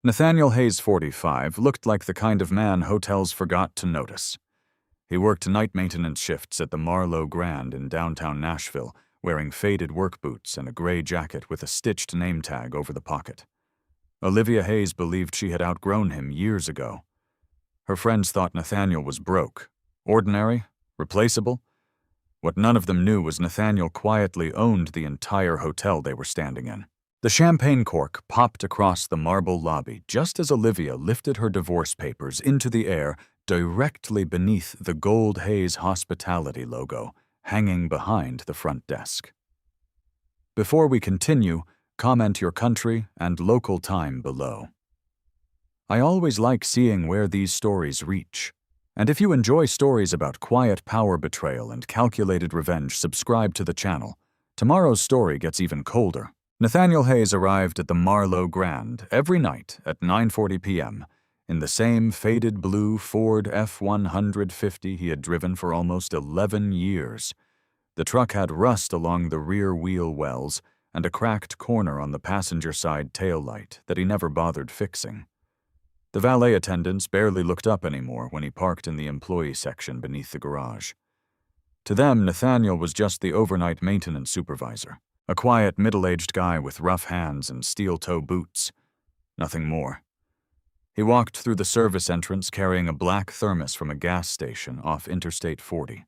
Nathaniel Hayes, 45, looked like the kind of man hotels forgot to notice. He worked night maintenance shifts at the Marlowe Grand in downtown Nashville, wearing faded work boots and a gray jacket with a stitched name tag over the pocket. Olivia Hayes believed she had outgrown him years ago. Her friends thought Nathaniel was broke, ordinary, replaceable. What none of them knew was Nathaniel quietly owned the entire hotel they were standing in. The champagne cork popped across the marble lobby just as Olivia lifted her divorce papers into the air directly beneath the gold Hayes Hospitality logo hanging behind the front desk. Before we continue, comment your country and local time below. I always like seeing where these stories reach. And if you enjoy stories about quiet power betrayal and calculated revenge, subscribe to the channel. Tomorrow's story gets even colder. Nathaniel Hayes arrived at the Marlowe Grand every night at 9:40 p.m. in the same faded blue Ford F-150 he had driven for almost 11 years. The truck had rust along the rear wheel wells and a cracked corner on the passenger side taillight that he never bothered fixing. The valet attendants barely looked up anymore when he parked in the employee section beneath the garage. To them, Nathaniel was just the overnight maintenance supervisor, a quiet middle-aged guy with rough hands and steel-toe boots. Nothing more. He walked through the service entrance carrying a black thermos from a gas station off Interstate 40.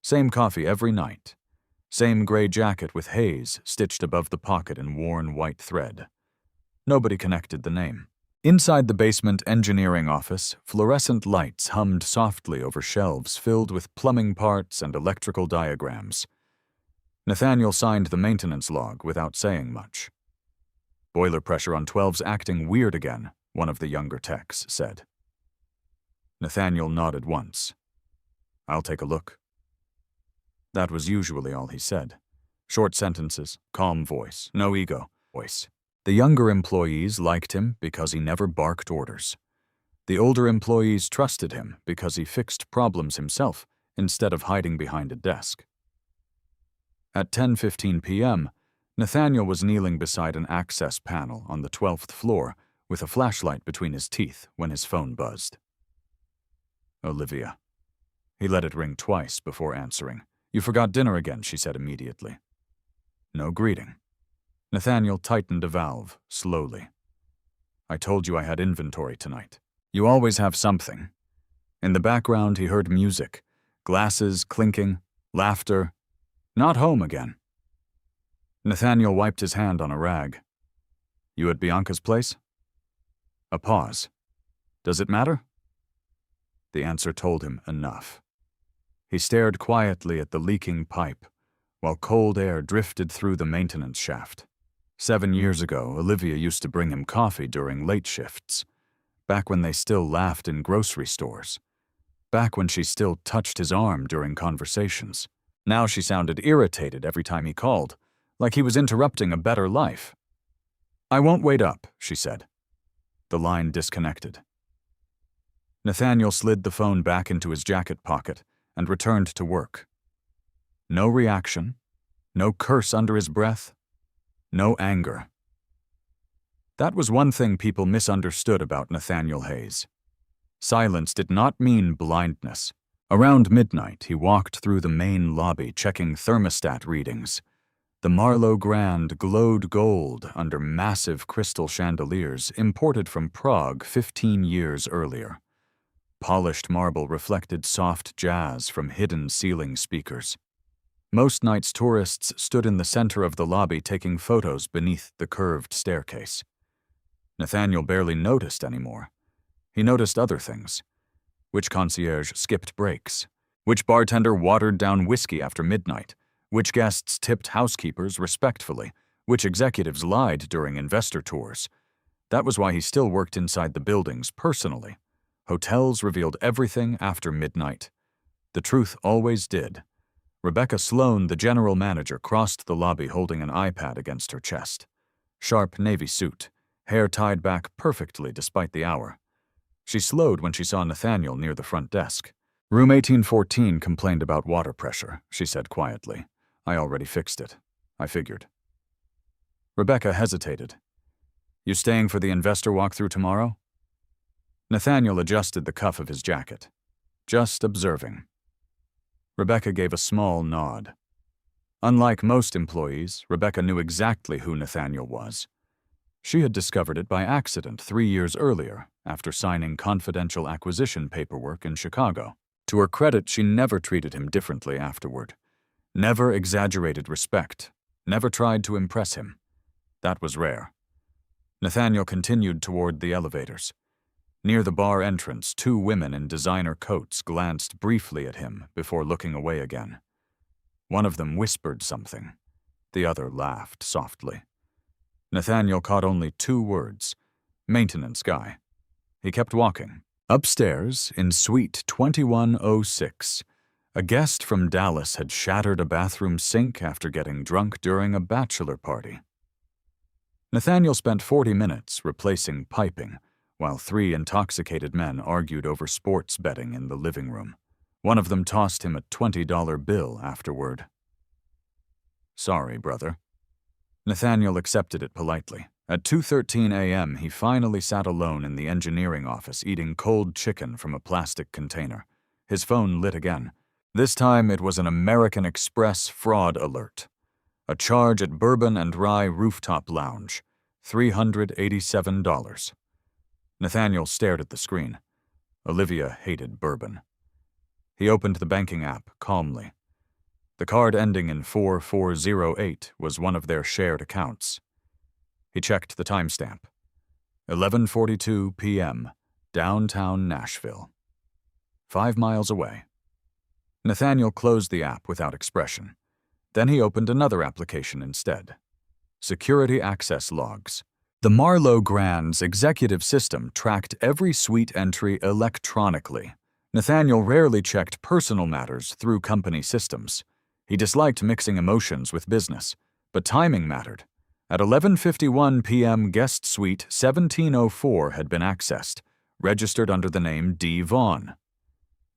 Same coffee every night. Same gray jacket with Hayes stitched above the pocket in worn white thread. Nobody connected the name. Inside the basement engineering office, fluorescent lights hummed softly over shelves filled with plumbing parts and electrical diagrams. Nathaniel signed the maintenance log without saying much. "Boiler pressure on 12's acting weird again," one of the younger techs said. Nathaniel nodded once. "I'll take a look." That was usually all he said. Short sentences, calm voice, no ego voice. The younger employees liked him because he never barked orders. The older employees trusted him because he fixed problems himself instead of hiding behind a desk. At 10:15 p.m., Nathaniel was kneeling beside an access panel on the 12th floor with a flashlight between his teeth when his phone buzzed. Olivia. He let it ring twice before answering. "You forgot dinner again," she said immediately. No greeting. Nathaniel tightened a valve, slowly. "I told you I had inventory tonight. You always have something." In the background, he heard music, glasses clinking, laughter. Not home again. Nathaniel wiped his hand on a rag. "You at Bianca's place?" A pause. "Does it matter?" The answer told him enough. He stared quietly at the leaking pipe, while cold air drifted through the maintenance shaft. 7 years ago, Olivia used to bring him coffee during late shifts, back when they still laughed in grocery stores, back when she still touched his arm during conversations. Now she sounded irritated every time he called, like he was interrupting a better life. "I won't wait up," she said. The line disconnected. Nathaniel slid the phone back into his jacket pocket and returned to work. No reaction, no curse under his breath, no anger. That was one thing people misunderstood about Nathaniel Hayes. Silence did not mean blindness. Around midnight, he walked through the main lobby checking thermostat readings. The Marlowe Grand glowed gold under massive crystal chandeliers imported from Prague 15 years earlier. Polished marble reflected soft jazz from hidden ceiling speakers. Most nights tourists stood in the center of the lobby taking photos beneath the curved staircase. Nathaniel barely noticed anymore. He noticed other things. Which concierge skipped breaks? Which bartender watered down whiskey after midnight? Which guests tipped housekeepers respectfully? Which executives lied during investor tours? That was why he still worked inside the buildings personally. Hotels revealed everything after midnight. The truth always did. Rebecca Sloan, the general manager, crossed the lobby holding an iPad against her chest. Sharp navy suit, hair tied back perfectly despite the hour. She slowed when she saw Nathaniel near the front desk. "Room 1814 complained about water pressure," she said quietly. "I already fixed it. I figured." Rebecca hesitated. You staying for the investor walkthrough tomorrow? Nathaniel adjusted the cuff of his jacket. Just observing. Rebecca gave a small nod. Unlike most employees, Rebecca knew exactly who Nathaniel was. She had discovered it by accident 3 years earlier, after signing confidential acquisition paperwork in Chicago. To her credit, she never treated him differently afterward. Never exaggerated respect. Never tried to impress him. That was rare. Nathaniel continued toward the elevators. Near the bar entrance, 2 women in designer coats glanced briefly at him before looking away again. One of them whispered something. The other laughed softly. Nathaniel caught only 2 words. Maintenance guy. He kept walking. Upstairs, in suite 2106, a guest from Dallas had shattered a bathroom sink after getting drunk during a bachelor party. Nathaniel spent 40 minutes replacing piping, while 3 intoxicated men argued over sports betting in the living room. One of them tossed him a $20 bill afterward. Sorry, brother. Nathaniel accepted it politely. At 2:13 a.m., he finally sat alone in the engineering office eating cold chicken from a plastic container. His phone lit again. This time it was an American Express fraud alert. A charge at Bourbon and Rye Rooftop Lounge. $387. Nathaniel stared at the screen. Olivia hated bourbon. He opened the banking app calmly. The card ending in 4408 was one of their shared accounts. He checked the timestamp. 11:42 p.m., downtown Nashville. 5 miles away. Nathaniel closed the app without expression. Then he opened another application instead. Security access logs. The Marlowe Grand's executive system tracked every suite entry electronically. Nathaniel rarely checked personal matters through company systems. He disliked mixing emotions with business, but timing mattered. At 11:51 p.m., guest suite 1704 had been accessed, registered under the name D. Vaughn.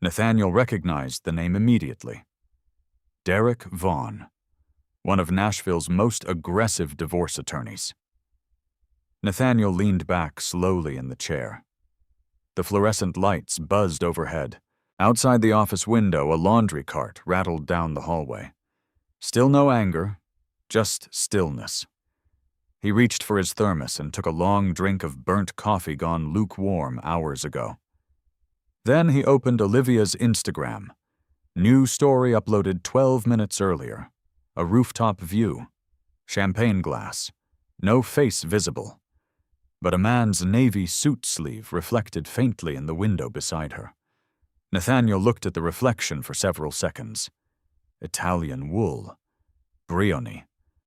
Nathaniel recognized the name immediately. Derek Vaughn, one of Nashville's most aggressive divorce attorneys. Nathaniel leaned back slowly in the chair. The fluorescent lights buzzed overhead. Outside the office window, a laundry cart rattled down the hallway. Still no anger, just stillness. He reached for his thermos and took a long drink of burnt coffee gone lukewarm hours ago. Then he opened Olivia's Instagram. New story uploaded 12 minutes earlier. A rooftop view. Champagne glass. No face visible. But a man's navy suit sleeve reflected faintly in the window beside her. Nathaniel looked at the reflection for several seconds. Italian wool. Brioni.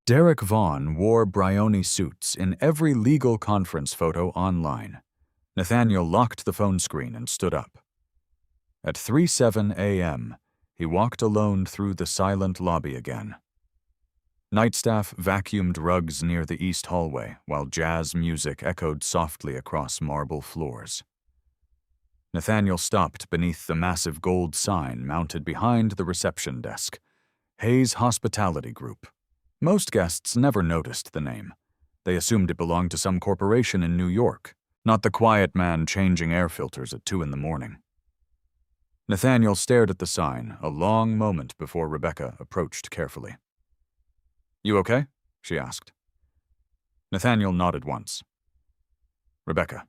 Derek Vaughn wore Brioni suits in every legal conference photo online. Nathaniel locked the phone screen and stood up. At 3:07 a.m., he walked alone through the silent lobby again. Night staff vacuumed rugs near the east hallway, while jazz music echoed softly across marble floors. Nathaniel stopped beneath the massive gold sign mounted behind the reception desk. Hayes Hospitality Group. Most guests never noticed the name. They assumed it belonged to some corporation in New York, not the quiet man changing air filters at 2 a.m. Nathaniel stared at the sign a long moment before Rebecca approached carefully. "You okay?" she asked. Nathaniel nodded once. Rebecca.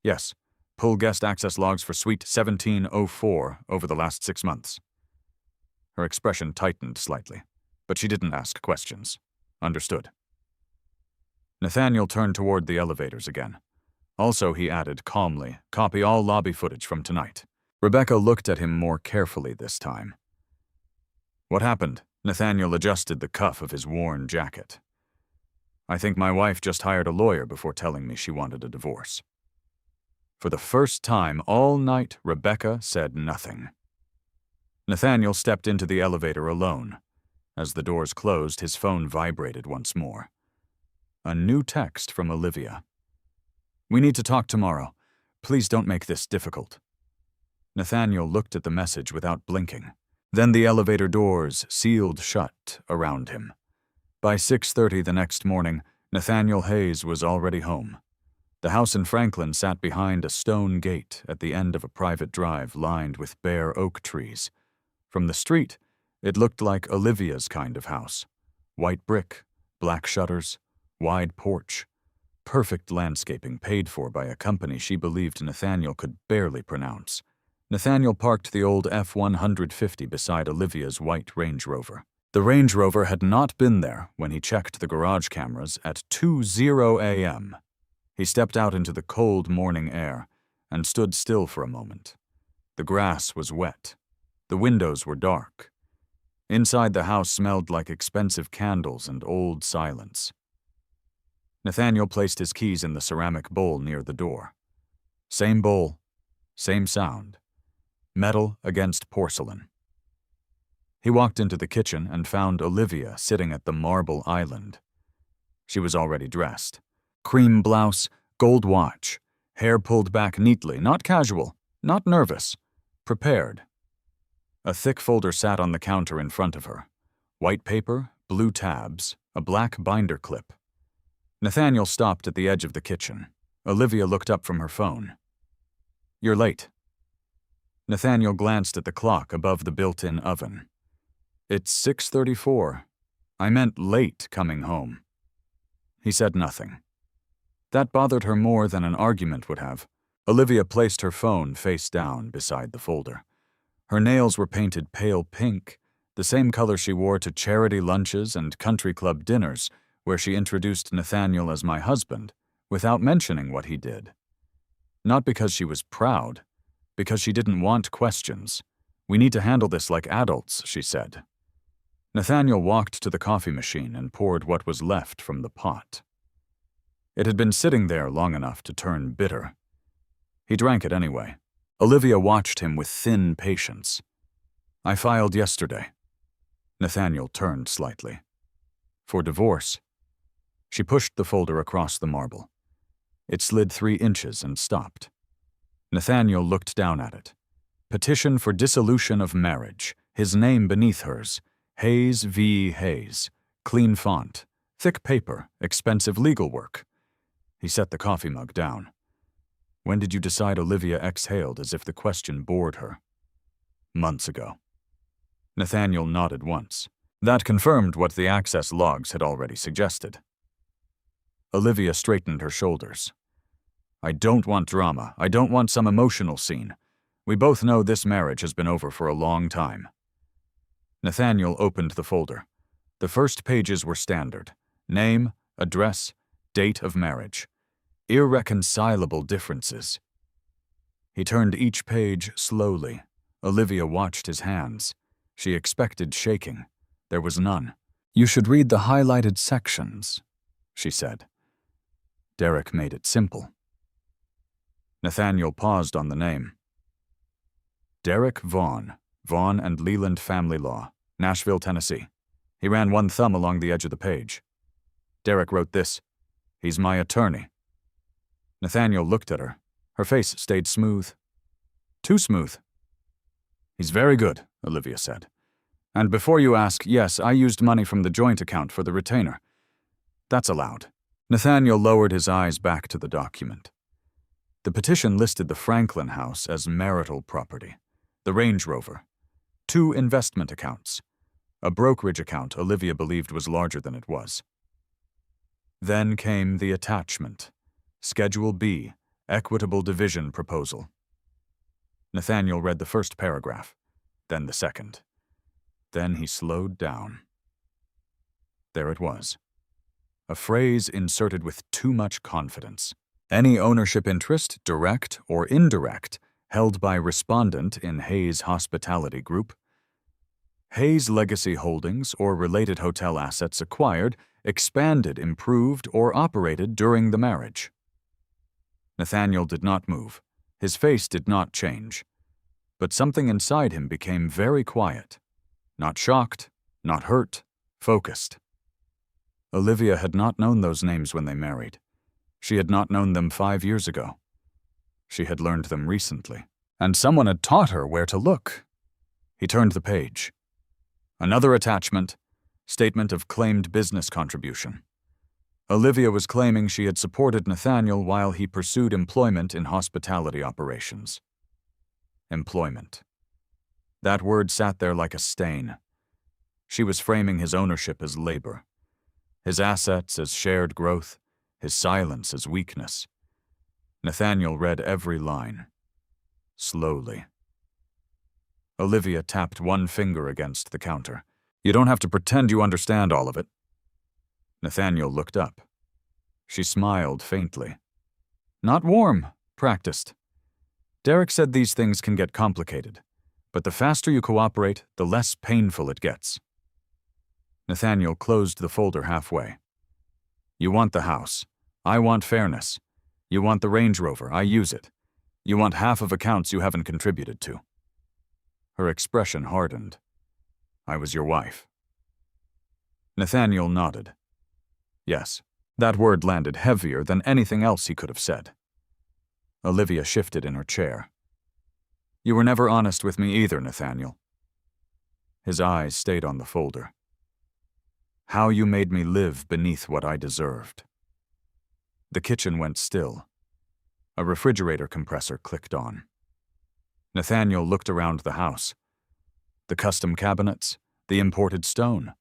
"Yes. Pull guest access logs for suite 1704 over the last 6 months." Her expression tightened slightly, but she didn't ask questions. Understood. Nathaniel turned toward the elevators again. Also, he added calmly, "Copy all lobby footage from tonight." Rebecca looked at him more carefully this time. "What happened?" Nathaniel adjusted the cuff of his worn jacket. "I think my wife just hired a lawyer before telling me she wanted a divorce." For the first time all night, Rebecca said nothing. Nathaniel stepped into the elevator alone. As the doors closed, his phone vibrated once more. A new text from Olivia. "We need to talk tomorrow. Please don't make this difficult." Nathaniel looked at the message without blinking. Then the elevator doors sealed shut around him. By 6:30 the next morning, Nathaniel Hayes was already home. The house in Franklin sat behind a stone gate at the end of a private drive lined with bare oak trees. From the street, it looked like Olivia's kind of house. White brick, black shutters, wide porch. Perfect landscaping paid for by a company she believed Nathaniel could barely pronounce. Nathaniel parked the old F-150 beside Olivia's white Range Rover. The Range Rover had not been there when he checked the garage cameras at 2:00 a.m. He stepped out into the cold morning air and stood still for a moment. The grass was wet. The windows were dark. Inside the house smelled like expensive candles and old silence. Nathaniel placed his keys in the ceramic bowl near the door. Same bowl, same sound. Metal against porcelain. He walked into the kitchen and found Olivia sitting at the marble island. She was already dressed. Cream blouse, gold watch, hair pulled back neatly, not casual, not nervous, prepared. A thick folder sat on the counter in front of her. White paper, blue tabs, a black binder clip. Nathaniel stopped at the edge of the kitchen. Olivia looked up from her phone. "You're late." Nathaniel glanced at the clock above the built-in oven. "It's 6:34. I meant late coming home." He said nothing. That bothered her more than an argument would have. Olivia placed her phone face down beside the folder. Her nails were painted pale pink, the same color she wore to charity lunches and country club dinners, where she introduced Nathaniel as my husband, without mentioning what he did. Not because she was proud, because she didn't want questions. "We need to handle this like adults," she said. Nathaniel walked to the coffee machine and poured what was left from the pot. It had been sitting there long enough to turn bitter. He drank it anyway. Olivia watched him with thin patience. "I filed yesterday." Nathaniel turned slightly. "For divorce." She pushed the folder across the marble. It slid 3 inches and stopped. Nathaniel looked down at it. Petition for dissolution of marriage, his name beneath hers. Hayes v. Hayes. Clean font. Thick paper. Expensive legal work. He set the coffee mug down. "When did you decide?" Olivia exhaled as if the question bored her. "Months ago." Nathaniel nodded once. That confirmed what the access logs had already suggested. Olivia straightened her shoulders. "I don't want drama. I don't want some emotional scene. We both know this marriage has been over for a long time." Nathaniel opened the folder. The first pages were standard. Name, address, date of marriage. Irreconcilable differences. He turned each page slowly. Olivia watched his hands. She expected shaking. There was none. "You should read the highlighted sections," she said. Derek made it simple. Nathaniel paused on the name. Derek Vaughn, Vaughn and Leland Family Law, Nashville, Tennessee. He ran one thumb along the edge of the page. Derek wrote this: "He's my attorney." Nathaniel looked at her. Her face stayed smooth. Too smooth. "He's very good," Olivia said. "And before you ask, yes, I used money from the joint account for the retainer. That's allowed." Nathaniel lowered his eyes back to the document. The petition listed the Franklin house as marital property, the Range Rover, 2 investment accounts, a brokerage account Olivia believed was larger than it was. Then came the attachment, Schedule B, Equitable Division Proposal. Nathaniel read the first paragraph, then the second. Then he slowed down. There it was. A phrase inserted with too much confidence. Any ownership interest, direct or indirect, held by respondent in Hayes Hospitality Group. Hayes Legacy Holdings or related hotel assets acquired, expanded, improved, or operated during the marriage. Nathaniel did not move. His face did not change. But something inside him became very quiet. Not shocked, not hurt, focused. Olivia had not known those names when they married. She had not known them 5 years ago. She had learned them recently, and someone had taught her where to look. He turned the page. Another attachment, Statement of Claimed Business Contribution. Olivia was claiming she had supported Nathaniel while he pursued employment in hospitality operations. Employment. That word sat there like a stain. She was framing his ownership as labor, his assets as shared growth, his silence as weakness. Nathaniel read every line. Slowly. Olivia tapped one finger against the counter. You don't have to pretend you understand all of it. Nathaniel looked up. She smiled faintly. Not warm, practiced. Derek said these things can get complicated, but the faster you cooperate, the less painful it gets. Nathaniel closed the folder halfway. You want the house. I want fairness. You want the Range Rover. I use it. You want half of accounts you haven't contributed to. Her expression hardened. I was your wife. Nathaniel nodded. Yes, that word landed heavier than anything else he could have said. Olivia shifted in her chair. You were never honest with me either, Nathaniel. His eyes stayed on the folder. How you made me live beneath what I deserved. The kitchen went still. A refrigerator compressor clicked on. Nathaniel looked around the house. The custom cabinets, the imported stone,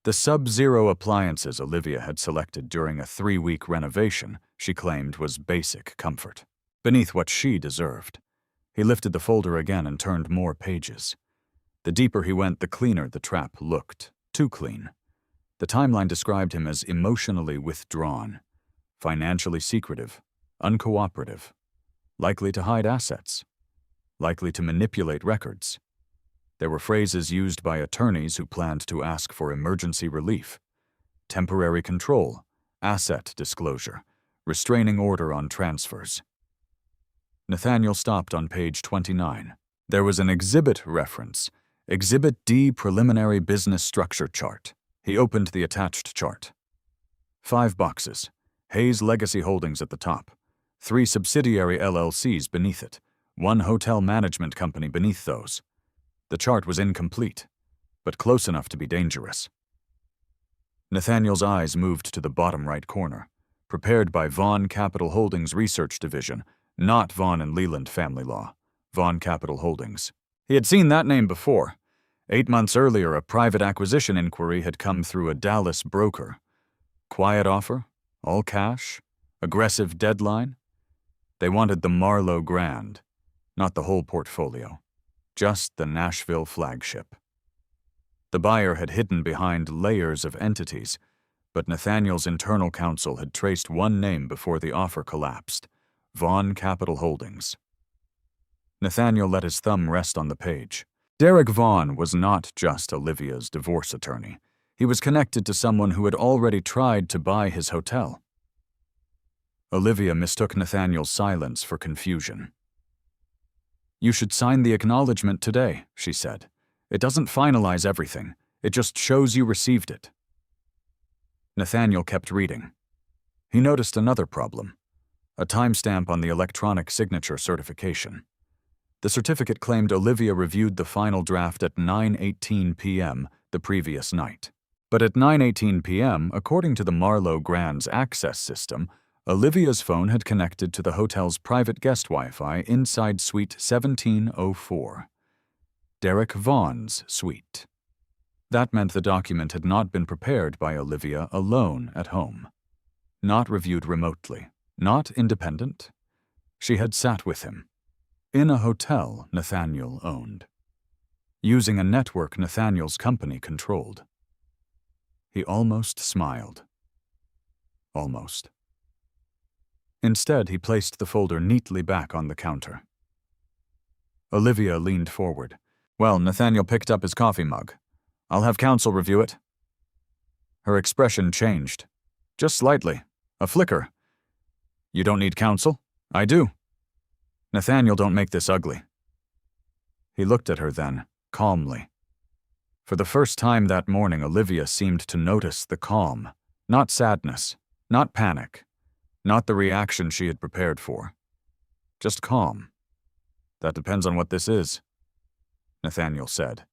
the sub-zero appliances Olivia had selected during a 3-week renovation she claimed was basic comfort, beneath what she deserved. He lifted the folder again and turned more pages. The deeper he went, the cleaner the trap looked. Too clean. The timeline described him as emotionally withdrawn, financially secretive, uncooperative, likely to hide assets, likely to manipulate records. There were phrases used by attorneys who planned to ask for emergency relief, temporary control, asset disclosure, restraining order on transfers. Nathaniel stopped on page 29. There was an exhibit reference, Exhibit D Preliminary Business Structure Chart. He opened the attached chart. 5 boxes, Hayes Legacy Holdings at the top, 3 subsidiary LLCs beneath it, 1 hotel management company beneath those. The chart was incomplete, but close enough to be dangerous. Nathaniel's eyes moved to the bottom right corner, prepared by Vaughn Capital Holdings Research Division, not Vaughn and Leland Family Law, Vaughn Capital Holdings. He had seen that name before. 8 months earlier, a private acquisition inquiry had come through a Dallas broker. Quiet offer, all cash, aggressive deadline. They wanted the Marlowe Grand, not the whole portfolio, just the Nashville flagship. The buyer had hidden behind layers of entities, but Nathaniel's internal counsel had traced one name before the offer collapsed: Vaughn Capital Holdings. Nathaniel let his thumb rest on the page. Derek Vaughn was not just Olivia's divorce attorney. He was connected to someone who had already tried to buy his hotel. Olivia mistook Nathaniel's silence for confusion. You should sign the acknowledgement today, she said. It doesn't finalize everything. It just shows you received it. Nathaniel kept reading. He noticed another problem: a timestamp on the electronic signature certification. The certificate claimed Olivia reviewed the final draft at 9:18 p.m. the previous night. But at 9:18 p.m., according to the Marlowe Grand's access system, Olivia's phone had connected to the hotel's private guest Wi-Fi inside Suite 1704. Derek Vaughn's suite. That meant the document had not been prepared by Olivia alone at home. Not reviewed remotely. Not independent. She had sat with him. In a hotel Nathaniel owned. Using a network Nathaniel's company controlled. He almost smiled. Almost. Instead, he placed the folder neatly back on the counter. Olivia leaned forward. Well, Nathaniel picked up his coffee mug. I'll have counsel review it. Her expression changed. Just slightly. A flicker. You don't need counsel? I do. Nathaniel, don't make this ugly. He looked at her then, calmly. For the first time that morning, Olivia seemed to notice the calm. Not sadness, not panic, not the reaction she had prepared for. Just calm. That depends on what this is, Nathaniel said.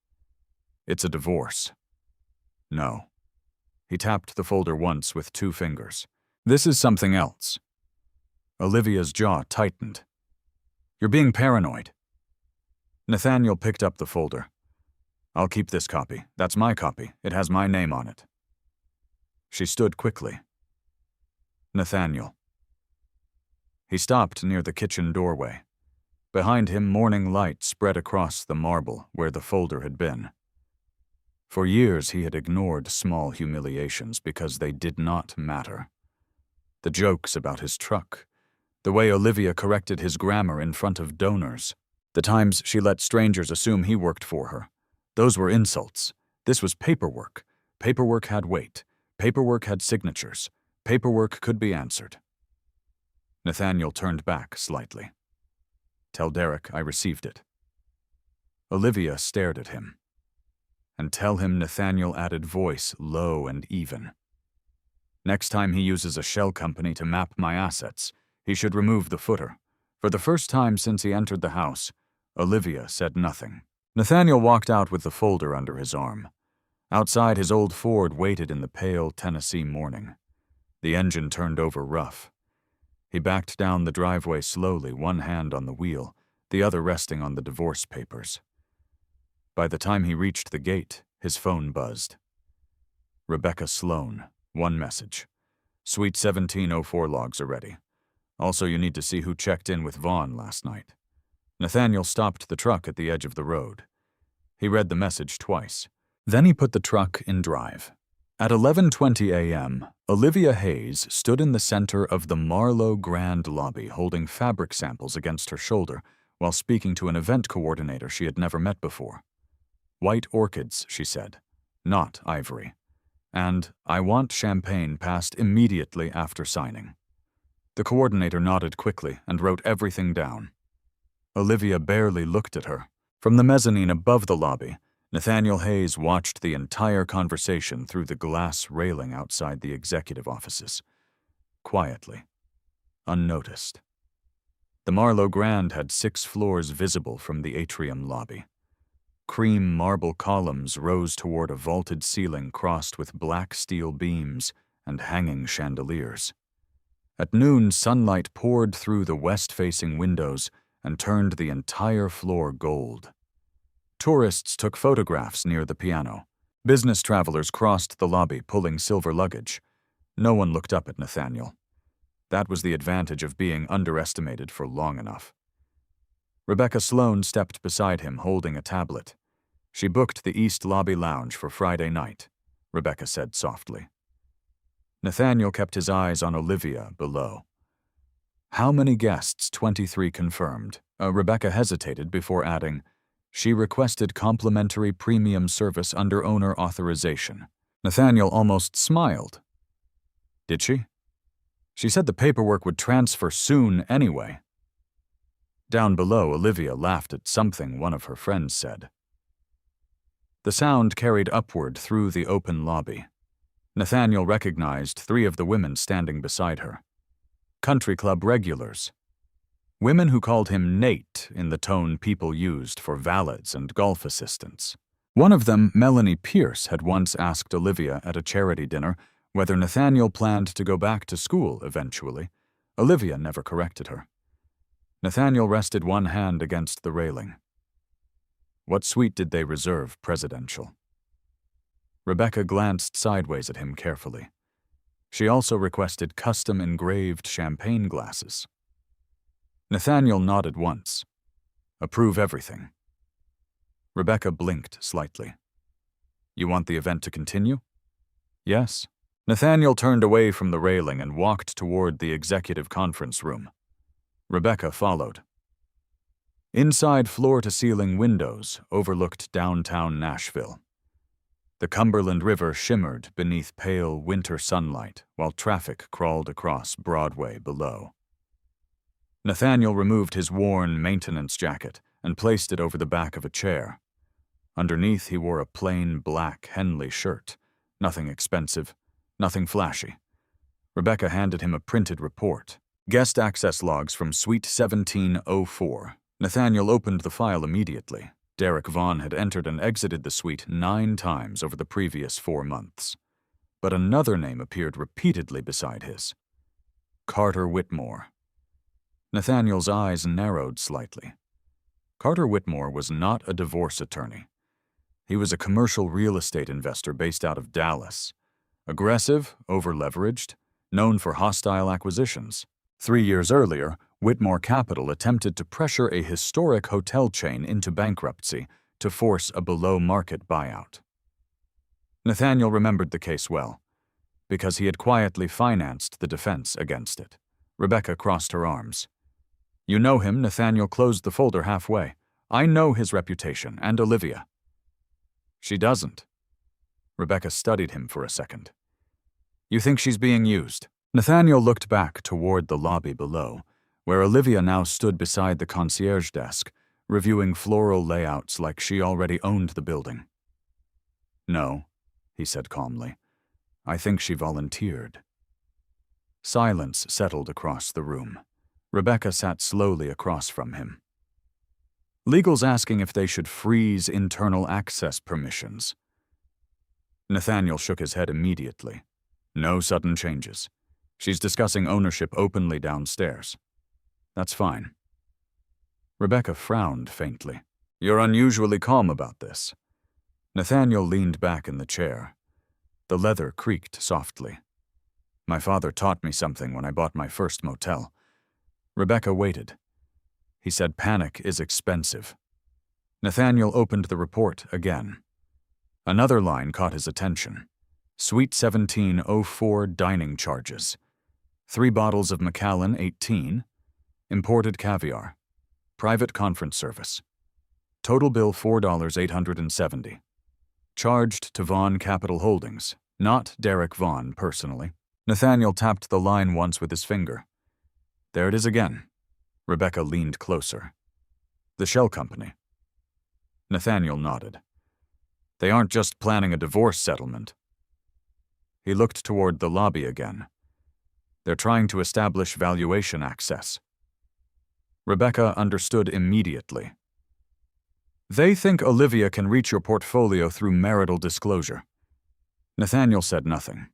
It's a divorce. No. He tapped the folder once with 2 fingers. "This is something else." Olivia's jaw tightened. "You're being paranoid." Nathaniel picked up the folder. "I'll keep this copy. That's my copy. It has my name on it." She stood quickly. "Nathaniel." He stopped near the kitchen doorway. Behind him, morning light spread across the marble where the folder had been. For years he had ignored small humiliations because they did not matter. The jokes about his truck, the way Olivia corrected his grammar in front of donors, the times she let strangers assume he worked for her. Those were insults. This was paperwork. Paperwork had weight. Paperwork had signatures. Paperwork could be answered. Nathaniel turned back slightly. "Tell Derek I received it." Olivia stared at him. "And tell him," Nathaniel added, voice low and even. "Next time he uses a shell company to map my assets, he should remove the footer." For the first time since he entered the house, Olivia said nothing. Nathaniel walked out with the folder under his arm. Outside, his old Ford waited in the pale Tennessee morning. The engine turned over rough. He backed down the driveway slowly, one hand on the wheel, the other resting on the divorce papers. By the time he reached the gate, his phone buzzed. Rebecca Sloan, one message. "Suite 1704 logs are ready. Also, you need to see who checked in with Vaughn last night." Nathaniel stopped the truck at the edge of the road. He read the message twice. Then he put the truck in drive. At 11:20 a.m., Olivia Hayes stood in the center of the Marlowe Grand lobby holding fabric samples against her shoulder while speaking to an event coordinator she had never met before. "White orchids," she said, "not ivory. And I want champagne passed immediately after signing." The coordinator nodded quickly and wrote everything down. Olivia barely looked at her. From the mezzanine above the lobby, Nathaniel Hayes watched the entire conversation through the glass railing outside the executive offices. Quietly. Unnoticed. The Marlowe Grand had 6 floors visible from the atrium lobby. Cream marble columns rose toward a vaulted ceiling crossed with black steel beams and hanging chandeliers. At noon, sunlight poured through the west-facing windows and turned the entire floor gold. Tourists took photographs near the piano. Business travelers crossed the lobby pulling silver luggage. No one looked up at Nathaniel. That was the advantage of being underestimated for long enough. Rebecca Sloan stepped beside him holding a tablet. "She booked the East Lobby Lounge for Friday night," Rebecca said softly. Nathaniel kept his eyes on Olivia below. "How many guests?" 23 confirmed. Rebecca hesitated before adding, "She requested complimentary premium service under owner authorization." Nathaniel almost smiled. "Did she?" "She said the paperwork would transfer soon anyway." Down below, Olivia laughed at something one of her friends said. The sound carried upward through the open lobby. Nathaniel recognized 3 of the women standing beside her. Country club regulars. Women who called him Nate in the tone people used for valets and golf assistants. One of them, Melanie Pierce, had once asked Olivia at a charity dinner whether Nathaniel planned to go back to school eventually. Olivia never corrected her. Nathaniel rested one hand against the railing. What suite did they reserve, presidential? Rebecca glanced sideways at him carefully. She also requested custom-engraved champagne glasses. Nathaniel nodded once. Approve everything. Rebecca blinked slightly. You want the event to continue? Yes. Nathaniel turned away from the railing and walked toward the executive conference room. Rebecca followed. Inside floor-to-ceiling windows overlooked downtown Nashville. The Cumberland River shimmered beneath pale winter sunlight while traffic crawled across Broadway below. Nathaniel removed his worn maintenance jacket and placed it over the back of a chair. Underneath, he wore a plain black Henley shirt. Nothing expensive, nothing flashy. Rebecca handed him a printed report. Guest access logs from Suite 1704. Nathaniel opened the file immediately. Derek Vaughn had entered and exited the suite 9 times over the previous 4 months. But another name appeared repeatedly beside his. Carter Whitmore. Nathaniel's eyes narrowed slightly. Carter Whitmore was not a divorce attorney. He was a commercial real estate investor based out of Dallas. Aggressive, over-leveraged, known for hostile acquisitions. 3 years earlier, Whitmore Capital attempted to pressure a historic hotel chain into bankruptcy to force a below-market buyout. Nathaniel remembered the case well, because he had quietly financed the defense against it. Rebecca crossed her arms. "You know him," Nathaniel closed the folder halfway. "I know his reputation, and Olivia." "She doesn't." Rebecca studied him for a second. "You think she's being used?" Nathaniel looked back toward the lobby below, where Olivia now stood beside the concierge desk, reviewing floral layouts like she already owned the building. "No," he said calmly. "I think she volunteered." Silence settled across the room. Rebecca sat slowly across from him. "Legal's asking if they should freeze internal access permissions." Nathaniel shook his head immediately. "No sudden changes. She's discussing ownership openly downstairs." "That's fine." Rebecca frowned faintly. "You're unusually calm about this." Nathaniel leaned back in the chair. The leather creaked softly. "My father taught me something when I bought my first motel." Rebecca waited. He said panic is expensive. Nathaniel opened the report again. Another line caught his attention. Suite 1704 dining charges. 3 bottles of Macallan 18. Imported caviar. Private conference service. Total bill $4,870. Charged to Vaughn Capital Holdings, not Derek Vaughn personally. Nathaniel tapped the line once with his finger. "There it is again." Rebecca leaned closer. "The shell company." Nathaniel nodded. "They aren't just planning a divorce settlement." He looked toward the lobby again. "They're trying to establish valuation access." Rebecca understood immediately. "They think Olivia can reach your portfolio through marital disclosure." Nathaniel said nothing.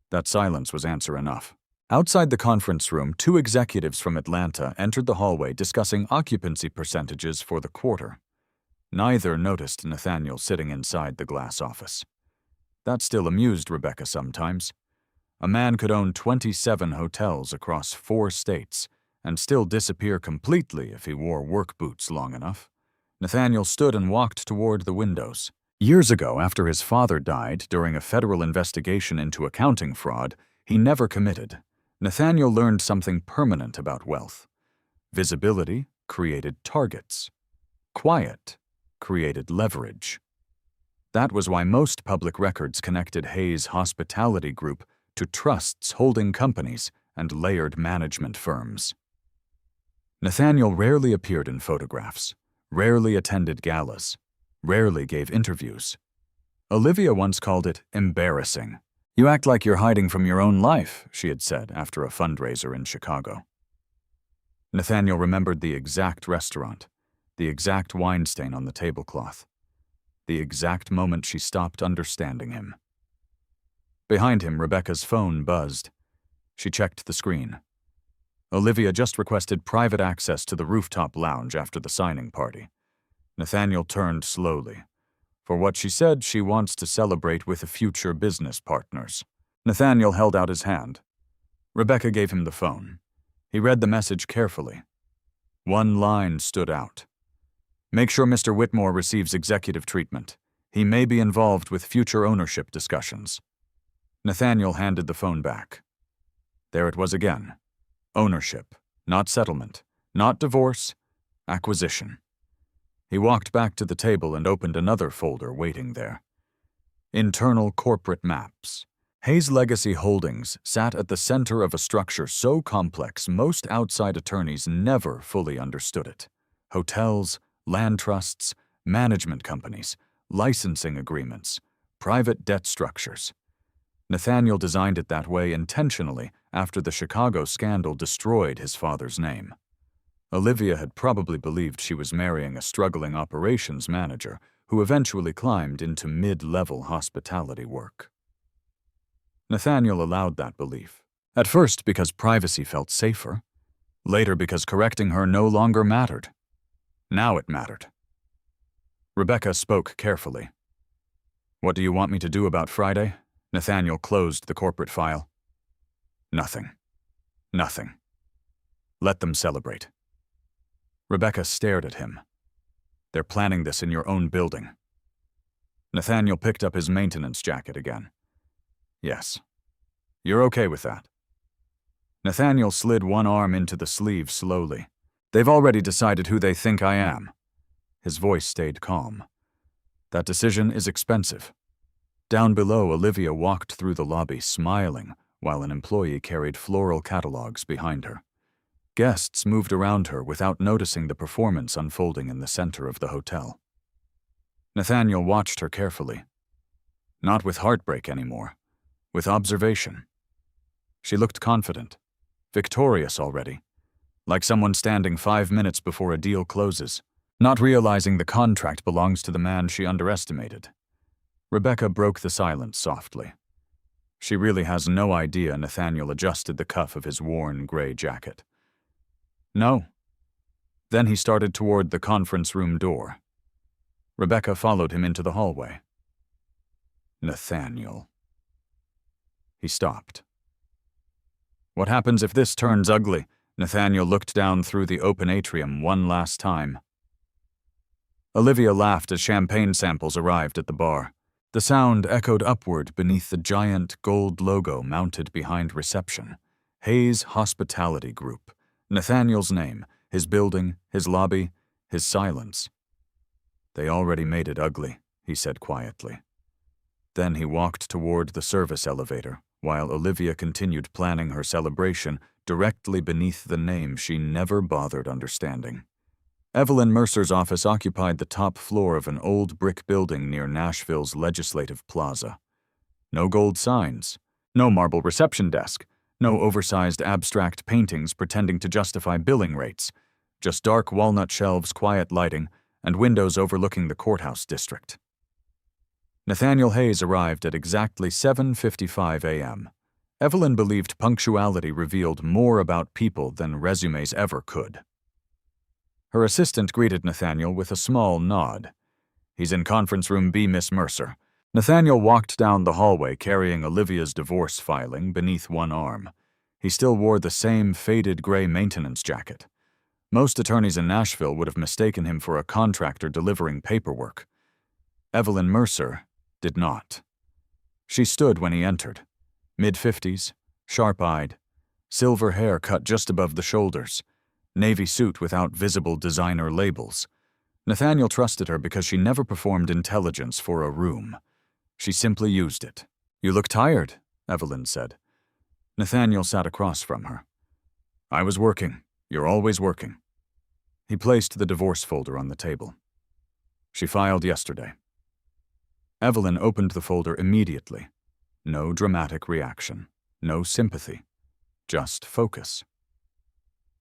That silence was answer enough. Outside the conference room, 2 executives from Atlanta entered the hallway discussing occupancy percentages for the quarter. Neither noticed Nathaniel sitting inside the glass office. That still amused Rebecca sometimes. A man could own 27 hotels across 4 states and still disappear completely if he wore work boots long enough. Nathaniel stood and walked toward the windows. Years ago, after his father died during a federal investigation into accounting fraud he never committed, Nathaniel learned something permanent about wealth. Visibility created targets. Quiet created leverage. That was why most public records connected Hayes' hospitality group to trusts holding companies and layered management firms. Nathaniel rarely appeared in photographs, rarely attended galas, rarely gave interviews. Olivia once called it embarrassing. "You act like you're hiding from your own life," she had said after a fundraiser in Chicago. Nathaniel remembered the exact restaurant, the exact wine stain on the tablecloth, the exact moment she stopped understanding him. Behind him, Rebecca's phone buzzed. She checked the screen. Olivia just requested private access to the rooftop lounge after the signing party. Nathaniel turned slowly. For what she said, she wants to celebrate with future business partners. Nathaniel held out his hand. Rebecca gave him the phone. He read the message carefully. One line stood out. "Make sure Mr. Whitmore receives executive treatment. He may be involved with future ownership discussions." Nathaniel handed the phone back. There it was again. Ownership, not settlement, not divorce, acquisition. He walked back to the table and opened another folder waiting there. Internal corporate maps. Hayes Legacy Holdings sat at the center of a structure so complex most outside attorneys never fully understood it. Hotels, land trusts, management companies, licensing agreements, private debt structures. Nathaniel designed it that way intentionally after the Chicago scandal destroyed his father's name. Olivia had probably believed she was marrying a struggling operations manager who eventually climbed into mid-level hospitality work. Nathaniel allowed that belief. At first because privacy felt safer. Later because correcting her no longer mattered. Now it mattered. Rebecca spoke carefully. "What do you want me to do about Friday?" Nathaniel closed the corporate file. "Nothing. Nothing. Let them celebrate." Rebecca stared at him. "They're planning this in your own building." Nathaniel picked up his maintenance jacket again. "Yes. You're okay with that?" Nathaniel slid one arm into the sleeve slowly. "They've already decided who they think I am." His voice stayed calm. "That decision is expensive." Down below, Olivia walked through the lobby smiling while an employee carried floral catalogs behind her. Guests moved around her without noticing the performance unfolding in the center of the hotel. Nathaniel watched her carefully. Not with heartbreak anymore, with observation. She looked confident, victorious already, like someone standing 5 minutes before a deal closes, not realizing the contract belongs to the man she underestimated. Rebecca broke the silence softly. She really has no idea Nathaniel adjusted the cuff of his worn gray jacket. "No." Then he started toward the conference room door. Rebecca followed him into the hallway. "Nathaniel." He stopped. "What happens if this turns ugly?" Nathaniel looked down through the open atrium one last time. Olivia laughed as champagne samples arrived at the bar. The sound echoed upward beneath the giant gold logo mounted behind reception. Hayes Hospitality Group. Nathaniel's name, his building, his lobby, his silence. "They already made it ugly," he said quietly. Then he walked toward the service elevator, while Olivia continued planning her celebration directly beneath the name she never bothered understanding. Evelyn Mercer's office occupied the top floor of an old brick building near Nashville's Legislative Plaza. No gold signs, no marble reception desk, no oversized abstract paintings pretending to justify billing rates, just dark walnut shelves, quiet lighting, and windows overlooking the courthouse district. Nathaniel Hayes arrived at exactly 7:55 a.m. Evelyn believed punctuality revealed more about people than resumes ever could. Her assistant greeted Nathaniel with a small nod. "He's in conference room B, Miss Mercer." Nathaniel walked down the hallway carrying Olivia's divorce filing beneath one arm. He still wore the same faded gray maintenance jacket. Most attorneys in Nashville would have mistaken him for a contractor delivering paperwork. Evelyn Mercer did not. She stood when he entered, mid-50s, sharp-eyed, silver hair cut just above the shoulders, navy suit without visible designer labels. Nathaniel trusted her because she never performed intelligence for a room. She simply used it. "You look tired," Evelyn said. Nathaniel sat across from her. "I was working. You're always working." He placed the divorce folder on the table. "She filed yesterday." Evelyn opened the folder immediately. No dramatic reaction. No sympathy. Just focus.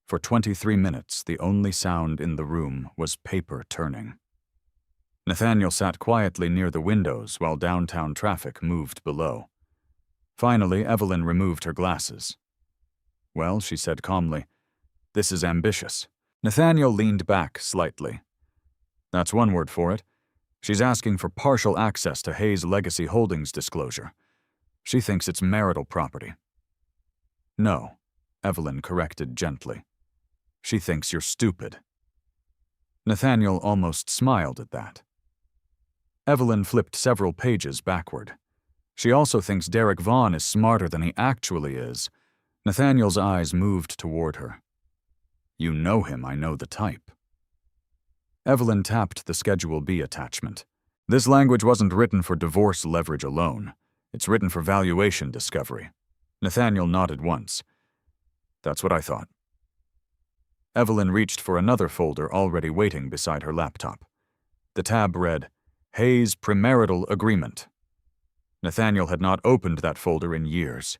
For 23 minutes, the only sound in the room was paper turning. Nathaniel sat quietly near the windows while downtown traffic moved below. Finally, Evelyn removed her glasses. "Well," she said calmly, "this is ambitious." Nathaniel leaned back slightly. "That's one word for it. She's asking for partial access to Hayes Legacy Holdings disclosure. She thinks it's marital property." "No," Evelyn corrected gently. "She thinks you're stupid." Nathaniel almost smiled at that. Evelyn flipped several pages backward. "She also thinks Derek Vaughn is smarter than he actually is." Nathaniel's eyes moved toward her. "You know him, I know the type." Evelyn tapped the Schedule B attachment. "This language wasn't written for divorce leverage alone. It's written for valuation discovery." Nathaniel nodded once. "That's what I thought." Evelyn reached for another folder already waiting beside her laptop. The tab read, "Hayes Premarital Agreement." Nathaniel had not opened that folder in years.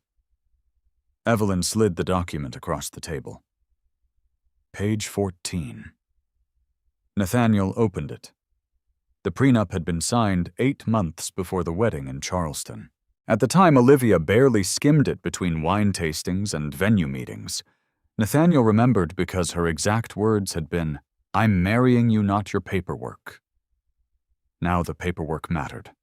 Evelyn slid the document across the table. Page 14. Nathaniel opened it. The prenup had been signed 8 months before the wedding in Charleston. At the time, Olivia barely skimmed it between wine tastings and venue meetings. Nathaniel remembered because her exact words had been, "I'm marrying you, not your paperwork." Now the paperwork mattered.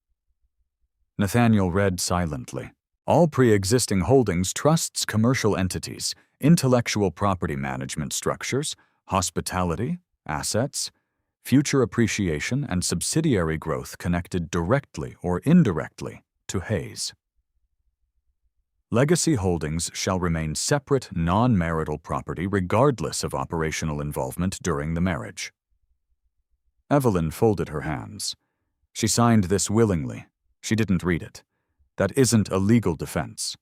Nathaniel read silently. All pre-existing holdings, trusts, commercial entities, intellectual property management structures, hospitality, assets, future appreciation, and subsidiary growth connected directly or indirectly to Hayes. Legacy holdings shall remain separate, non-marital property regardless of operational involvement during the marriage. Evelyn folded her hands. She signed this willingly. She didn't read it. That isn't a legal defense.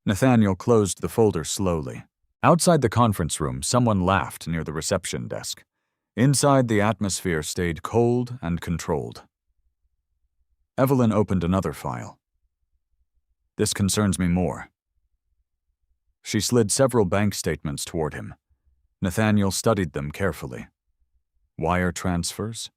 Nathaniel closed the folder slowly. Outside the conference room, someone laughed near the reception desk. Inside, the atmosphere stayed cold and controlled. Evelyn opened another file. This concerns me more. She slid several bank statements toward him. Nathaniel studied them carefully. Wire transfers,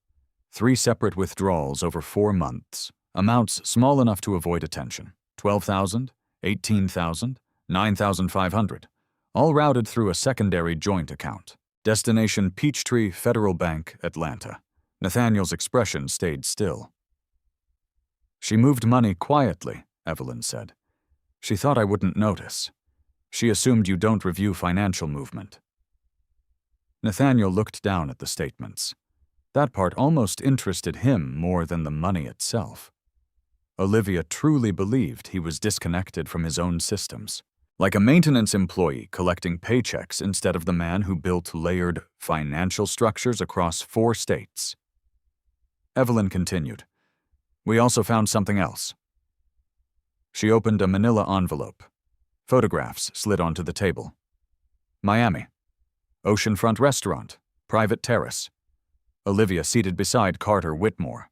3 separate withdrawals over 4 months, amounts small enough to avoid attention, $12,000, $18,000, $9,500, all routed through a secondary joint account. Destination Peachtree Federal Bank, Atlanta. Nathaniel's expression stayed still. She moved money quietly, Evelyn said. She thought I wouldn't notice. She assumed you don't review financial movement. Nathaniel looked down at the statements. That part almost interested him more than the money itself. Olivia truly believed he was disconnected from his own systems, like a maintenance employee collecting paychecks instead of the man who built layered financial structures across 4 states. Evelyn continued. We also found something else. She opened a manila envelope. Photographs slid onto the table. Miami. Oceanfront restaurant. Private terrace. Olivia seated beside Carter Whitmore.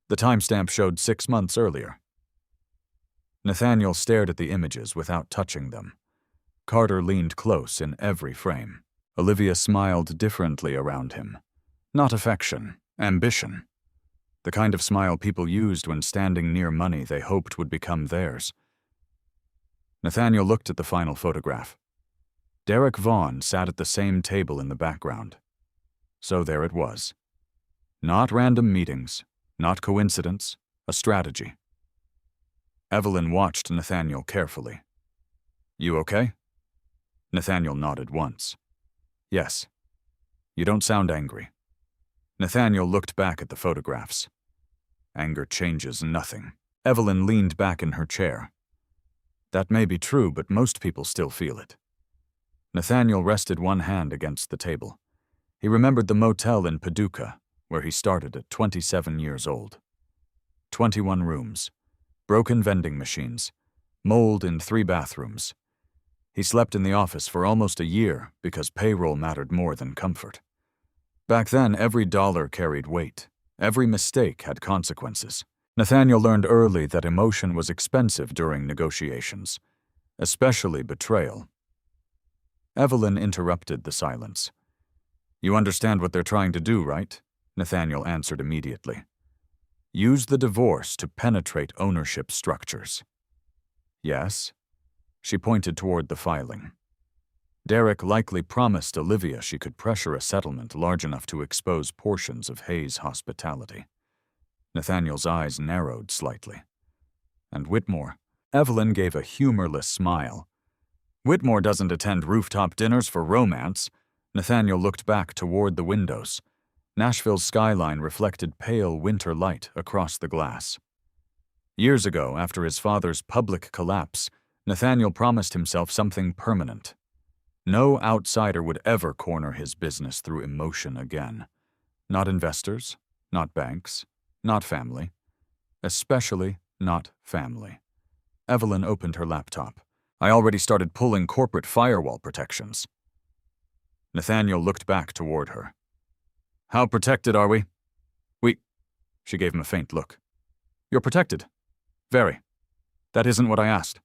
The timestamp showed 6 months earlier. Nathaniel stared at the images without touching them. Carter leaned close in every frame. Olivia smiled differently around him. Not affection, ambition. The kind of smile people used when standing near money they hoped would become theirs. Nathaniel looked at the final photograph. Derek Vaughn sat at the same table in the background. So there it was. Not random meetings, not coincidence, a strategy. Evelyn watched Nathaniel carefully. You okay? Nathaniel nodded once. Yes. You don't sound angry. Nathaniel looked back at the photographs. Anger changes nothing. Evelyn leaned back in her chair. That may be true, but most people still feel it. Nathaniel rested one hand against the table. He remembered the motel in Paducah, where he started at 27 years old. 21 rooms, broken vending machines, mold in 3 bathrooms. He slept in the office for almost a year because payroll mattered more than comfort. Back then, every dollar carried weight. Every mistake had consequences. Nathaniel learned early that emotion was expensive during negotiations, especially betrayal. Evelyn interrupted the silence. You understand what they're trying to do, right? Nathaniel answered immediately. Use the divorce to penetrate ownership structures. Yes. She pointed toward the filing. Derek likely promised Olivia she could pressure a settlement large enough to expose portions of Hayes' hospitality. Nathaniel's eyes narrowed slightly. And Whitmore? Evelyn gave a humorless smile. Whitmore doesn't attend rooftop dinners for romance. Nathaniel looked back toward the windows. Nashville's skyline reflected pale winter light across the glass. Years ago, after his father's public collapse, Nathaniel promised himself something permanent. No outsider would ever corner his business through emotion again. Not investors, not banks, not family. Especially not family. Evelyn opened her laptop. I already started pulling corporate firewall protections. Nathaniel looked back toward her. How protected are we? She gave him a faint look. You're protected. Very. That isn't what I asked.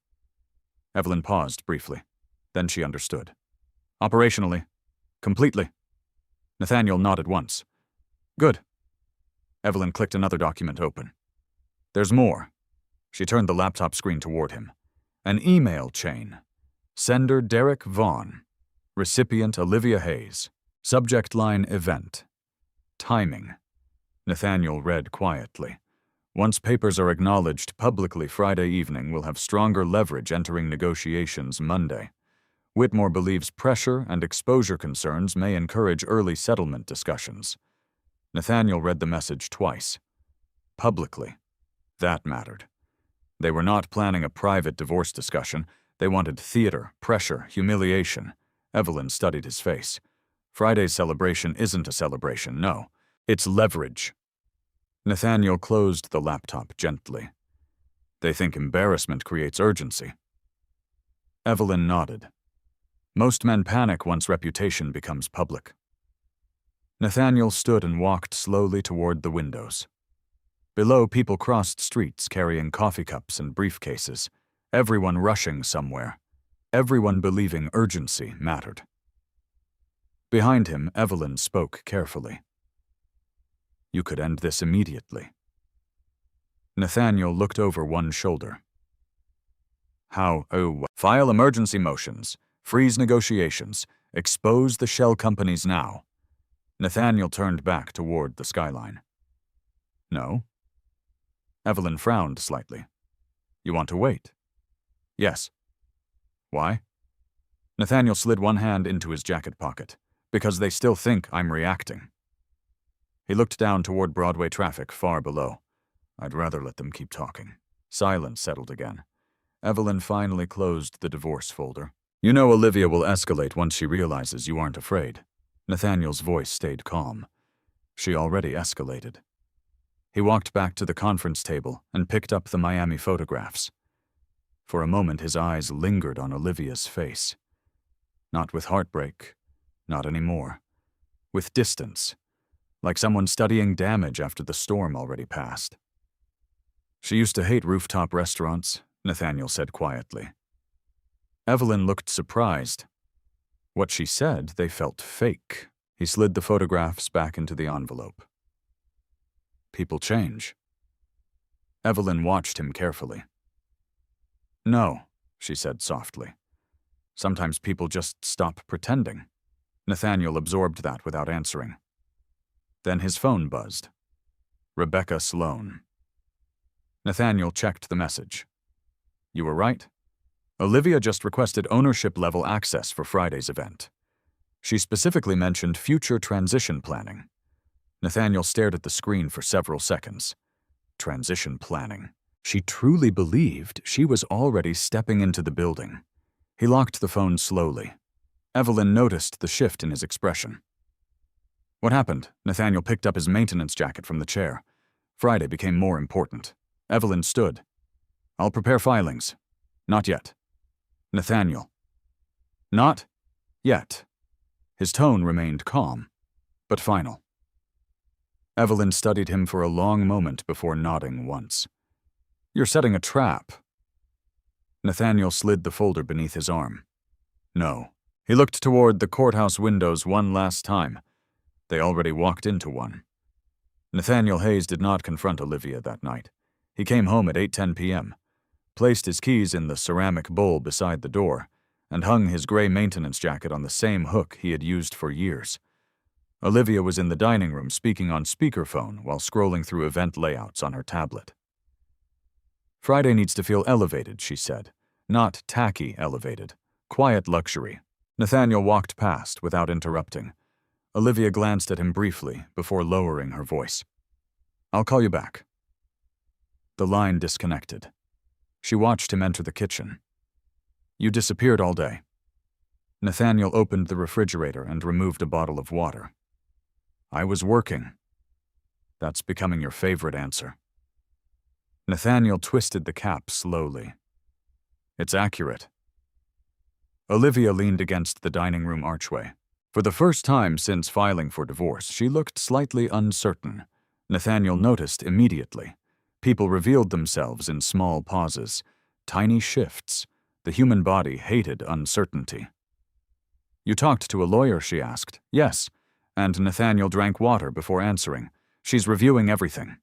Evelyn paused briefly. Then she understood. Operationally. Completely. Nathaniel nodded once. Good. Evelyn clicked another document open. There's more. She turned the laptop screen toward him. An email chain. Sender Derek Vaughn. Recipient Olivia Hayes. Subject line event. Timing. Nathaniel read quietly. Once papers are acknowledged publicly Friday evening, we'll have stronger leverage entering negotiations Monday. Whitmore believes pressure and exposure concerns may encourage early settlement discussions. Nathaniel read the message twice. Publicly. That mattered. They were not planning a private divorce discussion. They wanted theater, pressure, humiliation. Evelyn studied his face. Friday's celebration isn't a celebration, no. It's leverage. Nathaniel closed the laptop gently. They think embarrassment creates urgency. Evelyn nodded. Most men panic once reputation becomes public. Nathaniel stood and walked slowly toward the windows. Below, people crossed streets carrying coffee cups and briefcases, everyone rushing somewhere, everyone believing urgency mattered. Behind him, Evelyn spoke carefully. You could end this immediately. Nathaniel looked over one shoulder. How? File emergency motions, freeze negotiations, expose the shell companies now. Nathaniel turned back toward the skyline. No? Evelyn frowned slightly. You want to wait? Yes. Why? Nathaniel slid one hand into his jacket pocket. Because they still think I'm reacting. He looked down toward Broadway traffic far below. I'd rather let them keep talking. Silence settled again. Evelyn finally closed the divorce folder. You know Olivia will escalate once she realizes you aren't afraid. Nathaniel's voice stayed calm. She already escalated. He walked back to the conference table and picked up the Miami photographs. For a moment his eyes lingered on Olivia's face. Not with heartbreak, not anymore. With distance, like someone studying damage after the storm already passed. She used to hate rooftop restaurants, Nathaniel said quietly. Evelyn looked surprised. What she said, they felt fake. He slid the photographs back into the envelope. People change. Evelyn watched him carefully. No, she said softly. Sometimes people just stop pretending. Nathaniel absorbed that without answering. Then his phone buzzed. Rebecca Sloan. Nathaniel checked the message. You were right. Olivia just requested ownership-level access for Friday's event. She specifically mentioned future transition planning. Nathaniel stared at the screen for several seconds. Transition planning. She truly believed she was already stepping into the building. He locked the phone slowly. Evelyn noticed the shift in his expression. What happened? Nathaniel picked up his maintenance jacket from the chair. Friday became more important. Evelyn stood. I'll prepare filings. Not yet. Nathaniel. Not yet. His tone remained calm, but final. Evelyn studied him for a long moment before nodding once. You're setting a trap. Nathaniel slid the folder beneath his arm. No. He looked toward the courthouse windows one last time. They already walked into one. Nathaniel Hayes did not confront Olivia that night. He came home at 8:10 p.m., placed his keys in the ceramic bowl beside the door, and hung his gray maintenance jacket on the same hook he had used for years. Olivia was in the dining room speaking on speakerphone while scrolling through event layouts on her tablet. Friday needs to feel elevated, she said. Not tacky elevated. Quiet luxury. Nathaniel walked past without interrupting. Olivia glanced at him briefly before lowering her voice. I'll call you back. The line disconnected. She watched him enter the kitchen. You disappeared all day. Nathaniel opened the refrigerator and removed a bottle of water. I was working. That's becoming your favorite answer. Nathaniel twisted the cap slowly. It's accurate. Olivia leaned against the dining room archway. For the first time since filing for divorce, she looked slightly uncertain. Nathaniel noticed immediately. People revealed themselves in small pauses, tiny shifts. The human body hated uncertainty. You talked to a lawyer, she asked. Yes. And Nathaniel drank water before answering. She's reviewing everything.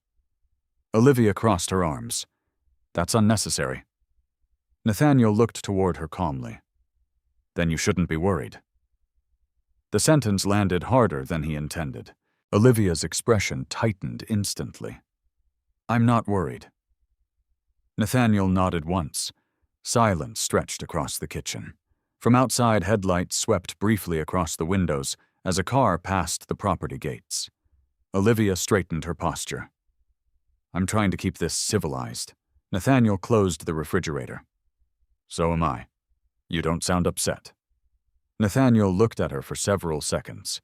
Olivia crossed her arms. That's unnecessary. Nathaniel looked toward her calmly. Then you shouldn't be worried. The sentence landed harder than he intended. Olivia's expression tightened instantly. I'm not worried. Nathaniel nodded once. Silence stretched across the kitchen. From outside, headlights swept briefly across the windows as a car passed the property gates. Olivia straightened her posture. I'm trying to keep this civilized. Nathaniel closed the refrigerator. So am I. You don't sound upset. Nathaniel looked at her for several seconds.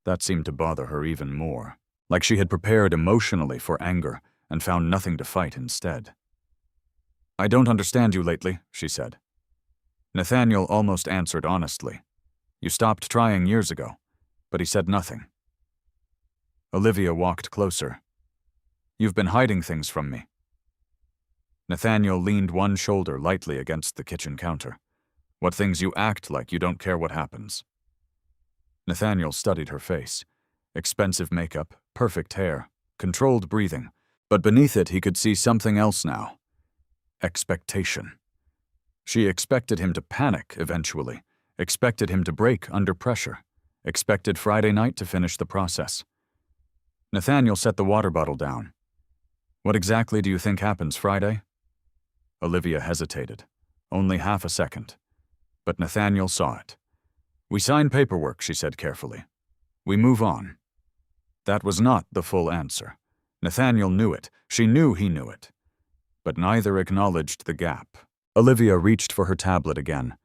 That seemed to bother her even more, like she had prepared emotionally for anger and found nothing to fight instead. I don't understand you lately, she said. Nathaniel almost answered honestly. You stopped trying years ago, but he said nothing. Olivia walked closer. You've been hiding things from me. Nathaniel leaned one shoulder lightly against the kitchen counter. What things you act like you don't care what happens. Nathaniel studied her face. Expensive makeup, perfect hair, controlled breathing, but beneath it he could see something else now. Expectation. She expected him to panic eventually, expected him to break under pressure, expected Friday night to finish the process. Nathaniel set the water bottle down. What exactly do you think happens Friday? Olivia hesitated. Only half a second. But Nathaniel saw it. We sign paperwork, she said carefully. We move on. That was not the full answer. Nathaniel knew it. She knew he knew it. But neither acknowledged the gap. Olivia reached for her tablet again.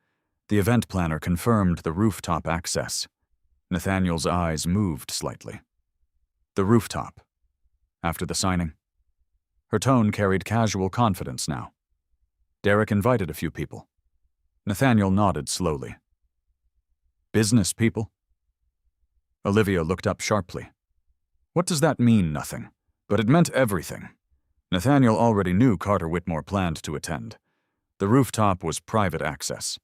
The event planner confirmed the rooftop access. Nathaniel's eyes moved slightly. The rooftop. After the signing. Her tone carried casual confidence now. Derek invited a few people. Nathaniel nodded slowly. Business people? Olivia looked up sharply. What does that mean, nothing? But it meant everything. Nathaniel already knew Carter Whitmore planned to attend. The rooftop was private access.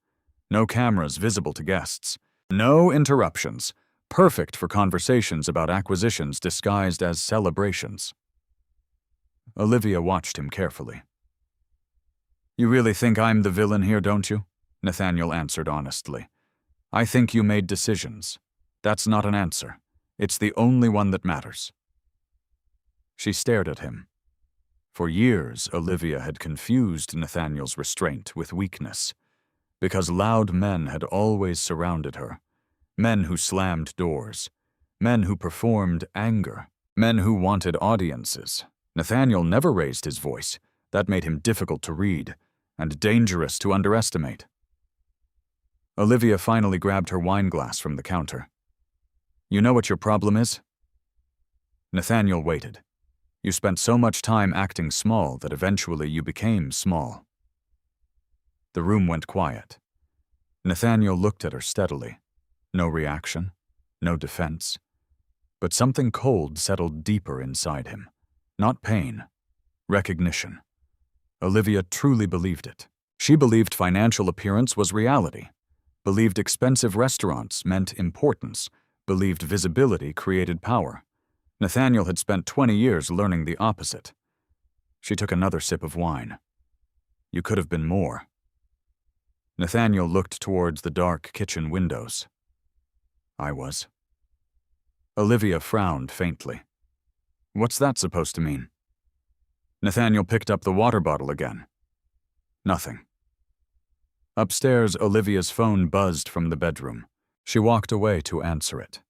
No cameras visible to guests. No interruptions. Perfect for conversations about acquisitions disguised as celebrations. Olivia watched him carefully. You really think I'm the villain here, don't you? Nathaniel answered honestly. I think you made decisions. That's not an answer. It's the only one that matters. She stared at him. For years, Olivia had confused Nathaniel's restraint with weakness, because loud men had always surrounded her. Men who slammed doors. Men who performed anger. Men who wanted audiences. Nathaniel never raised his voice. That made him difficult to read, and dangerous to underestimate. Olivia finally grabbed her wine glass from the counter. You know what your problem is? Nathaniel waited. You spent so much time acting small that eventually you became small. The room went quiet. Nathaniel looked at her steadily. No reaction, no defense. But something cold settled deeper inside him. Not pain, recognition. Olivia truly believed it. She believed financial appearance was reality. Believed expensive restaurants meant importance, believed visibility created power. Nathaniel had spent 20 years learning the opposite. She took another sip of wine. You could have been more. Nathaniel looked towards the dark kitchen windows. I was. Olivia frowned faintly. What's that supposed to mean? Nathaniel picked up the water bottle again. Nothing. Upstairs, Olivia's phone buzzed from the bedroom. She walked away to answer it.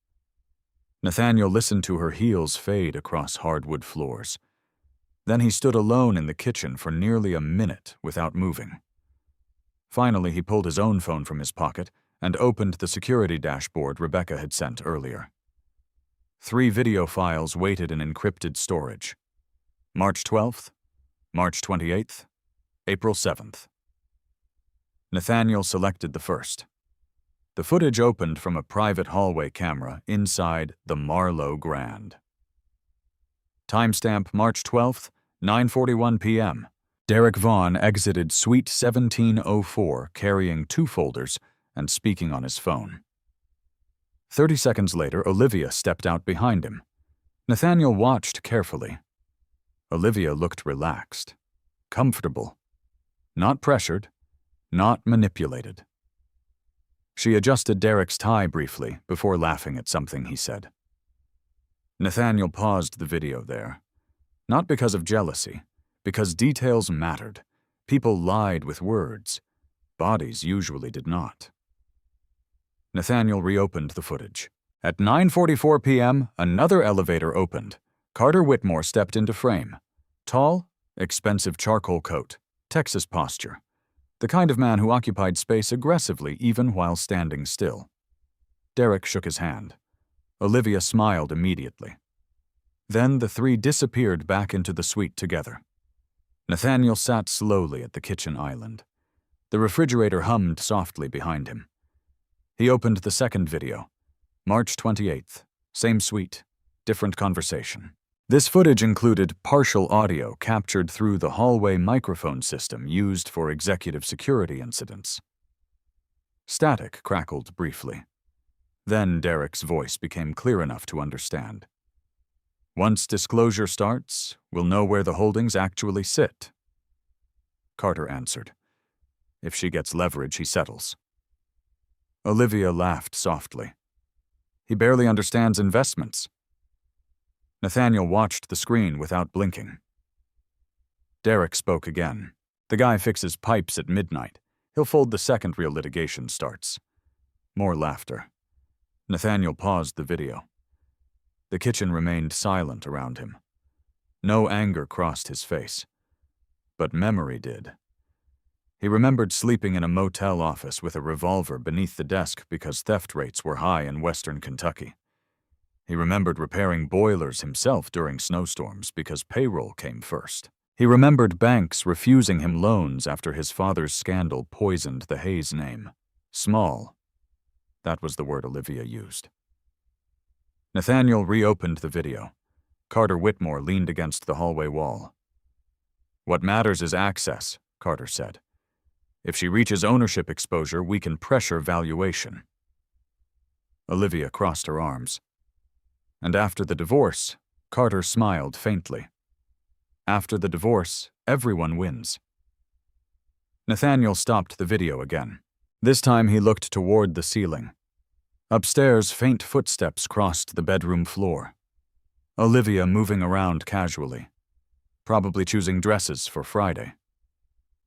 Nathaniel listened to her heels fade across hardwood floors. Then he stood alone in the kitchen for nearly a minute without moving. Finally, he pulled his own phone from his pocket and opened the security dashboard Rebecca had sent earlier. 3 video files waited in encrypted storage. March 12th, March 28th, April 7th. Nathaniel selected the first. The footage opened from a private hallway camera inside the Marlowe Grand. Timestamp March 12th, 9:41 p.m. Derek Vaughn exited Suite 1704 carrying 2 folders and speaking on his phone. 30 seconds later, Olivia stepped out behind him. Nathaniel watched carefully. Olivia looked relaxed. comfortable. Not pressured, not manipulated. She adjusted Derek's tie briefly before laughing at something he said. Nathaniel paused the video there. Not because of jealousy, because details mattered. People lied with words. Bodies usually did not. Nathaniel reopened the footage. At 9:44 p.m., another elevator opened. Carter Whitmore stepped into frame. Tall, expensive charcoal coat, Texas posture. The kind of man who occupied space aggressively even while standing still. Derek shook his hand. Olivia smiled immediately. Then the three disappeared back into the suite together. Nathaniel sat slowly at the kitchen island. The refrigerator hummed softly behind him. He opened the second video. March 28th. Same suite, different conversation. This footage included partial audio captured through the hallway microphone system used for executive security incidents. Static crackled briefly. Then Derek's voice became clear enough to understand. Once disclosure starts, we'll know where the holdings actually sit. Carter answered. If she gets leverage, he settles. Olivia laughed softly. He barely understands investments. Nathaniel watched the screen without blinking. Derek spoke again. The guy fixes pipes at midnight. He'll fold the second real litigation starts. More laughter. Nathaniel paused the video. The kitchen remained silent around him. No anger crossed his face. But memory did. He remembered sleeping in a motel office with a revolver beneath the desk because theft rates were high in western Kentucky. He remembered repairing boilers himself during snowstorms because payroll came first. He remembered banks refusing him loans after his father's scandal poisoned the Hayes name. Small. That was the word Olivia used. Nathaniel reopened the video. Carter Whitmore leaned against the hallway wall. What matters is access, Carter said. If she reaches ownership exposure, we can pressure valuation. Olivia crossed her arms. And after the divorce, Carter smiled faintly. After the divorce, everyone wins. Nathaniel stopped the video again. This time he looked toward the ceiling. Upstairs, faint footsteps crossed the bedroom floor. Olivia moving around casually. Probably choosing dresses for Friday.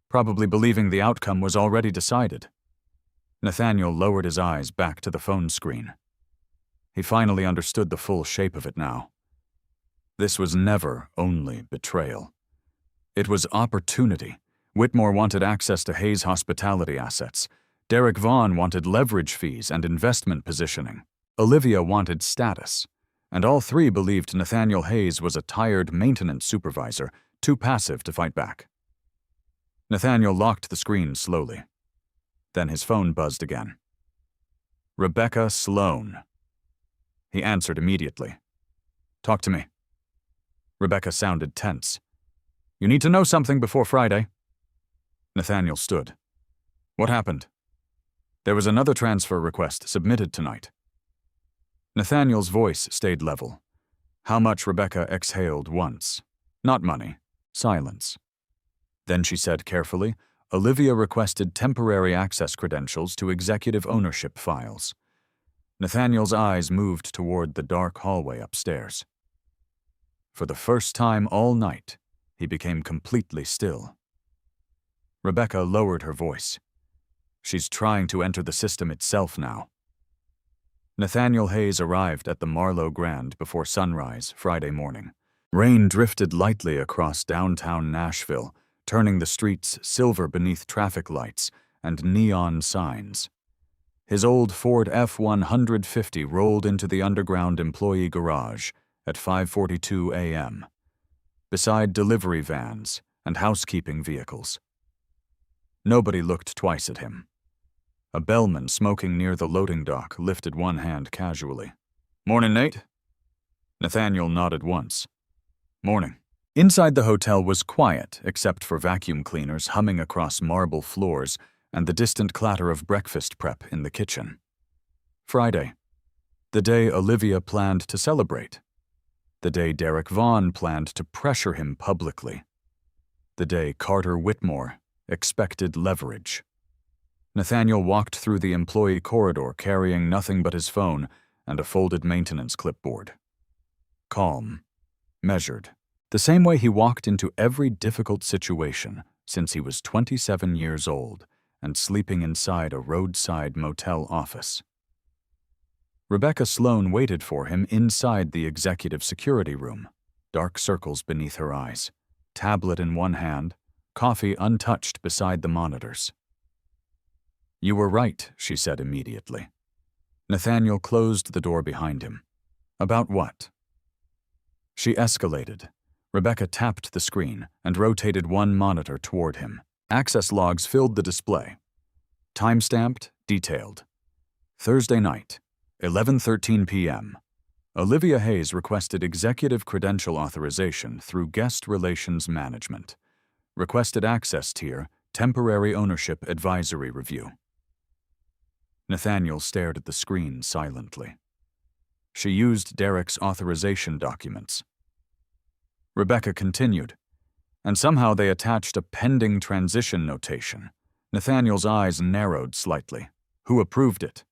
Probably believing the outcome was already decided. Nathaniel lowered his eyes back to the phone screen. He finally understood the full shape of it now. This was never only betrayal. It was opportunity. Whitmore wanted access to Hayes' hospitality assets. Derek Vaughn wanted leverage fees and investment positioning. Olivia wanted status. And all three believed Nathaniel Hayes was a tired maintenance supervisor, too passive to fight back. Nathaniel locked the screen slowly. Then his phone buzzed again. Rebecca Sloan. He answered immediately. Talk to me. Rebecca sounded tense. You need to know something before Friday. Nathaniel stood. What happened? There was another transfer request submitted tonight. Nathaniel's voice stayed level. How much Rebecca exhaled once. Not money. Silence. Then she said carefully, Olivia requested temporary access credentials to executive ownership files. Nathaniel's eyes moved toward the dark hallway upstairs. For the first time all night, he became completely still. Rebecca lowered her voice. She's trying to enter the system itself now. Nathaniel Hayes arrived at the Marlowe Grand before sunrise Friday morning. Rain drifted lightly across downtown Nashville, turning the streets silver beneath traffic lights and neon signs. His old Ford F-150 rolled into the underground employee garage at 5:42 a.m., beside delivery vans and housekeeping vehicles. Nobody looked twice at him. A bellman smoking near the loading dock lifted one hand casually. Morning, Nate? Nathaniel nodded once. Morning. Inside the hotel was quiet except for vacuum cleaners humming across marble floors and the distant clatter of breakfast prep in the kitchen. Friday. The day Olivia planned to celebrate. The day Derek Vaughn planned to pressure him publicly. The day Carter Whitmore expected leverage. Nathaniel walked through the employee corridor carrying nothing but his phone and a folded maintenance clipboard. Calm, measured, the same way he walked into every difficult situation since he was 27 years old and sleeping inside a roadside motel office. Rebecca Sloan waited for him inside the executive security room, dark circles beneath her eyes, tablet in one hand, coffee untouched beside the monitors. "You were right," she said immediately. Nathaniel closed the door behind him. "About what?" She escalated. Rebecca tapped the screen and rotated one monitor toward him. Access logs filled the display. Time-stamped, detailed. Thursday night, 11:13 p.m. Olivia Hayes requested executive credential authorization through Guest Relations Management. Requested access tier, temporary ownership advisory review. Nathaniel stared at the screen silently. She used Derek's authorization documents. Rebecca continued, and somehow they attached a pending transition notation. Nathaniel's eyes narrowed slightly. Who approved it?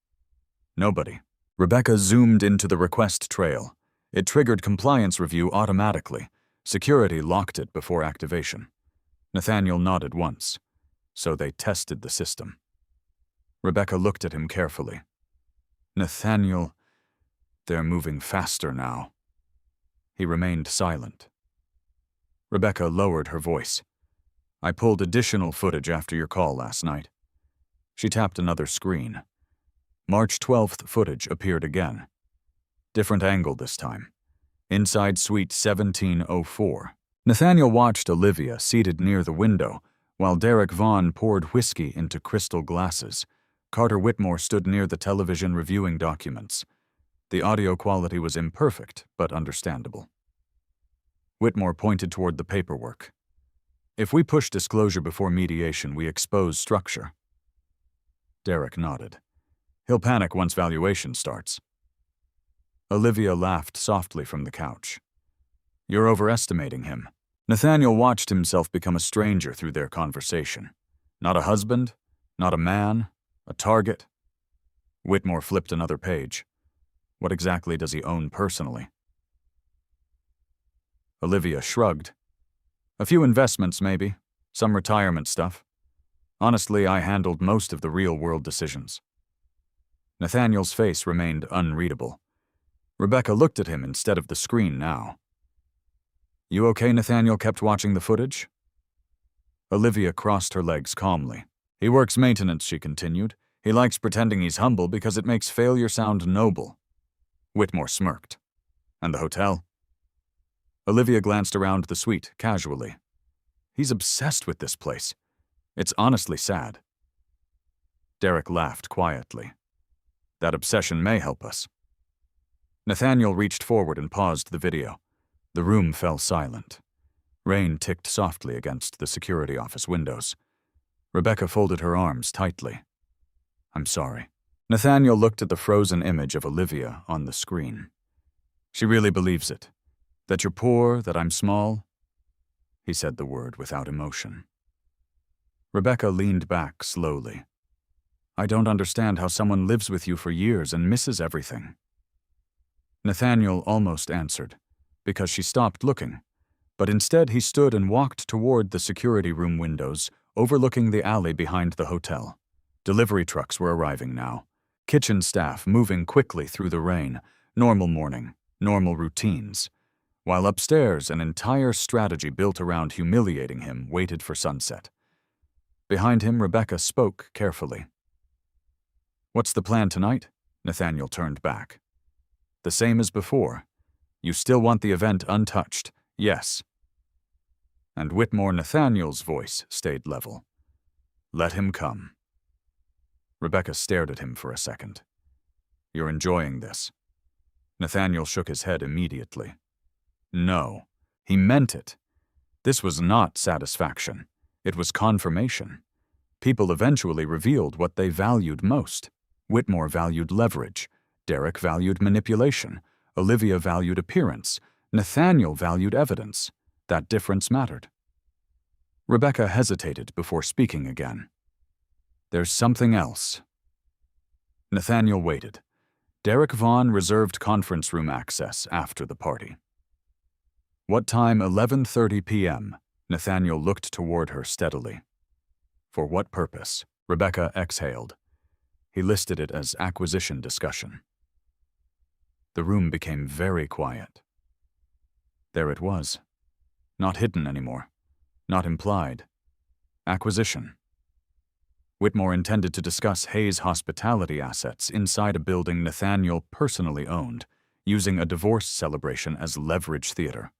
Nobody. Rebecca zoomed into the request trail. It triggered compliance review automatically. Security locked it before activation. Nathaniel nodded once. So they tested the system. Rebecca looked at him carefully. Nathaniel, they're moving faster now. He remained silent. Rebecca lowered her voice. I pulled additional footage after your call last night. She tapped another screen. March 12th footage appeared again. Different angle this time. Inside suite 1704. Nathaniel watched Olivia seated near the window, while Derek Vaughn poured whiskey into crystal glasses. Carter Whitmore stood near the television reviewing documents. The audio quality was imperfect, but understandable. Whitmore pointed toward the paperwork. If we push disclosure before mediation, we expose structure. Derek nodded. He'll panic once valuation starts. Olivia laughed softly from the couch. You're overestimating him. Nathaniel watched himself become a stranger through their conversation. Not a husband, not a man, a target. Whitmore flipped another page. What exactly does he own personally? Olivia shrugged. A few investments, maybe. Some retirement stuff. Honestly, I handled most of the real-world decisions. Nathaniel's face remained unreadable. Rebecca looked at him instead of the screen now. You okay? Nathaniel kept watching the footage. Olivia crossed her legs calmly. He works maintenance, she continued. He likes pretending he's humble because it makes failure sound noble. Whitmore smirked. And the hotel? Olivia glanced around the suite, casually. He's obsessed with this place. It's honestly sad. Derek laughed quietly. That obsession may help us. Nathaniel reached forward and paused the video. The room fell silent. Rain ticked softly against the security office windows. Rebecca folded her arms tightly. I'm sorry. Nathaniel looked at the frozen image of Olivia on the screen. She really believes it. That you're poor, that I'm small. He said the word without emotion. Rebecca leaned back slowly. I don't understand how someone lives with you for years and misses everything. Nathaniel almost answered, because she stopped looking, but instead he stood and walked toward the security room windows, overlooking the alley behind the hotel. Delivery trucks were arriving now. Kitchen staff moving quickly through the rain. Normal morning, normal routines. While upstairs, an entire strategy built around humiliating him waited for sunset. Behind him, Rebecca spoke carefully. What's the plan tonight? Nathaniel turned back. The same as before. You still want the event untouched, yes. And Whitmore Nathaniel's voice stayed level. Let him come. Rebecca stared at him for a second. You're enjoying this. Nathaniel shook his head immediately. No, he meant it. This was not satisfaction. It was confirmation. People eventually revealed what they valued most. Whitmore valued leverage. Derek valued manipulation. Olivia valued appearance. Nathaniel valued evidence. That difference mattered. Rebecca hesitated before speaking again. "There's something else." Nathaniel waited. Derek Vaughn reserved conference room access after the party. What time? 11:30 p.m. Nathaniel looked toward her steadily. For what purpose? Rebecca exhaled. He listed it as acquisition discussion. The room became very quiet. There it was. Not hidden anymore. Not implied. Acquisition. Whitmore intended to discuss Hayes' hospitality assets inside a building Nathaniel personally owned, using a divorce celebration as leverage theater.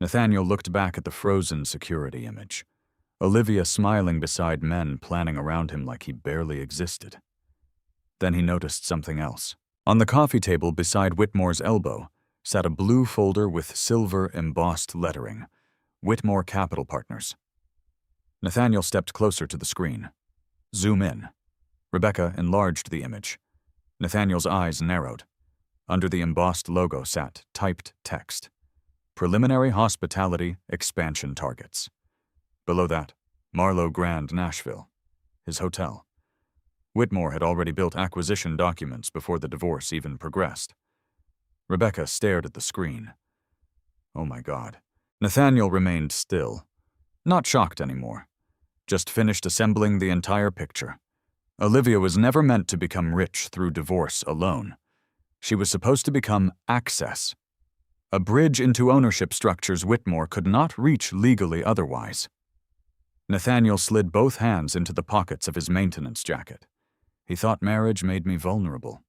Nathaniel looked back at the frozen security image. Olivia smiling beside men planning around him like he barely existed. Then he noticed something else. On the coffee table beside Whitmore's elbow sat a blue folder with silver embossed lettering, Whitmore Capital Partners. Nathaniel stepped closer to the screen. Zoom in. Rebecca enlarged the image. Nathaniel's eyes narrowed. Under the embossed logo sat typed text. Preliminary Hospitality Expansion Targets. Below that, Marlowe Grand Nashville, his hotel. Whitmore had already built acquisition documents before the divorce even progressed. Rebecca stared at the screen. Oh my God. Nathaniel remained still. Not shocked anymore. Just finished assembling the entire picture. Olivia was never meant to become rich through divorce alone. She was supposed to become access. A bridge into ownership structures Whitmore could not reach legally otherwise. Nathaniel slid both hands into the pockets of his maintenance jacket. He thought marriage made me vulnerable.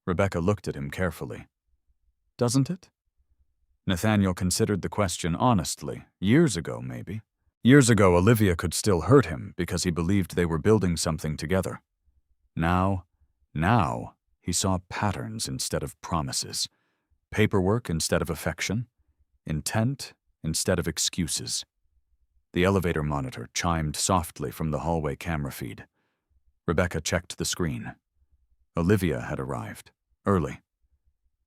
Rebecca looked at him carefully. Doesn't it? Nathaniel considered the question honestly, years ago maybe. Years ago, Olivia could still hurt him because he believed they were building something together. Now, he saw patterns instead of promises, paperwork instead of affection, intent instead of excuses. The elevator monitor chimed softly from the hallway camera feed. Rebecca checked the screen. Olivia had arrived, early.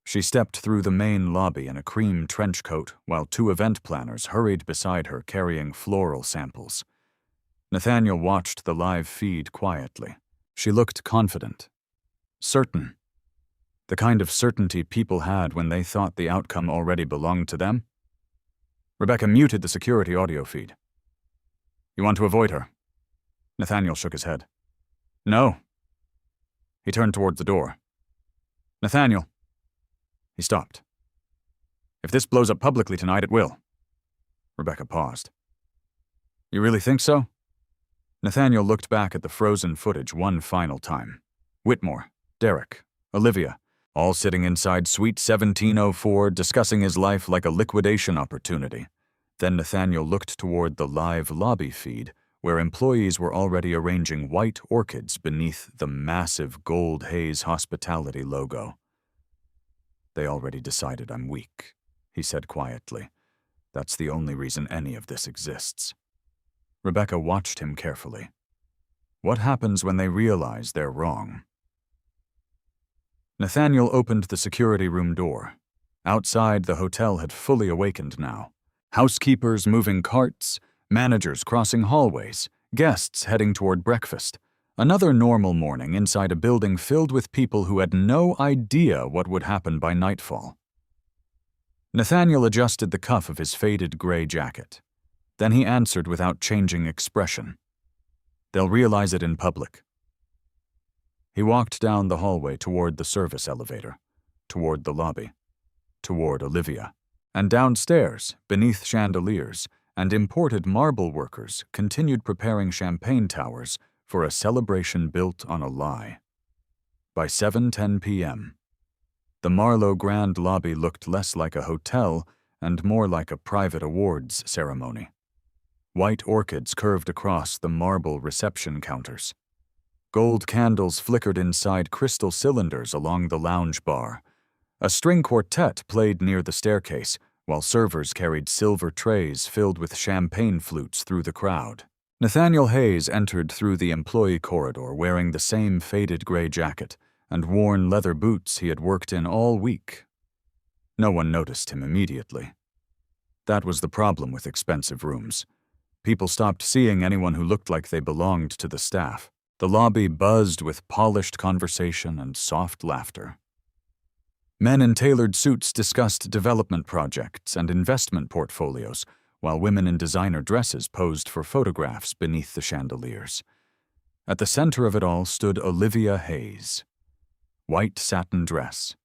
She stepped through the main lobby in a cream trench coat while two event planners hurried beside her carrying floral samples. Nathaniel watched the live feed quietly. She looked confident. Certain. The kind of certainty people had when they thought the outcome already belonged to them. Rebecca muted the security audio feed. You want to avoid her? Nathaniel shook his head. No. He turned towards the door. Nathaniel. He stopped. If this blows up publicly tonight, it will. Rebecca paused. You really think so? Nathaniel looked back at the frozen footage one final time. Whitmore, Derek, Olivia, all sitting inside Suite 1704 discussing his life like a liquidation opportunity. Then Nathaniel looked toward the live lobby feed, where employees were already arranging white orchids beneath the massive gold Hayes hospitality logo. They already decided I'm weak, he said quietly. That's the only reason any of this exists. Rebecca watched him carefully. What happens when they realize they're wrong? Nathaniel opened the security room door. Outside, the hotel had fully awakened now. Housekeepers moving carts, managers crossing hallways, guests heading toward breakfast. Another normal morning inside a building filled with people who had no idea what would happen by nightfall. Nathaniel adjusted the cuff of his faded gray jacket. Then he answered without changing expression. They'll realize it in public. He walked down the hallway toward the service elevator, toward the lobby, toward Olivia, and downstairs, beneath chandeliers, and imported marble workers continued preparing champagne towers for a celebration built on a lie. By 7:10 p.m., the Marlowe Grand lobby looked less like a hotel and more like a private awards ceremony. White orchids curved across the marble reception counters. Gold candles flickered inside crystal cylinders along the lounge bar. A string quartet played near the staircase, while servers carried silver trays filled with champagne flutes through the crowd. Nathaniel Hayes entered through the employee corridor wearing the same faded gray jacket and worn leather boots he had worked in all week. No one noticed him immediately. That was the problem with expensive rooms. People stopped seeing anyone who looked like they belonged to the staff. The lobby buzzed with polished conversation and soft laughter. Men in tailored suits discussed development projects and investment portfolios, while women in designer dresses posed for photographs beneath the chandeliers. At the center of it all stood Olivia Hayes. White satin dress,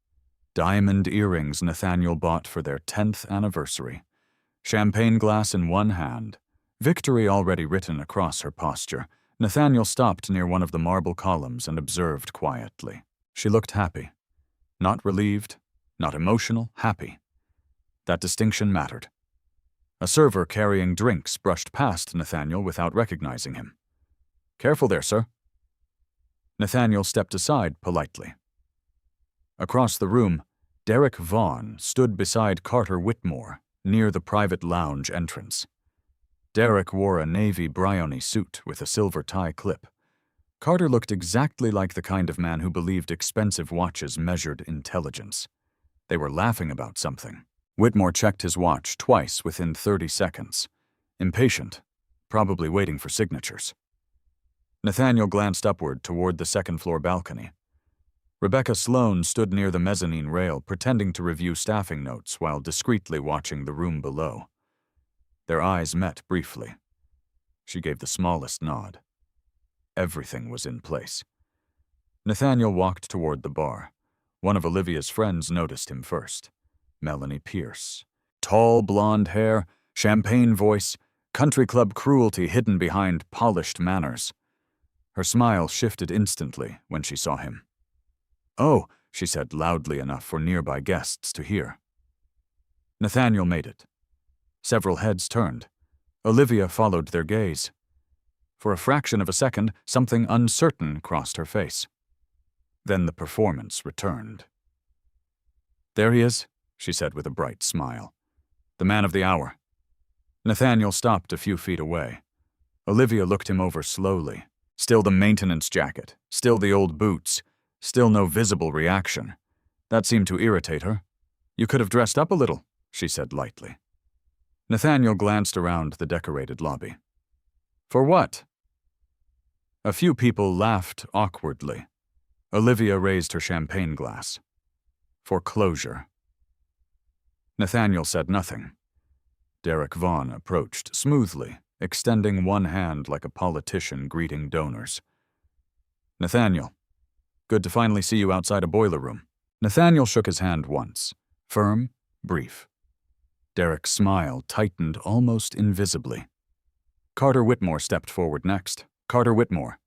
diamond earrings Nathaniel bought for their 10th anniversary, champagne glass in one hand, victory already written across her posture. Nathaniel stopped near one of the marble columns and observed quietly. She looked happy. Not relieved, not emotional, happy. That distinction mattered. A server carrying drinks brushed past Nathaniel without recognizing him. "Careful there, sir." Nathaniel stepped aside politely. Across the room, Derek Vaughn stood beside Carter Whitmore near the private lounge entrance. Derek wore a navy Brioni suit with a silver tie clip. Carter looked exactly like the kind of man who believed expensive watches measured intelligence. They were laughing about something. Whitmore checked his watch twice within 30 seconds. Impatient, probably waiting for signatures. Nathaniel glanced upward toward the second-floor balcony. Rebecca Sloan stood near the mezzanine rail, pretending to review staffing notes while discreetly watching the room below. Their eyes met briefly. She gave the smallest nod. Everything was in place. Nathaniel walked toward the bar. One of Olivia's friends noticed him first. Melanie Pierce. Tall blonde hair, champagne voice, country club cruelty hidden behind polished manners. Her smile shifted instantly when she saw him. "Oh," she said loudly enough for nearby guests to hear. Nathaniel made it. Several heads turned. Olivia followed their gaze. For a fraction of a second, something uncertain crossed her face. Then the performance returned. "There he is," she said with a bright smile. "The man of the hour." Nathaniel stopped a few feet away. Olivia looked him over slowly. Still the maintenance jacket, still the old boots, still no visible reaction. That seemed to irritate her. "You could have dressed up a little," she said lightly. Nathaniel glanced around the decorated lobby. "For what?" A few people laughed awkwardly. Olivia raised her champagne glass. "For closure." Nathaniel said nothing. Derek Vaughn approached smoothly, extending one hand like a politician greeting donors. "Nathaniel, good to finally see you outside a boiler room." Nathaniel shook his hand once, firm, brief. Derek's smile tightened almost invisibly. Carter Whitmore stepped forward next. Carter Whitmore.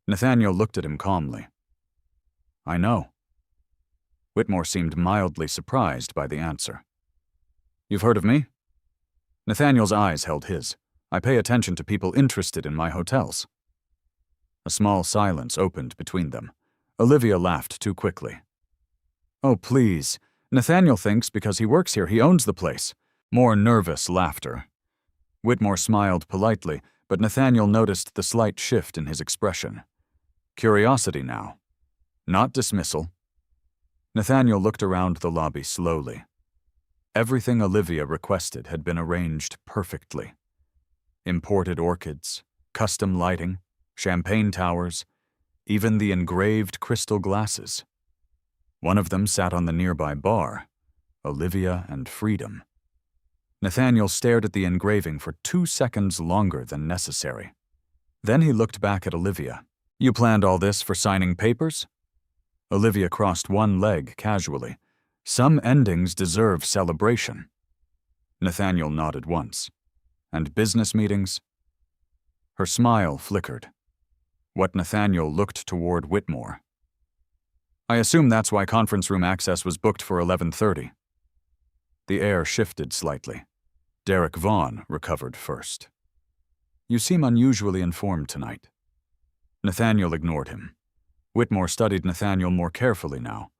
Nathaniel looked at him calmly. "I know." Whitmore seemed mildly surprised by the answer. "You've heard of me?" Nathaniel's eyes held his. "I pay attention to people interested in my hotels." A small silence opened between them. Olivia laughed too quickly. "Oh, please. Nathaniel thinks because he works here he owns the place." More nervous laughter. Whitmore smiled politely, but Nathaniel noticed the slight shift in his expression. Curiosity now. Not dismissal. Nathaniel looked around the lobby slowly. Everything Olivia requested had been arranged perfectly. Imported orchids, custom lighting, champagne towers, even the engraved crystal glasses. One of them sat on the nearby bar, Olivia and Freedom. Nathaniel stared at the engraving for 2 seconds longer than necessary. Then he looked back at Olivia. "You planned all this for signing papers?" Olivia crossed one leg casually. "Some endings deserve celebration." Nathaniel nodded once. "And business meetings?" Her smile flickered. What Nathaniel looked toward Whitmore. "I assume that's why conference room access was booked for 11:30. The air shifted slightly. Derek Vaughn recovered first. "You seem unusually informed tonight." Nathaniel ignored him. Whitmore studied Nathaniel more carefully now,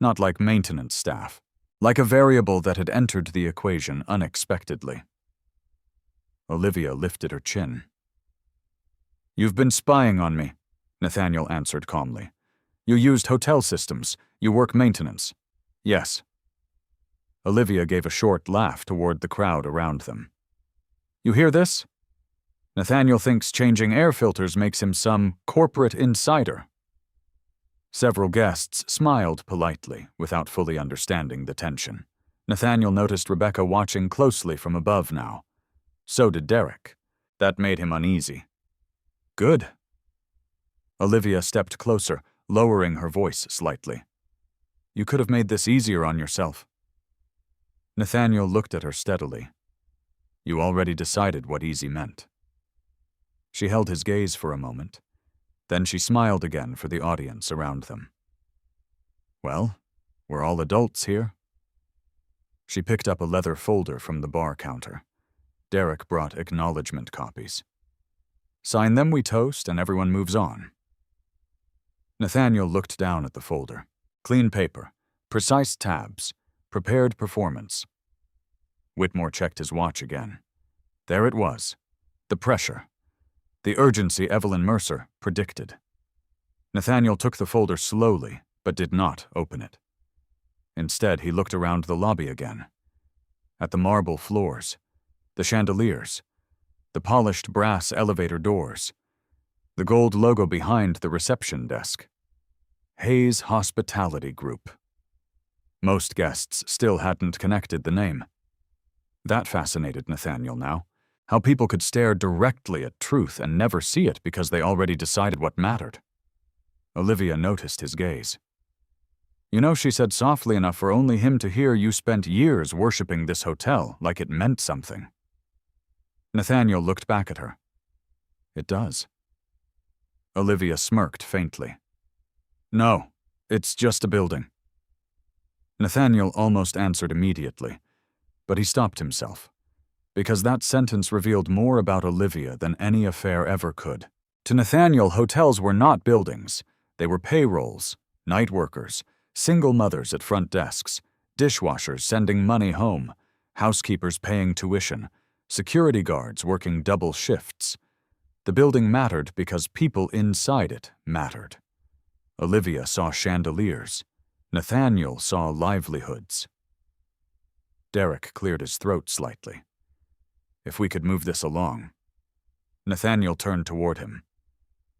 not like maintenance staff, like a variable that had entered the equation unexpectedly. Olivia lifted her chin. "You've been spying on me," Nathaniel answered calmly. "You used hotel systems. You work maintenance." "Yes." Olivia gave a short laugh toward the crowd around them. You hear this? Nathaniel thinks changing air filters makes him some corporate insider. Several guests smiled politely, without fully understanding the tension. Nathaniel noticed Rebecca watching closely from above now. So did Derek. That made him uneasy. Good. Olivia stepped closer, lowering her voice slightly. You could have made this easier on yourself. Nathaniel looked at her steadily. You already decided what easy meant. She held his gaze for a moment. Then she smiled again for the audience around them. Well, we're all adults here. She picked up a leather folder from the bar counter. Derek brought acknowledgement copies. Sign them, we toast, and everyone moves on. Nathaniel looked down at the folder. Clean paper, precise tabs, prepared performance. Whitmore checked his watch again. There it was. The pressure. The urgency Evelyn Mercer predicted. Nathaniel took the folder slowly, but did not open it. Instead, he looked around the lobby again. At the marble floors, the chandeliers, the polished brass elevator doors, the gold logo behind the reception desk. Hayes Hospitality Group. Most guests still hadn't connected the name. That fascinated Nathaniel now. How people could stare directly at truth and never see it because they already decided what mattered. Olivia noticed his gaze. You know, she said softly enough for only him to hear, you spent years worshipping this hotel like it meant something. Nathaniel looked back at her. It does. Olivia smirked faintly. No, it's just a building. Nathaniel almost answered immediately, but he stopped himself, because that sentence revealed more about Olivia than any affair ever could. To Nathaniel, hotels were not buildings. They were payrolls, night workers, single mothers at front desks, dishwashers sending money home, housekeepers paying tuition, security guards working double shifts. The building mattered because people inside it mattered. Olivia saw chandeliers. Nathaniel saw livelihoods. Derek cleared his throat slightly. If we could move this along. Nathaniel turned toward him.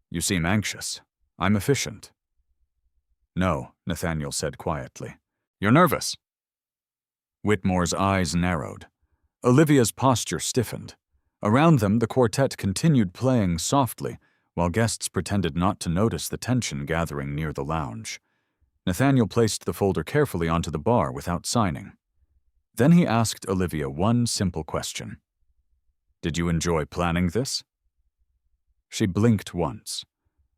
You seem anxious. I'm efficient. No, Nathaniel said quietly. You're nervous. Whitmore's eyes narrowed. Olivia's posture stiffened. Around them, the quartet continued playing softly, while guests pretended not to notice the tension gathering near the lounge. Nathaniel placed the folder carefully onto the bar without signing. Then he asked Olivia one simple question. Did you enjoy planning this? She blinked once.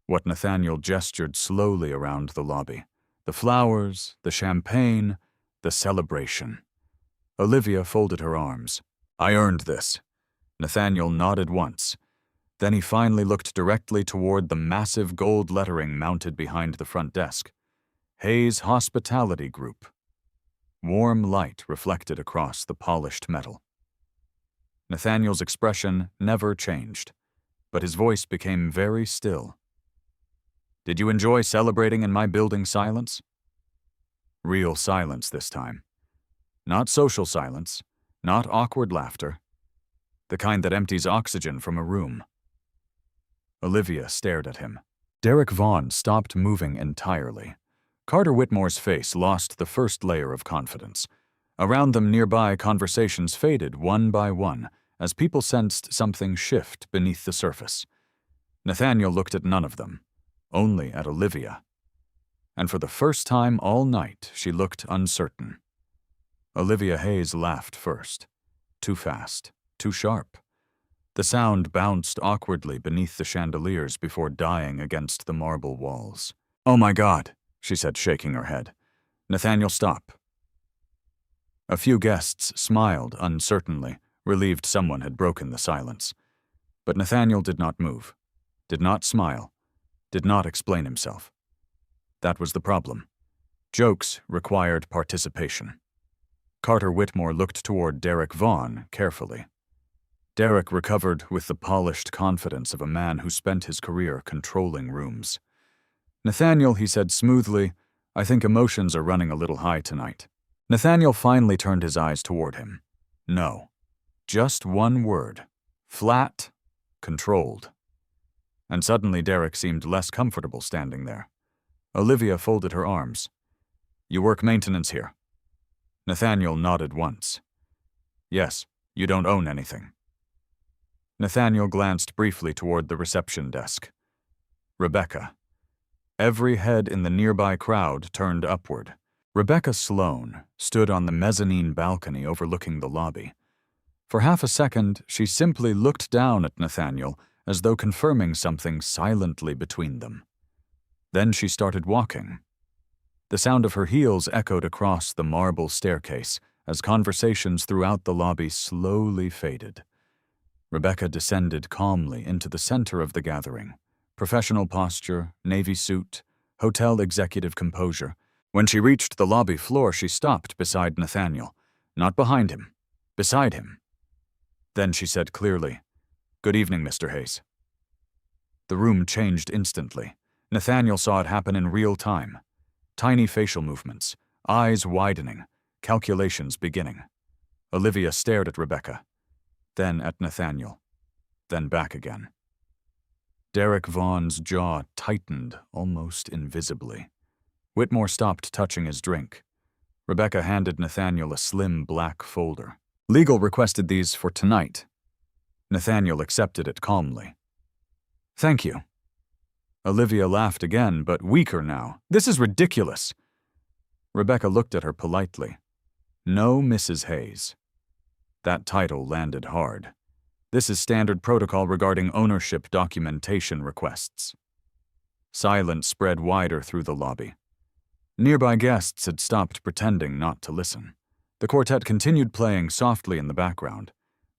What Nathaniel gestured slowly around the lobby. The flowers, the champagne, the celebration. Olivia folded her arms. I earned this. Nathaniel nodded once. Then he finally looked directly toward the massive gold lettering mounted behind the front desk. Hayes Hospitality Group. Warm light reflected across the polished metal. Nathaniel's expression never changed, but his voice became very still. Did you enjoy celebrating in my building silence? Real silence this time. Not social silence, not awkward laughter. The kind that empties oxygen from a room. Olivia stared at him. Derek Vaughn stopped moving entirely. Carter Whitmore's face lost the first layer of confidence. Around them nearby, conversations faded one by one as people sensed something shift beneath the surface. Nathaniel looked at none of them, only at Olivia. And for the first time all night, she looked uncertain. Olivia Hayes laughed first. Too fast, too sharp. The sound bounced awkwardly beneath the chandeliers before dying against the marble walls. Oh my God, she said, shaking her head. Nathaniel, stop. A few guests smiled uncertainly, relieved someone had broken the silence. But Nathaniel did not move, did not smile, did not explain himself. That was the problem. Jokes required participation. Carter Whitmore looked toward Derek Vaughn carefully. Derek recovered with the polished confidence of a man who spent his career controlling rooms. Nathaniel, he said smoothly, I think emotions are running a little high tonight. Nathaniel finally turned his eyes toward him. No. Just one word. Flat, controlled. And suddenly Derek seemed less comfortable standing there. Olivia folded her arms. You work maintenance here? Nathaniel nodded once. Yes, you don't own anything. Nathaniel glanced briefly toward the reception desk. Rebecca. Every head in the nearby crowd turned upward. Rebecca Sloane stood on the mezzanine balcony overlooking the lobby. For half a second, she simply looked down at Nathaniel as though confirming something silently between them. Then she started walking. The sound of her heels echoed across the marble staircase as conversations throughout the lobby slowly faded. Rebecca descended calmly into the center of the gathering. Professional posture, navy suit, hotel executive composure. When she reached the lobby floor, she stopped beside Nathaniel. Not behind him, beside him. Then she said clearly, "Good evening, Mr. Hayes." The room changed instantly. Nathaniel saw it happen in real time. Tiny facial movements, eyes widening, calculations beginning. Olivia stared at Rebecca, then at Nathaniel, then back again. Derek Vaughn's jaw tightened almost invisibly. Whitmore stopped touching his drink. Rebecca handed Nathaniel a slim black folder. Legal requested these for tonight. Nathaniel accepted it calmly. Thank you. Olivia laughed again, but weaker now. This is ridiculous. Rebecca looked at her politely. No, Mrs. Hayes. That title landed hard. This is standard protocol regarding ownership documentation requests. Silence spread wider through the lobby. Nearby guests had stopped pretending not to listen. The quartet continued playing softly in the background,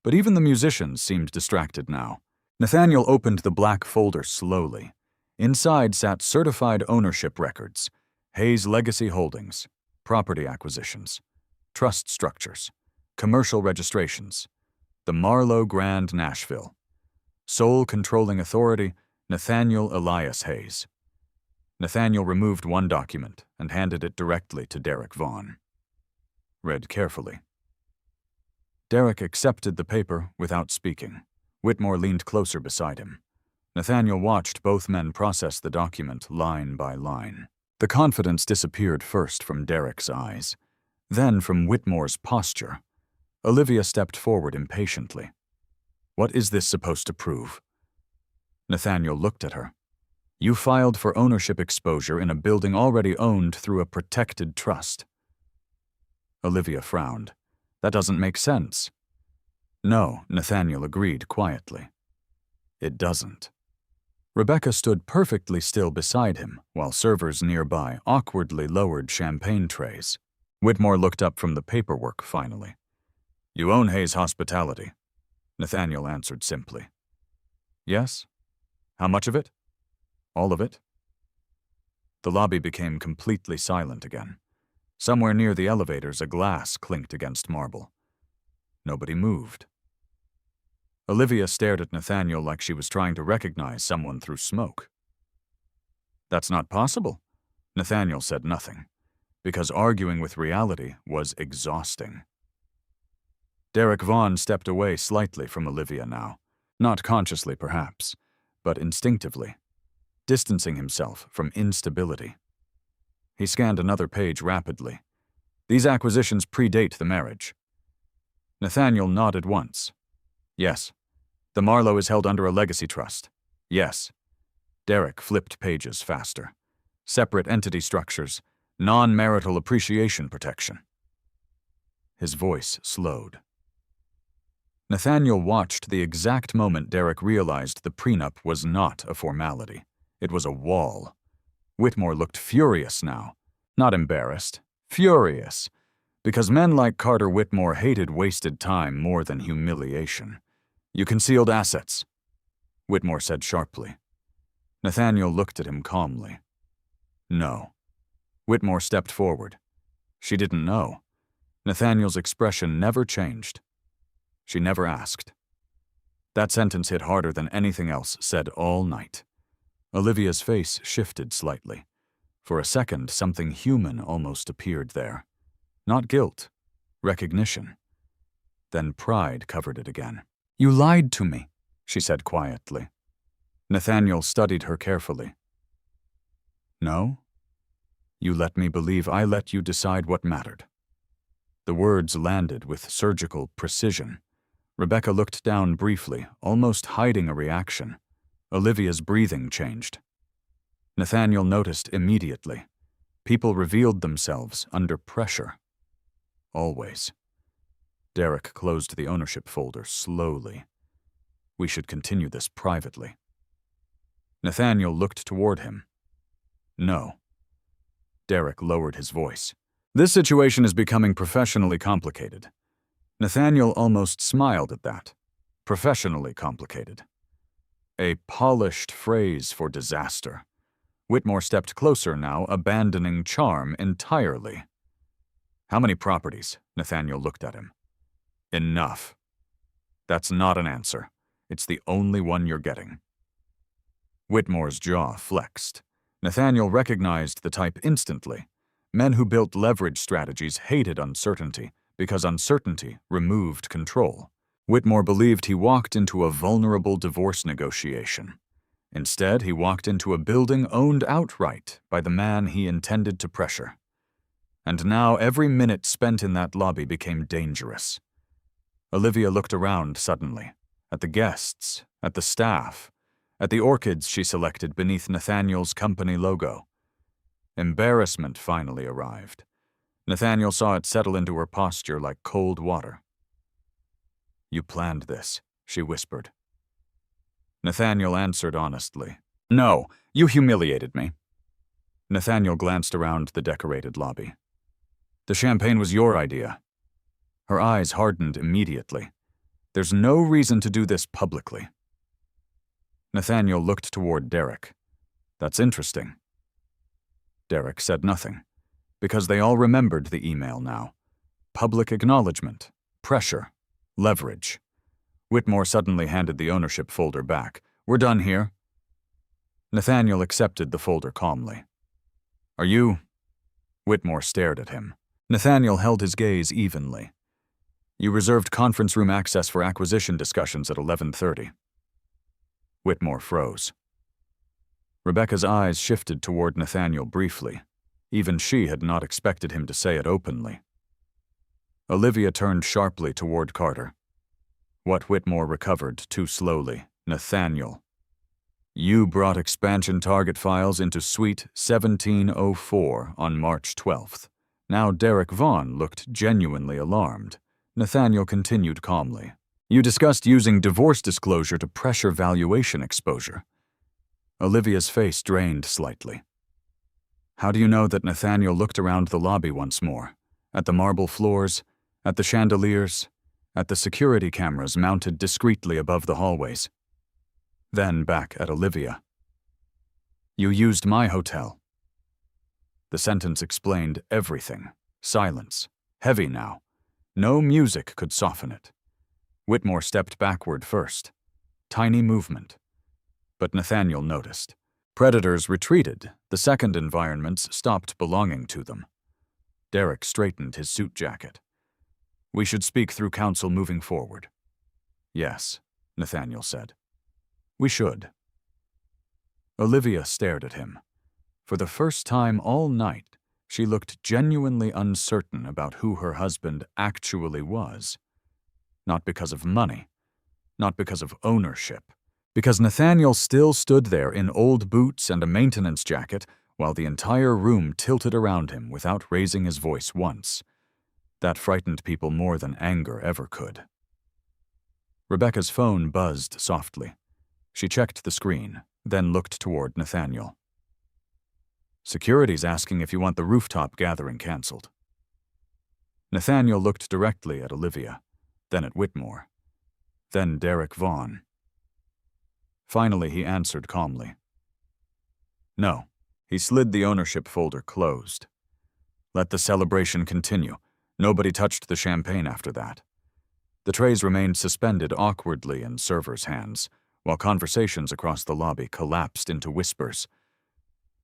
but even the musicians seemed distracted now. Nathaniel opened the black folder slowly. Inside sat certified ownership records, Hayes Legacy Holdings, property acquisitions, trust structures, commercial registrations, the Marlowe Grand Nashville. Sole controlling authority, Nathaniel Elias Hayes. Nathaniel removed one document and handed it directly to Derek Vaughn. Read carefully. Derek accepted the paper without speaking. Whitmore leaned closer beside him. Nathaniel watched both men process the document line by line. The confidence disappeared first from Derek's eyes, then from Whitmore's posture. Olivia stepped forward impatiently. What is this supposed to prove? Nathaniel looked at her. You filed for ownership exposure in a building already owned through a protected trust. Olivia frowned. That doesn't make sense. No, Nathaniel agreed quietly. It doesn't. Rebecca stood perfectly still beside him, while servers nearby awkwardly lowered champagne trays. Whitmore looked up from the paperwork finally. You own Hayes Hospitality, Nathaniel answered simply. Yes? How much of it? All of it? The lobby became completely silent again. Somewhere near the elevators, a glass clinked against marble. Nobody moved. Olivia stared at Nathaniel like she was trying to recognize someone through smoke. That's not possible. Nathaniel said nothing, because arguing with reality was exhausting. Derek Vaughn stepped away slightly from Olivia now, not consciously perhaps, but instinctively, distancing himself from instability. He scanned another page rapidly. These acquisitions predate the marriage. Nathaniel nodded once. Yes. The Marlowe is held under a legacy trust. Yes. Derek flipped pages faster. Separate entity structures, non-marital appreciation protection. His voice slowed. Nathaniel watched the exact moment Derek realized the prenup was not a formality. It was a wall. Whitmore looked furious now. Not embarrassed. Furious. Because men like Carter Whitmore hated wasted time more than humiliation. You concealed assets, Whitmore said sharply. Nathaniel looked at him calmly. No. Whitmore stepped forward. She didn't know. Nathaniel's expression never changed. She never asked. That sentence hit harder than anything else said all night. Olivia's face shifted slightly. For a second, something human almost appeared there. Not guilt, recognition. Then pride covered it again. You lied to me, she said quietly. Nathaniel studied her carefully. No? You let me believe I let you decide what mattered. The words landed with surgical precision. Rebecca looked down briefly, almost hiding a reaction. Olivia's breathing changed. Nathaniel noticed immediately. People revealed themselves under pressure. Always. Derek closed the ownership folder slowly. We should continue this privately. Nathaniel looked toward him. No. Derek lowered his voice. This situation is becoming professionally complicated. Nathaniel almost smiled at that. Professionally complicated. A polished phrase for disaster. Whitmore stepped closer now, abandoning charm entirely. How many properties? Nathaniel looked at him. Enough. That's not an answer. It's the only one you're getting. Whitmore's jaw flexed. Nathaniel recognized the type instantly. Men who built leverage strategies hated uncertainty because uncertainty removed control. Whitmore believed he walked into a vulnerable divorce negotiation. Instead, he walked into a building owned outright by the man he intended to pressure. And now every minute spent in that lobby became dangerous. Olivia looked around suddenly, at the guests, at the staff, at the orchids she selected beneath Nathaniel's company logo. Embarrassment finally arrived. Nathaniel saw it settle into her posture like cold water. You planned this, she whispered. Nathaniel answered honestly. No, you humiliated me. Nathaniel glanced around the decorated lobby. The champagne was your idea. Her eyes hardened immediately. There's no reason to do this publicly. Nathaniel looked toward Derek. That's interesting. Derek said nothing, because they all remembered the email now. Public acknowledgement, pressure, leverage. Whitmore suddenly handed the ownership folder back. We're done here. Nathaniel accepted the folder calmly. Are you? Whitmore stared at him. Nathaniel held his gaze evenly. You reserved conference room access for acquisition discussions at 11:30. Whitmore froze. Rebecca's eyes shifted toward Nathaniel briefly. Even she had not expected him to say it openly. Olivia turned sharply toward Carter. What Whitmore recovered too slowly. Nathaniel. You brought expansion target files into Suite 1704 on March 12th. Now Derek Vaughn looked genuinely alarmed. Nathaniel continued calmly. You discussed using divorce disclosure to pressure valuation exposure. Olivia's face drained slightly. How do you know that Nathaniel looked around the lobby once more? At the marble floors, at the chandeliers, at the security cameras mounted discreetly above the hallways. Then back at Olivia. You used my hotel. The sentence explained everything. Silence. Heavy now. No music could soften it. Whitmore stepped backward first. Tiny movement. But Nathaniel noticed. Predators retreated. The second environments stopped belonging to them. Derek straightened his suit jacket. We should speak through counsel moving forward. Yes, Nathaniel said. We should. Olivia stared at him. For the first time all night, she looked genuinely uncertain about who her husband actually was. Not because of money, not because of ownership, because Nathaniel still stood there in old boots and a maintenance jacket while the entire room tilted around him without raising his voice once. That frightened people more than anger ever could. Rebecca's phone buzzed softly. She checked the screen, then looked toward Nathaniel. Security's asking if you want the rooftop gathering canceled. Nathaniel looked directly at Olivia, then at Whitmore, then Derek Vaughn. Finally, he answered calmly. No. He slid the ownership folder closed. Let the celebration continue. Nobody touched the champagne after that. The trays remained suspended awkwardly in servers' hands, while conversations across the lobby collapsed into whispers.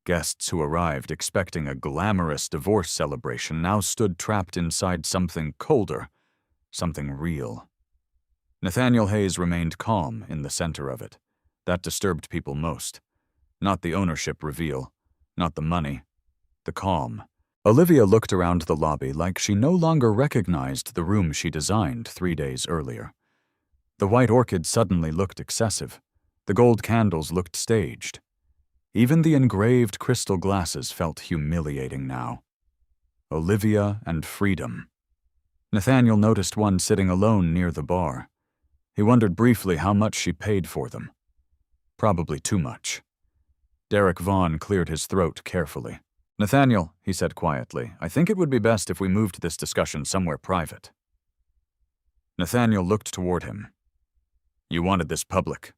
Guests who arrived expecting a glamorous divorce celebration now stood trapped inside something colder, something real. Nathaniel Hayes remained calm in the center of it. That disturbed people most. Not the ownership reveal, not the money, the calm. Olivia looked around the lobby like she no longer recognized the room she designed 3 days earlier. The white orchid suddenly looked excessive. The gold candles looked staged. Even the engraved crystal glasses felt humiliating now. Olivia and freedom. Nathaniel noticed one sitting alone near the bar. He wondered briefly how much she paid for them. Probably too much. Derek Vaughn cleared his throat carefully. "Nathaniel," he said quietly, "I think it would be best if we moved this discussion somewhere private." Nathaniel looked toward him. "You wanted this public."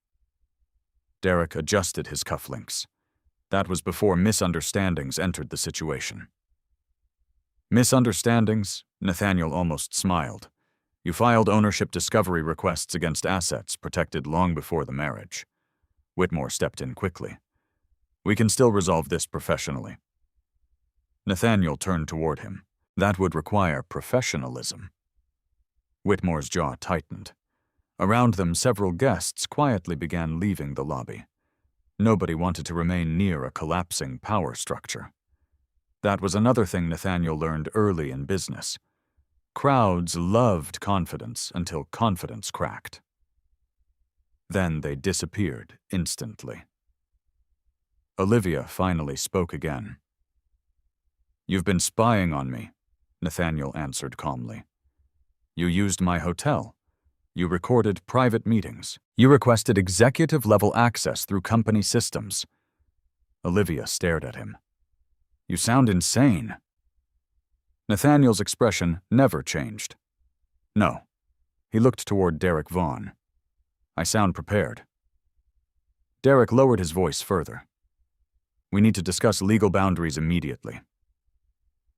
Derek adjusted his cufflinks. That was before misunderstandings entered the situation. "Misunderstandings?" Nathaniel almost smiled. "You filed ownership discovery requests against assets protected long before the marriage." Whitmore stepped in quickly. "We can still resolve this professionally." Nathaniel turned toward him. That would require professionalism. Whitmore's jaw tightened. Around them, several guests quietly began leaving the lobby. Nobody wanted to remain near a collapsing power structure. That was another thing Nathaniel learned early in business. Crowds loved confidence until confidence cracked. Then they disappeared instantly. Olivia finally spoke again. "You've been spying on me," Nathaniel answered calmly. "You used my hotel. You recorded private meetings. You requested executive-level access through company systems." Olivia stared at him. "You sound insane." Nathaniel's expression never changed. "No." He looked toward Derek Vaughn. "I sound prepared." Derek lowered his voice further. "We need to discuss legal boundaries immediately."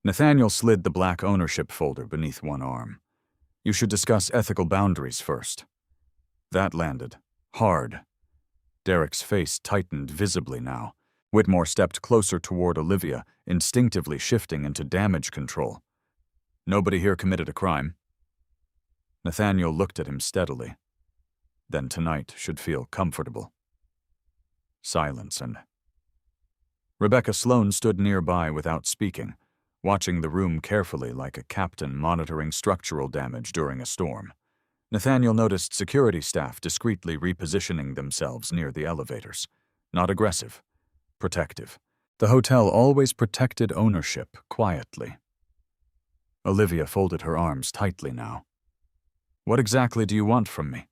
Nathaniel slid the black ownership folder beneath one arm. "You should discuss ethical boundaries first." That landed. Hard. Derek's face tightened visibly now. Whitmore stepped closer toward Olivia, instinctively shifting into damage control. "Nobody here committed a crime." Nathaniel looked at him steadily. "Then tonight should feel comfortable." Silence and... Rebecca Sloan stood nearby without speaking, watching the room carefully like a captain monitoring structural damage during a storm. Nathaniel noticed security staff discreetly repositioning themselves near the elevators. Not aggressive, protective. The hotel always protected ownership quietly. Olivia folded her arms tightly now. "What exactly do you want from me?"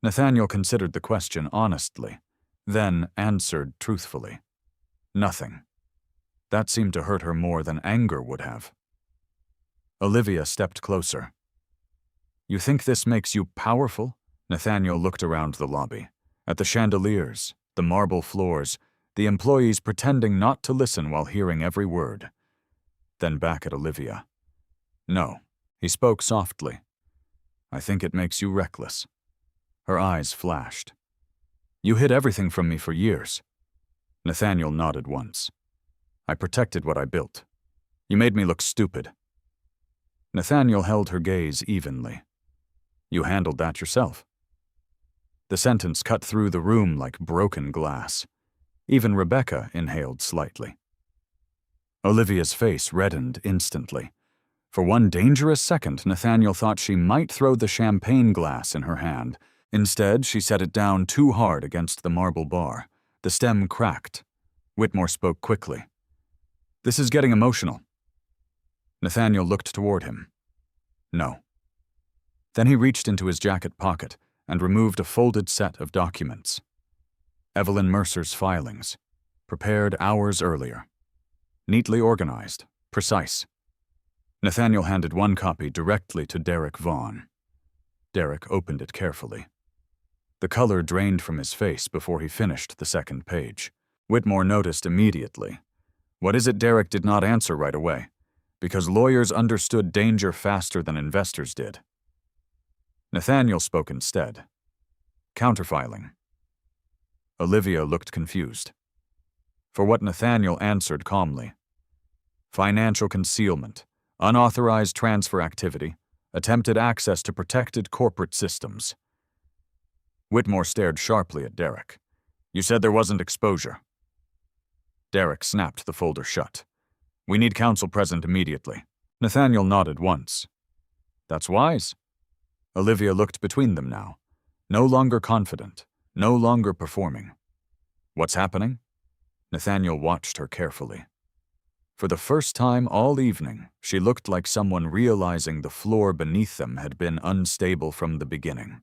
Nathaniel considered the question honestly, then answered truthfully. "Nothing." That seemed to hurt her more than anger would have. Olivia stepped closer. "You think this makes you powerful?" Nathaniel looked around the lobby, at the chandeliers, the marble floors, the employees pretending not to listen while hearing every word. Then back at Olivia. "No," he spoke softly. "I think it makes you reckless." Her eyes flashed. "You hid everything from me for years." Nathaniel nodded once. "I protected what I built. You made me look stupid." Nathaniel held her gaze evenly. "You handled that yourself." The sentence cut through the room like broken glass. Even Rebecca inhaled slightly. Olivia's face reddened instantly. For one dangerous second, Nathaniel thought she might throw the champagne glass in her hand. Instead, she set it down too hard against the marble bar. The stem cracked. Whitmore spoke quickly. "This is getting emotional." Nathaniel looked toward him. "No." Then he reached into his jacket pocket and removed a folded set of documents. Evelyn Mercer's filings, prepared hours earlier. Neatly organized, precise. Nathaniel handed one copy directly to Derek Vaughn. Derek opened it carefully. The color drained from his face before he finished the second page. Whitmore noticed immediately. What is it Derek did not answer right away? Because lawyers understood danger faster than investors did. Nathaniel spoke instead. Counterfiling. Olivia looked confused. For what Nathaniel answered calmly. Financial concealment, unauthorized transfer activity, attempted access to protected corporate systems. Whitmore stared sharply at Derek. You said there wasn't exposure. Derek snapped the folder shut. We need counsel present immediately. Nathaniel nodded once. That's wise. Olivia looked between them now, no longer confident, no longer performing. What's happening? Nathaniel watched her carefully. For the first time all evening, she looked like someone realizing the floor beneath them had been unstable from the beginning.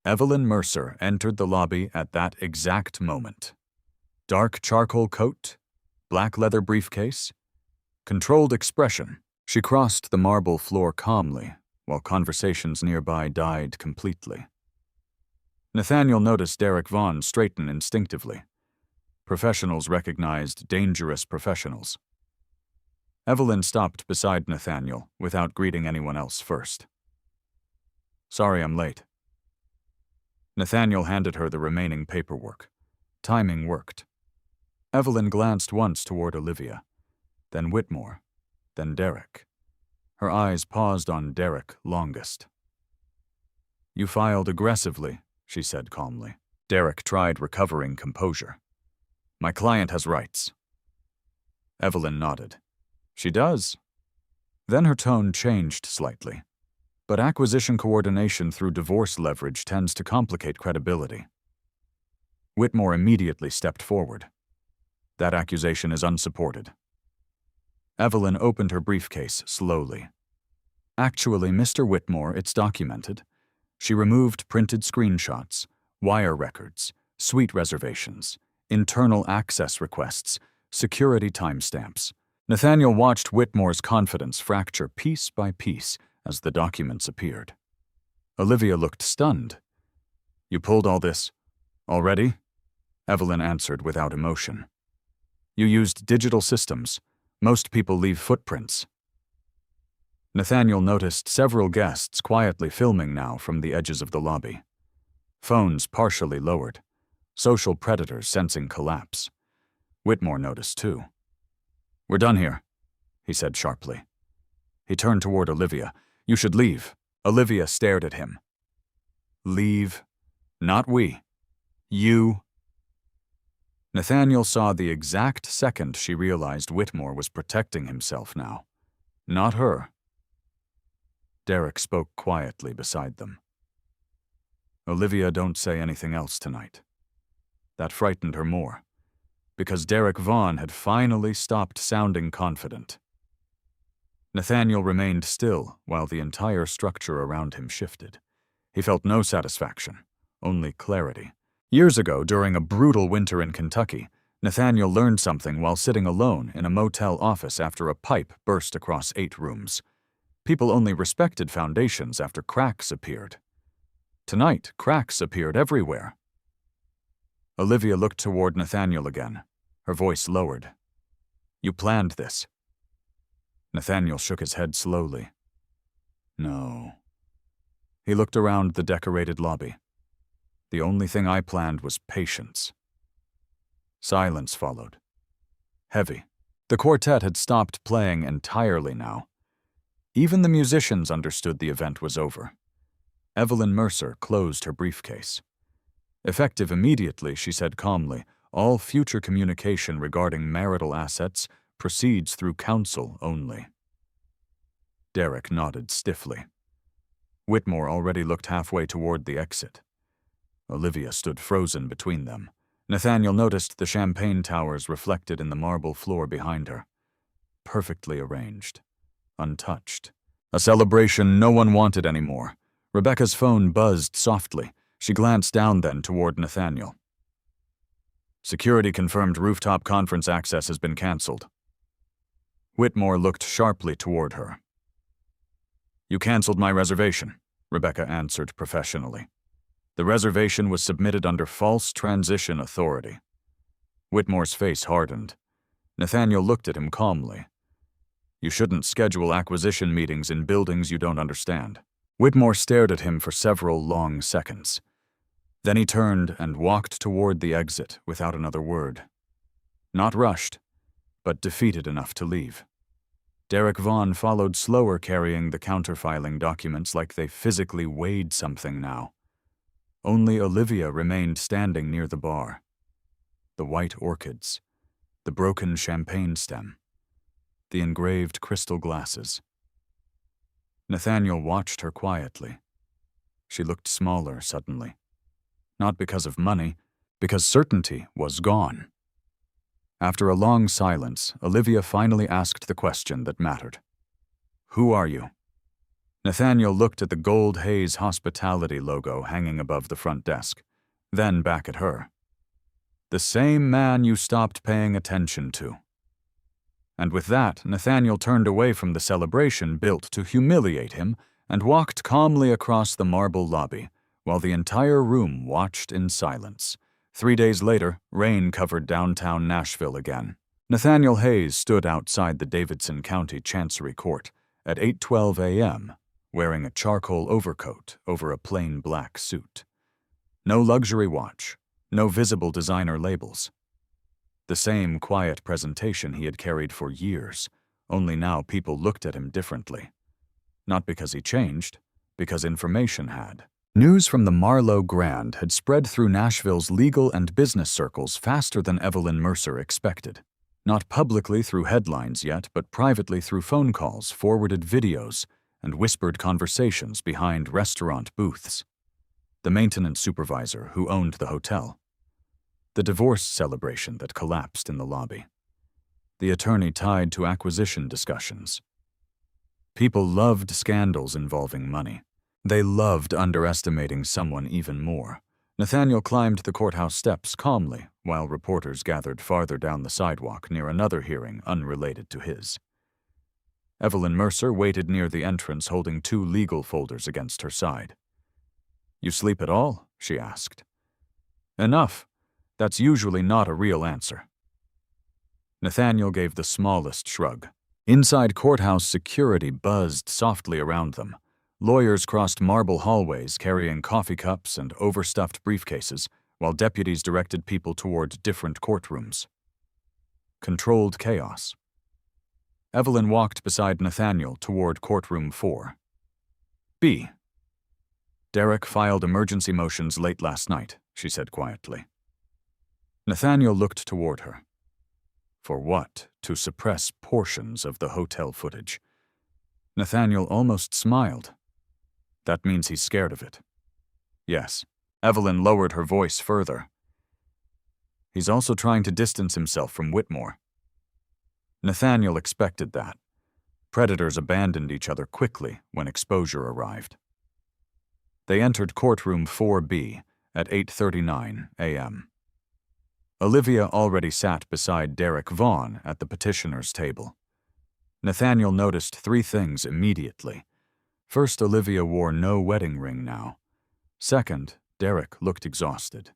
Evelyn Mercer entered the lobby at that exact moment. Dark charcoal coat, black leather briefcase, controlled expression. She crossed the marble floor calmly, while conversations nearby died completely. Nathaniel noticed Derek Vaughn straighten instinctively. Professionals recognized dangerous professionals. Evelyn stopped beside Nathaniel without greeting anyone else first. Sorry I'm late. Nathaniel handed her the remaining paperwork. Timing worked. Evelyn glanced once toward Olivia, then Whitmore, then Derek. Her eyes paused on Derek longest. You filed aggressively, she said calmly. Derek tried recovering composure. My client has rights. Evelyn nodded. She does. Then her tone changed slightly. But acquisition coordination through divorce leverage tends to complicate credibility. Whitmore immediately stepped forward. That accusation is unsupported. Evelyn opened her briefcase slowly. Actually, Mr. Whitmore, it's documented. She removed printed screenshots, wire records, suite reservations, internal access requests, security timestamps. Nathaniel watched Whitmore's confidence fracture piece by piece as the documents appeared. Olivia looked stunned. You pulled all this already? Evelyn answered without emotion. You used digital systems. Most people leave footprints. Nathaniel noticed several guests quietly filming now from the edges of the lobby. Phones partially lowered. Social predators sensing collapse. Whitmore noticed too. We're done here, he said sharply. He turned toward Olivia. You should leave. Olivia stared at him. Leave? Not we. You. Nathaniel saw the exact second she realized Whitmore was protecting himself now. Not her. Derek spoke quietly beside them. Olivia, don't say anything else tonight. That frightened her more, because Derek Vaughn had finally stopped sounding confident. Nathaniel remained still while the entire structure around him shifted. He felt no satisfaction, only clarity. Years ago, during a brutal winter in Kentucky, Nathaniel learned something while sitting alone in a motel office after a pipe burst across 8 rooms. People only respected foundations after cracks appeared. Tonight, cracks appeared everywhere. Olivia looked toward Nathaniel again, her voice lowered. You planned this. Nathaniel shook his head slowly. No. He looked around the decorated lobby. The only thing I planned was patience. Silence followed. Heavy. The quartet had stopped playing entirely now. Even the musicians understood the event was over. Evelyn Mercer closed her briefcase. Effective immediately, she said calmly, all future communication regarding marital assets proceeds through counsel only. Derek nodded stiffly. Whitmore already looked halfway toward the exit. Olivia stood frozen between them. Nathaniel noticed the champagne towers reflected in the marble floor behind her. Perfectly arranged. Untouched. A celebration no one wanted anymore. Rebecca's phone buzzed softly. She glanced down then toward Nathaniel. Security confirmed rooftop conference access has been canceled. Whitmore looked sharply toward her. You canceled my reservation, Rebecca answered professionally. The reservation was submitted under false transition authority. Whitmore's face hardened. Nathaniel looked at him calmly. You shouldn't schedule acquisition meetings in buildings you don't understand. Whitmore stared at him for several long seconds. Then he turned and walked toward the exit without another word. Not rushed, but defeated enough to leave. Derek Vaughn followed slower, carrying the counterfiling documents like they physically weighed something now. Only Olivia remained standing near the bar. The white orchids, the broken champagne stem, the engraved crystal glasses. Nathaniel watched her quietly. She looked smaller suddenly. Not because of money, because certainty was gone. After a long silence, Olivia finally asked the question that mattered. "Who are you?" Nathaniel looked at the gold Hayes hospitality logo hanging above the front desk, then back at her. "The same man you stopped paying attention to." And with that, Nathaniel turned away from the celebration built to humiliate him and walked calmly across the marble lobby, while the entire room watched in silence. 3 days later, rain covered downtown Nashville again. Nathaniel Hayes stood outside the Davidson County Chancery Court at 8:12 a.m., wearing a charcoal overcoat over a plain black suit. No luxury watch, no visible designer labels. The same quiet presentation he had carried for years, only now people looked at him differently. Not because he changed, because information had. News from the Marlowe Grand had spread through Nashville's legal and business circles faster than Evelyn Mercer expected. Not publicly through headlines yet, but privately through phone calls, forwarded videos, and whispered conversations behind restaurant booths. The maintenance supervisor who owned the hotel. The divorce celebration that collapsed in the lobby. The attorney tied to acquisition discussions. People loved scandals involving money. They loved underestimating someone even more. Nathaniel climbed the courthouse steps calmly, while reporters gathered farther down the sidewalk near another hearing unrelated to his. Evelyn Mercer waited near the entrance holding 2 legal folders against her side. "You sleep at all?" she asked. "Enough. That's usually not a real answer." Nathaniel gave the smallest shrug. Inside courthouse, security buzzed softly around them. Lawyers crossed marble hallways carrying coffee cups and overstuffed briefcases, while deputies directed people toward different courtrooms. Controlled chaos. Evelyn walked beside Nathaniel toward courtroom 4. "B. Derek filed emergency motions late last night," she said quietly. Nathaniel looked toward her. For what? To suppress portions of the hotel footage. Nathaniel almost smiled. That means he's scared of it. Yes. Evelyn lowered her voice further. He's also trying to distance himself from Whitmore. Nathaniel expected that. Predators abandoned each other quickly when exposure arrived. They entered courtroom 4B at 8:39 a.m. Olivia already sat beside Derek Vaughn at the petitioner's table. Nathaniel noticed 3 things immediately. First, Olivia wore no wedding ring now. Second, Derek looked exhausted.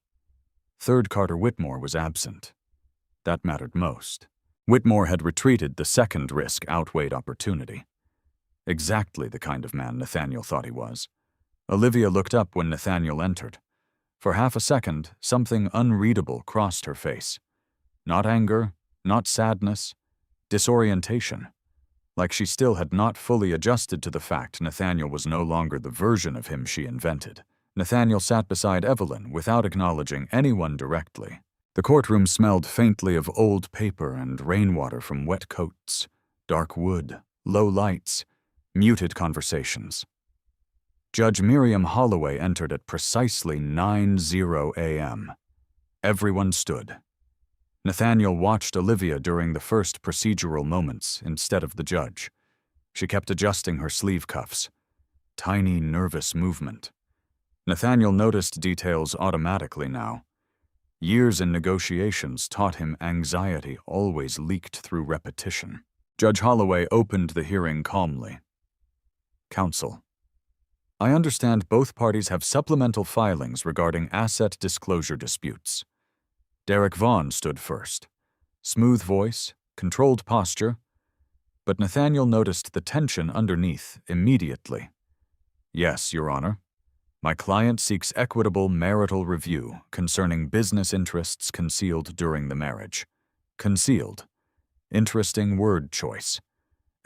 Third, Carter Whitmore was absent. That mattered most. Whitmore had retreated. The second risk outweighed opportunity. Exactly the kind of man Nathaniel thought he was. Olivia looked up when Nathaniel entered. For half a second, something unreadable crossed her face. Not anger, not sadness, disorientation. Like she still had not fully adjusted to the fact Nathaniel was no longer the version of him she invented. Nathaniel sat beside Evelyn without acknowledging anyone directly. The courtroom smelled faintly of old paper and rainwater from wet coats, dark wood, low lights, muted conversations. Judge Miriam Holloway entered at precisely 9:00 a.m. Everyone stood. Nathaniel watched Olivia during the first procedural moments instead of the judge. She kept adjusting her sleeve cuffs. Tiny, nervous movement. Nathaniel noticed details automatically now. Years in negotiations taught him anxiety always leaked through repetition. Judge Holloway opened the hearing calmly. "Counsel, I understand both parties have supplemental filings regarding asset disclosure disputes." Derek Vaughn stood first. Smooth voice, controlled posture, but Nathaniel noticed the tension underneath immediately. "Yes, Your Honor. My client seeks equitable marital review concerning business interests concealed during the marriage." Concealed. Interesting word choice.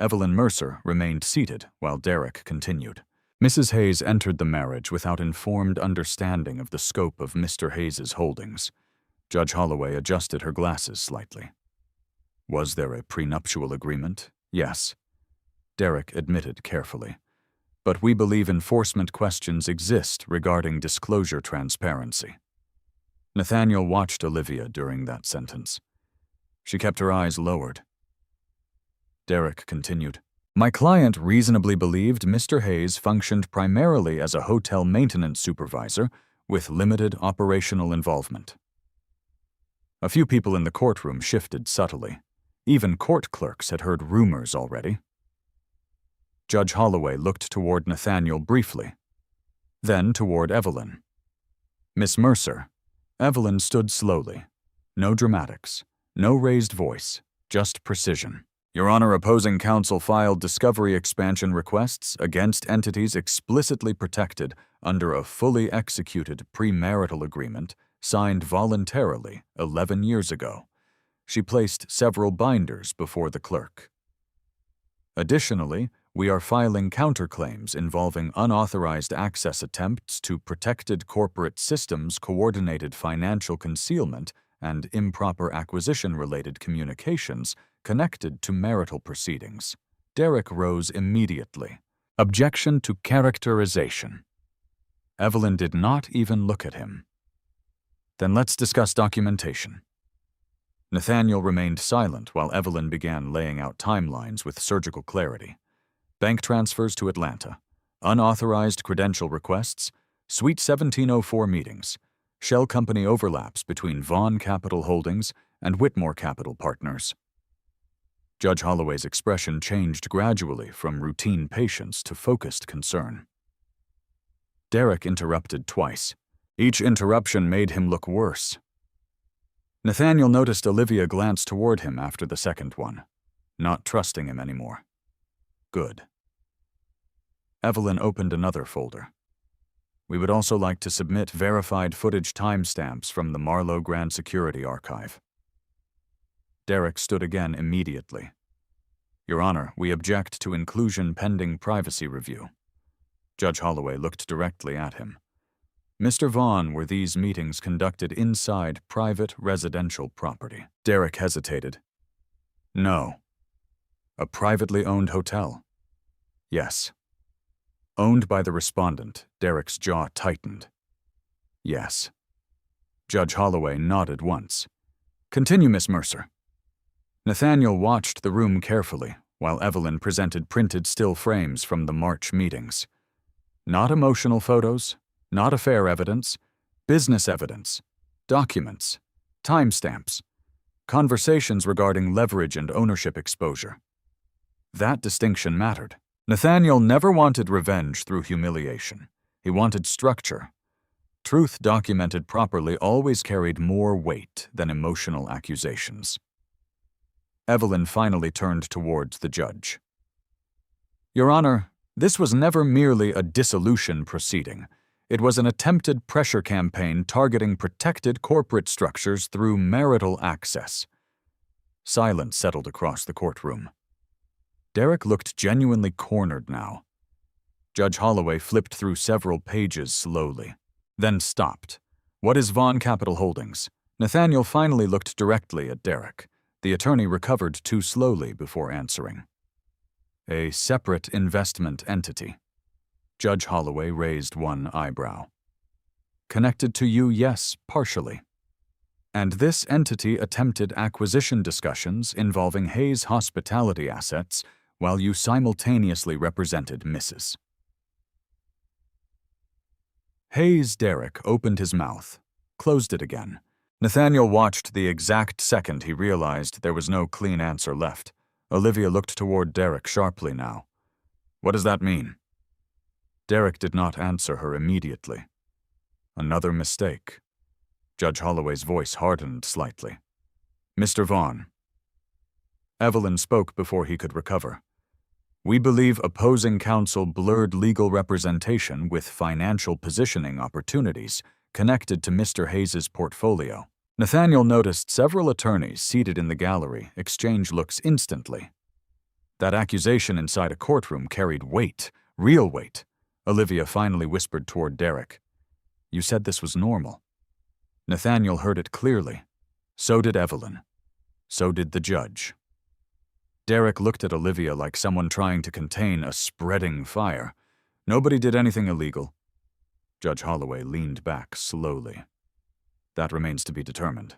Evelyn Mercer remained seated while Derek continued. Mrs. Hayes entered the marriage without informed understanding of the scope of Mr. Hayes's holdings. Judge Holloway adjusted her glasses slightly. Was there a prenuptial agreement? Yes. Derek admitted carefully. But we believe enforcement questions exist regarding disclosure transparency. Nathaniel watched Olivia during that sentence. She kept her eyes lowered. Derek continued. My client reasonably believed Mr. Hayes functioned primarily as a hotel maintenance supervisor with limited operational involvement. A few people in the courtroom shifted subtly. Even court clerks had heard rumors already. Judge Holloway looked toward Nathaniel briefly, then toward Evelyn. Miss Mercer. Evelyn stood slowly. No dramatics, no raised voice, just precision. Your Honor, opposing counsel filed discovery expansion requests against entities explicitly protected under a fully executed premarital agreement signed voluntarily 11 years ago. She placed several binders before the clerk. Additionally, we are filing counterclaims involving unauthorized access attempts to protected corporate systems, coordinated financial concealment, and improper acquisition-related communications connected to marital proceedings. Derek rose immediately. Objection to characterization. Evelyn did not even look at him. Then let's discuss documentation. Nathaniel remained silent while Evelyn began laying out timelines with surgical clarity. Bank transfers to Atlanta, unauthorized credential requests, Suite 1704 meetings, shell company overlaps between Vaughn Capital Holdings and Whitmore Capital Partners. Judge Holloway's expression changed gradually from routine patience to focused concern. Derek interrupted twice. Each interruption made him look worse. Nathaniel noticed Olivia glance toward him after the second one, not trusting him anymore. Good. Evelyn opened another folder. We would also like to submit verified footage timestamps from the Marlowe Grand Security Archive. Derek stood again immediately. Your Honor, we object to inclusion pending privacy review. Judge Holloway looked directly at him. Mr. Vaughn, were these meetings conducted inside private residential property? Derek hesitated. No. A privately owned hotel? Yes. Owned by the respondent, Derek's jaw tightened. Yes. Judge Holloway nodded once. Continue, Miss Mercer. Nathaniel watched the room carefully while Evelyn presented printed still frames from the March meetings. Not emotional photos, not affair evidence, business evidence, documents, timestamps, conversations regarding leverage and ownership exposure. That distinction mattered. Nathaniel never wanted revenge through humiliation. He wanted structure. Truth documented properly always carried more weight than emotional accusations. Evelyn finally turned towards the judge. Your Honor, this was never merely a dissolution proceeding. It was an attempted pressure campaign targeting protected corporate structures through marital access. Silence settled across the courtroom. Derek looked genuinely cornered now. Judge Holloway flipped through several pages slowly, then stopped. What is Vaughn Capital Holdings? Nathaniel finally looked directly at Derek. The attorney recovered too slowly before answering. A separate investment entity. Judge Holloway raised one eyebrow. Connected to you, yes, partially. And this entity attempted acquisition discussions involving Hayes hospitality assets while you simultaneously represented Mrs. Hayes. Derek opened his mouth, closed it again. Nathaniel watched the exact second he realized there was no clean answer left. Olivia looked toward Derek sharply now. What does that mean? Derek did not answer her immediately. Another mistake. Judge Holloway's voice hardened slightly. Mr. Vaughn. Evelyn spoke before he could recover. We believe opposing counsel blurred legal representation with financial positioning opportunities connected to Mr. Hayes's portfolio. Nathaniel noticed several attorneys seated in the gallery exchange looks instantly. That accusation inside a courtroom carried weight, real weight. Olivia finally whispered toward Derek. You said this was normal. Nathaniel heard it clearly. So did Evelyn. So did the judge. Derek looked at Olivia like someone trying to contain a spreading fire. Nobody did anything illegal. Judge Holloway leaned back slowly. That remains to be determined.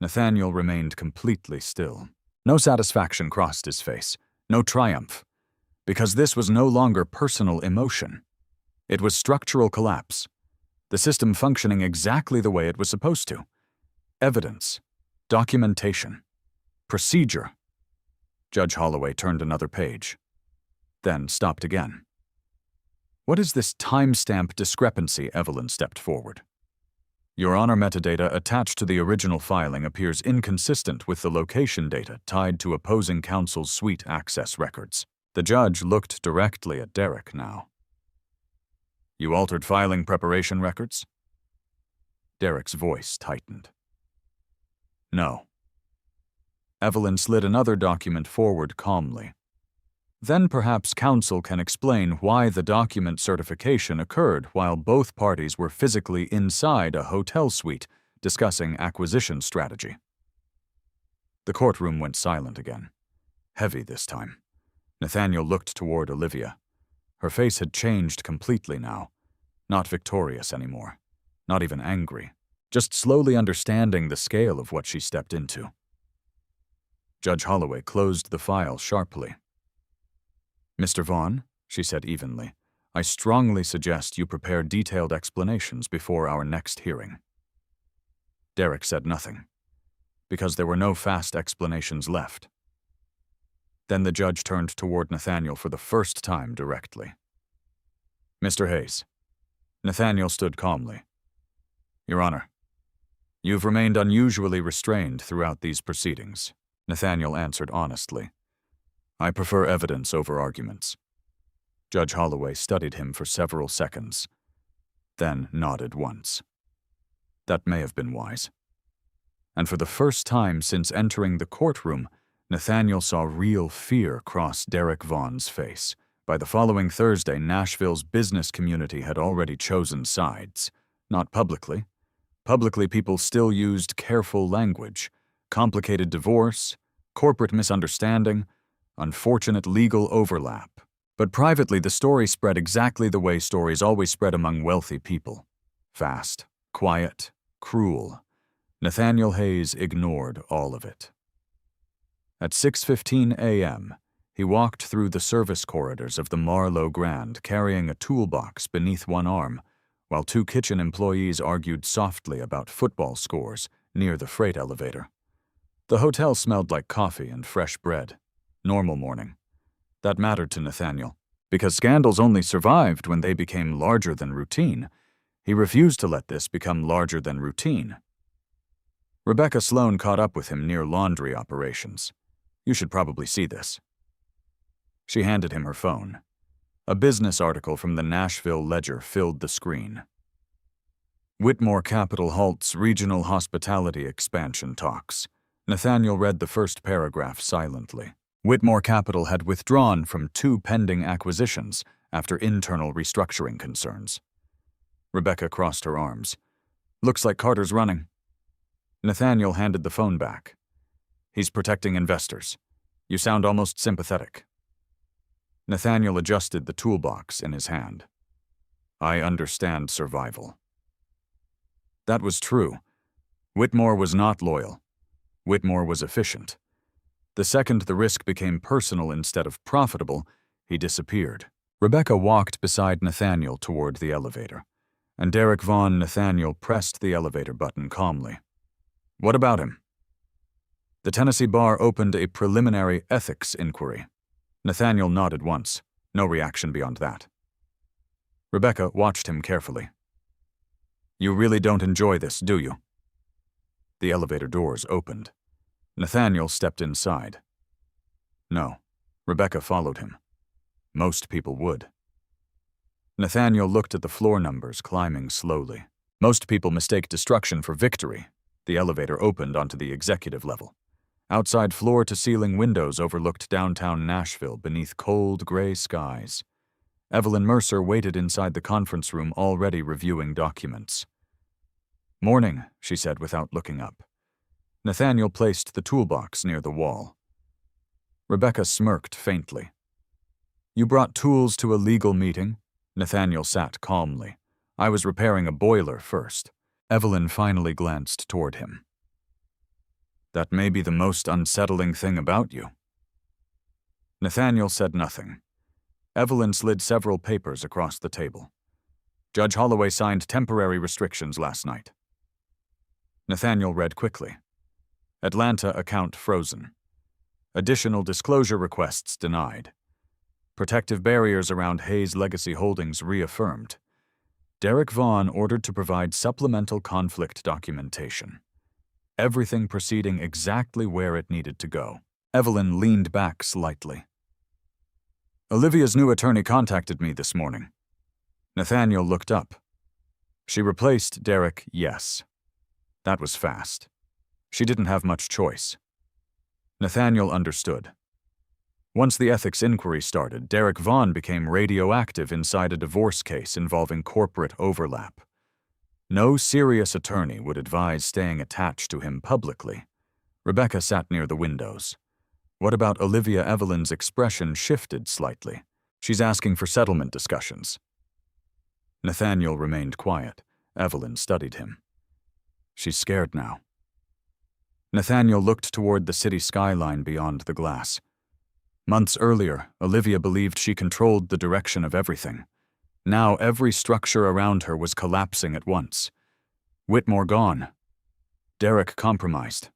Nathaniel remained completely still. No satisfaction crossed his face, no triumph, because this was no longer personal emotion. It was structural collapse, the system functioning exactly the way it was supposed to. Evidence, documentation, procedure. Judge Holloway turned another page, then stopped again. What is this timestamp discrepancy? Evelyn stepped forward. Your Honor, metadata attached to the original filing appears inconsistent with the location data tied to opposing counsel's suite access records. The judge looked directly at Derek now. You altered filing preparation records? Derek's voice tightened. No. Evelyn slid another document forward calmly. Then perhaps counsel can explain why the document certification occurred while both parties were physically inside a hotel suite discussing acquisition strategy. The courtroom went silent again. Heavy this time. Nathaniel looked toward Olivia. Her face had changed completely now. Not victorious anymore. Not even angry. Just slowly understanding the scale of what she stepped into. Judge Holloway closed the file sharply. Mr. Vaughn, she said evenly, I strongly suggest you prepare detailed explanations before our next hearing. Derek said nothing, because there were no fast explanations left. Then the judge turned toward Nathaniel for the first time directly. Mr. Hayes. Nathaniel stood calmly. Your Honor, you've remained unusually restrained throughout these proceedings, Nathaniel answered honestly. I prefer evidence over arguments. Judge Holloway studied him for several seconds, then nodded once. That may have been wise. And for the first time since entering the courtroom, Nathaniel saw real fear cross Derek Vaughn's face. By the following Thursday, Nashville's business community had already chosen sides. Not publicly. Publicly, people still used careful language, complicated divorce, corporate misunderstanding, unfortunate legal overlap. But privately, the story spread exactly the way stories always spread among wealthy people. Fast, quiet, cruel. Nathaniel Hayes ignored all of it. At 6:15 a.m., he walked through the service corridors of the Marlowe Grand carrying a toolbox beneath one arm, while two kitchen employees argued softly about football scores near the freight elevator. The hotel smelled like coffee and fresh bread. Normal morning. That mattered to Nathaniel, because scandals only survived when they became larger than routine. He refused to let this become larger than routine. Rebecca Sloan caught up with him near laundry operations. You should probably see this. She handed him her phone. A business article from the Nashville Ledger filled the screen. Whitmore Capital halts regional hospitality expansion talks. Nathaniel read the first paragraph silently. Whitmore Capital had withdrawn from 2 pending acquisitions after internal restructuring concerns. Rebecca crossed her arms. Looks like Carter's running. Nathaniel handed the phone back. He's protecting investors. You sound almost sympathetic. Nathaniel adjusted the toolbox in his hand. I understand survival. That was true. Whitmore was not loyal. Whitmore was efficient. The second the risk became personal instead of profitable, he disappeared. Rebecca walked beside Nathaniel toward the elevator, and Derek Vaughn Nathaniel pressed the elevator button calmly. What about him? The Tennessee bar opened a preliminary ethics inquiry. Nathaniel nodded once, no reaction beyond that. Rebecca watched him carefully. You really don't enjoy this, do you? The elevator doors opened. Nathaniel stepped inside. No. Rebecca followed him. Most people would. Nathaniel looked at the floor numbers climbing slowly. Most people mistake destruction for victory. The elevator opened onto the executive level. Outside floor-to-ceiling windows overlooked downtown Nashville beneath cold, gray skies. Evelyn Mercer waited inside the conference room, already reviewing documents. "Morning," she said without looking up. Nathaniel placed the toolbox near the wall. Rebecca smirked faintly. "You brought tools to a legal meeting?" Nathaniel sat calmly. "I was repairing a boiler first." Evelyn finally glanced toward him. "That may be the most unsettling thing about you." Nathaniel said nothing. Evelyn slid several papers across the table. "Judge Holloway signed temporary restrictions last night." Nathaniel read quickly. "Atlanta account frozen. Additional disclosure requests denied. Protective barriers around Hayes Legacy Holdings reaffirmed. Derek Vaughn ordered to provide supplemental conflict documentation. Everything proceeding exactly where it needed to go." Evelyn leaned back slightly. "Olivia's new attorney contacted me this morning." Nathaniel looked up. "She replaced Derek, yes. That was fast. She didn't have much choice." Nathaniel understood. Once the ethics inquiry started, Derek Vaughn became radioactive inside a divorce case involving corporate overlap. No serious attorney would advise staying attached to him publicly. Rebecca sat near the windows. What about Olivia? Evelyn's expression shifted slightly. "She's asking for settlement discussions." Nathaniel remained quiet. Evelyn studied him. "She's scared now." Nathaniel looked toward the city skyline beyond the glass. Months earlier, Olivia believed she controlled the direction of everything. Now every structure around her was collapsing at once. Whitmore gone. Derek compromised.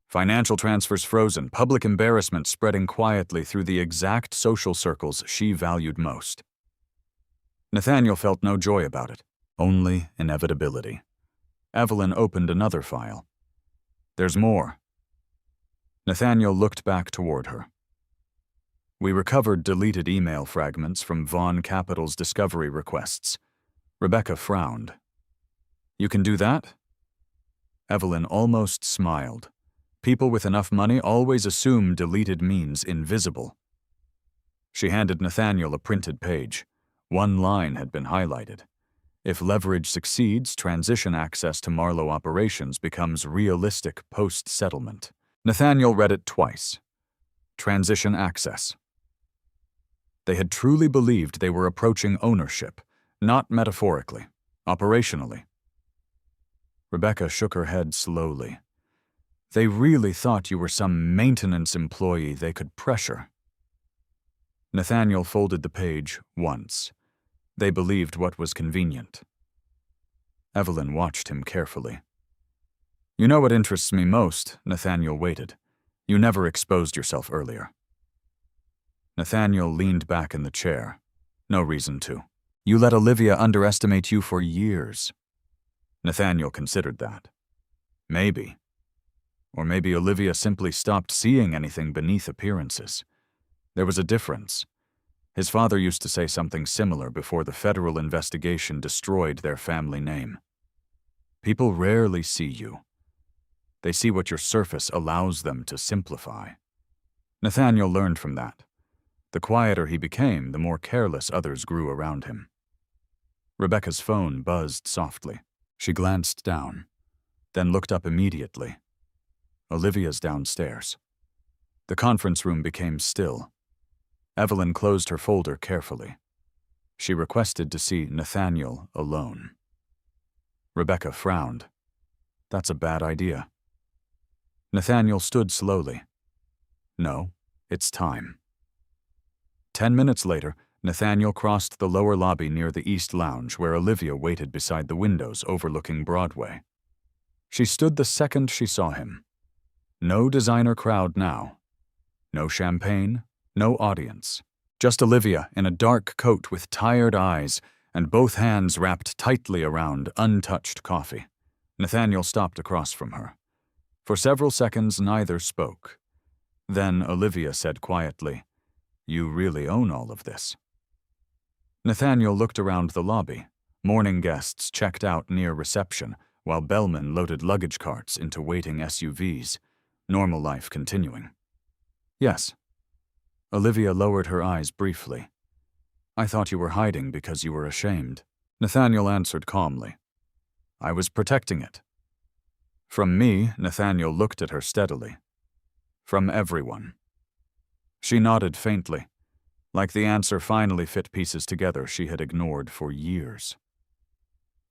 Financial transfers frozen, public embarrassment spreading quietly through the exact social circles she valued most. Nathaniel felt no joy about it, only inevitability. Evelyn opened another file. "There's more." Nathaniel looked back toward her. "We recovered deleted email fragments from Vaughn Capital's discovery requests." Rebecca frowned. "You can do that?" Evelyn almost smiled. People with enough money always assume deleted means invisible. She handed Nathaniel a printed page. One line had been highlighted. "If leverage succeeds, transition access to Marlowe operations becomes realistic post-settlement." Nathaniel read it twice. Transition access. They had truly believed they were approaching ownership, not metaphorically, operationally. Rebecca shook her head slowly. "They really thought you were some maintenance employee they could pressure." Nathaniel folded the page once. They believed what was convenient. Evelyn watched him carefully. "You know what interests me most?" Nathaniel waited. "You never exposed yourself earlier." Nathaniel leaned back in the chair. "No reason to. You let Olivia underestimate you for years." Nathaniel considered that. Maybe. Or maybe Olivia simply stopped seeing anything beneath appearances. There was a difference. His father used to say something similar before the federal investigation destroyed their family name. People rarely see you. They see what your surface allows them to simplify. Nathaniel learned from that. The quieter he became, the more careless others grew around him. Rebecca's phone buzzed softly. She glanced down, then looked up immediately. Olivia's downstairs. The conference room became still. Evelyn closed her folder carefully. She requested to see Nathaniel alone. Rebecca frowned. "That's a bad idea." Nathaniel stood slowly. "No, it's time." 10 minutes later, Nathaniel crossed the lower lobby near the East Lounge where Olivia waited beside the windows overlooking Broadway. She stood the second she saw him. No designer crowd now. No champagne, no audience. Just Olivia in a dark coat with tired eyes and both hands wrapped tightly around untouched coffee. Nathaniel stopped across from her. For several seconds, neither spoke. Then Olivia said quietly, "You really own all of this." Nathaniel looked around the lobby. Morning guests checked out near reception, while bellmen loaded luggage carts into waiting SUVs. normal life continuing. Yes. Olivia lowered her eyes briefly. I thought you were hiding because you were ashamed. Nathaniel answered calmly. I was protecting it. From me, Nathaniel looked at her steadily. From everyone. She nodded faintly, like the answer finally fit pieces together she had ignored for years.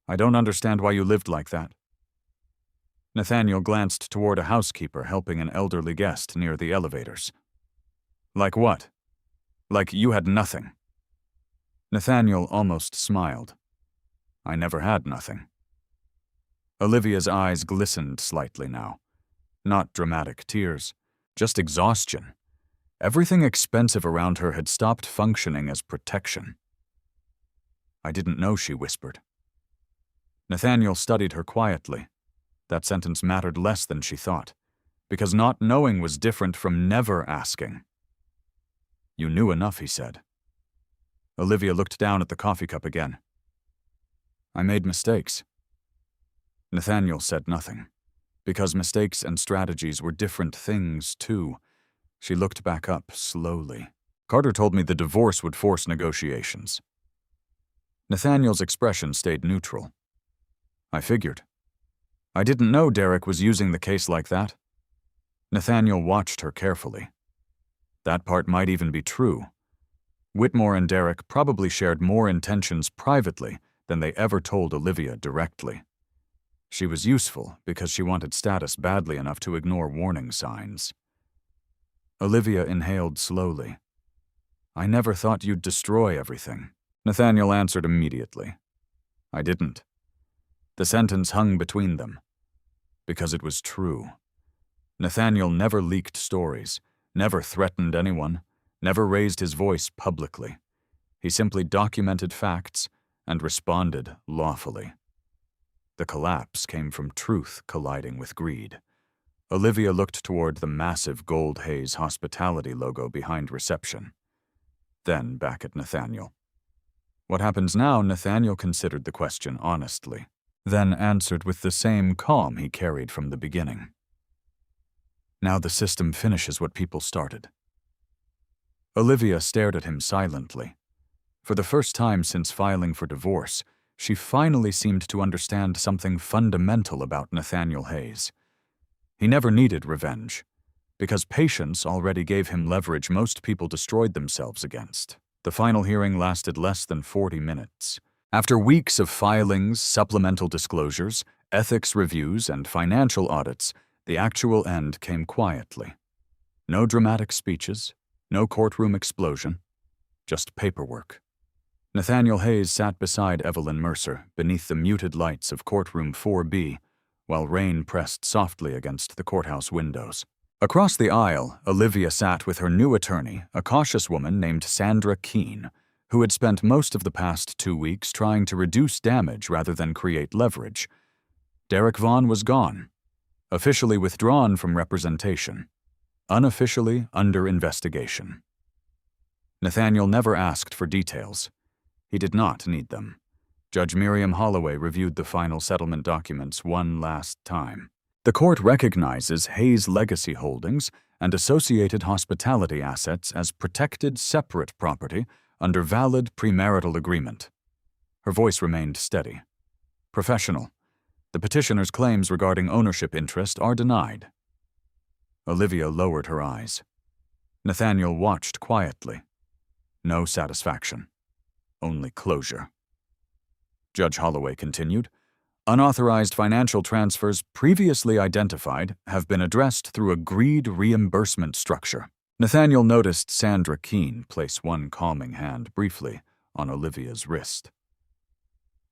I don't understand why you lived like that. Nathaniel glanced toward a housekeeper helping an elderly guest near the elevators. Like what? Like you had nothing. Nathaniel almost smiled. I never had nothing. Olivia's eyes glistened slightly now. Not dramatic tears, just exhaustion. Everything expensive around her had stopped functioning as protection. I didn't know, she whispered. Nathaniel studied her quietly. That sentence mattered less than she thought, because not knowing was different from never asking. You knew enough, he said. Olivia looked down at the coffee cup again. I made mistakes. Nathaniel said nothing, because mistakes and strategies were different things, too. She looked back up slowly. Carter told me the divorce would force negotiations. Nathaniel's expression stayed neutral. I figured. I didn't know Derek was using the case like that. Nathaniel watched her carefully. That part might even be true. Whitmore and Derek probably shared more intentions privately than they ever told Olivia directly. She was useful because she wanted status badly enough to ignore warning signs. Olivia inhaled slowly. I never thought you'd destroy everything. Nathaniel answered immediately. I didn't. The sentence hung between them. Because it was true. Nathaniel never leaked stories, never threatened anyone, never raised his voice publicly. He simply documented facts and responded lawfully. The collapse came from truth colliding with greed. Olivia looked toward the massive Gold Haze hospitality logo behind reception. Then back at Nathaniel. What happens now? Nathaniel considered the question honestly, then answered with the same calm he carried from the beginning. Now the system finishes what people started. Olivia stared at him silently. For the first time since filing for divorce, she finally seemed to understand something fundamental about Nathaniel Hayes. He never needed revenge, because patience already gave him leverage most people destroyed themselves against. The final hearing lasted less than 40 minutes. After weeks of filings, supplemental disclosures, ethics reviews, and financial audits, the actual end came quietly. No dramatic speeches, no courtroom explosion, just paperwork. Nathaniel Hayes sat beside Evelyn Mercer beneath the muted lights of courtroom 4B, while rain pressed softly against the courthouse windows. Across the aisle, Olivia sat with her new attorney, a cautious woman named Sandra Keene, who had spent most of the past 2 weeks trying to reduce damage rather than create leverage. Derek Vaughn was gone, officially withdrawn from representation, unofficially under investigation. Nathaniel never asked for details. He did not need them. Judge Miriam Holloway reviewed the final settlement documents one last time. The court recognizes Hayes' legacy holdings and associated hospitality assets as protected separate property under valid premarital agreement. Her voice remained steady. Professional. The petitioner's claims regarding ownership interest are denied. Olivia lowered her eyes. Nathaniel watched quietly. No satisfaction. Only closure. Judge Holloway continued, unauthorized financial transfers previously identified have been addressed through agreed reimbursement structure. Nathaniel noticed Sandra Keene place one calming hand briefly on Olivia's wrist.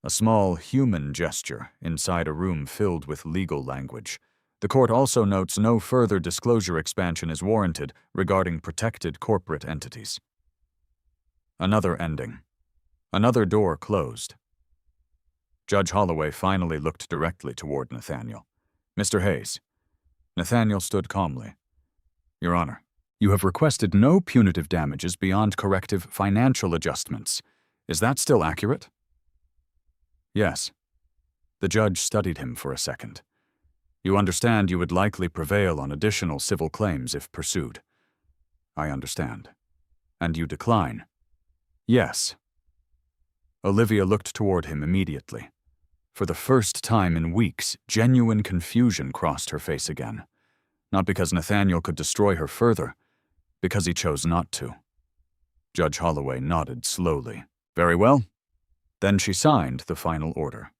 A small human gesture inside a room filled with legal language. The court also notes no further disclosure expansion is warranted regarding protected corporate entities. Another ending. Another door closed. Judge Holloway finally looked directly toward Nathaniel. Mr. Hayes. Nathaniel stood calmly. Your Honor, you have requested no punitive damages beyond corrective financial adjustments. Is that still accurate? Yes. The judge studied him for a second. You understand you would likely prevail on additional civil claims if pursued. I understand. And you decline? Yes. Olivia looked toward him immediately. For the first time in weeks, genuine confusion crossed her face again. Not because Nathaniel could destroy her further, because he chose not to. Judge Holloway nodded slowly. Very well. Then she signed the final order.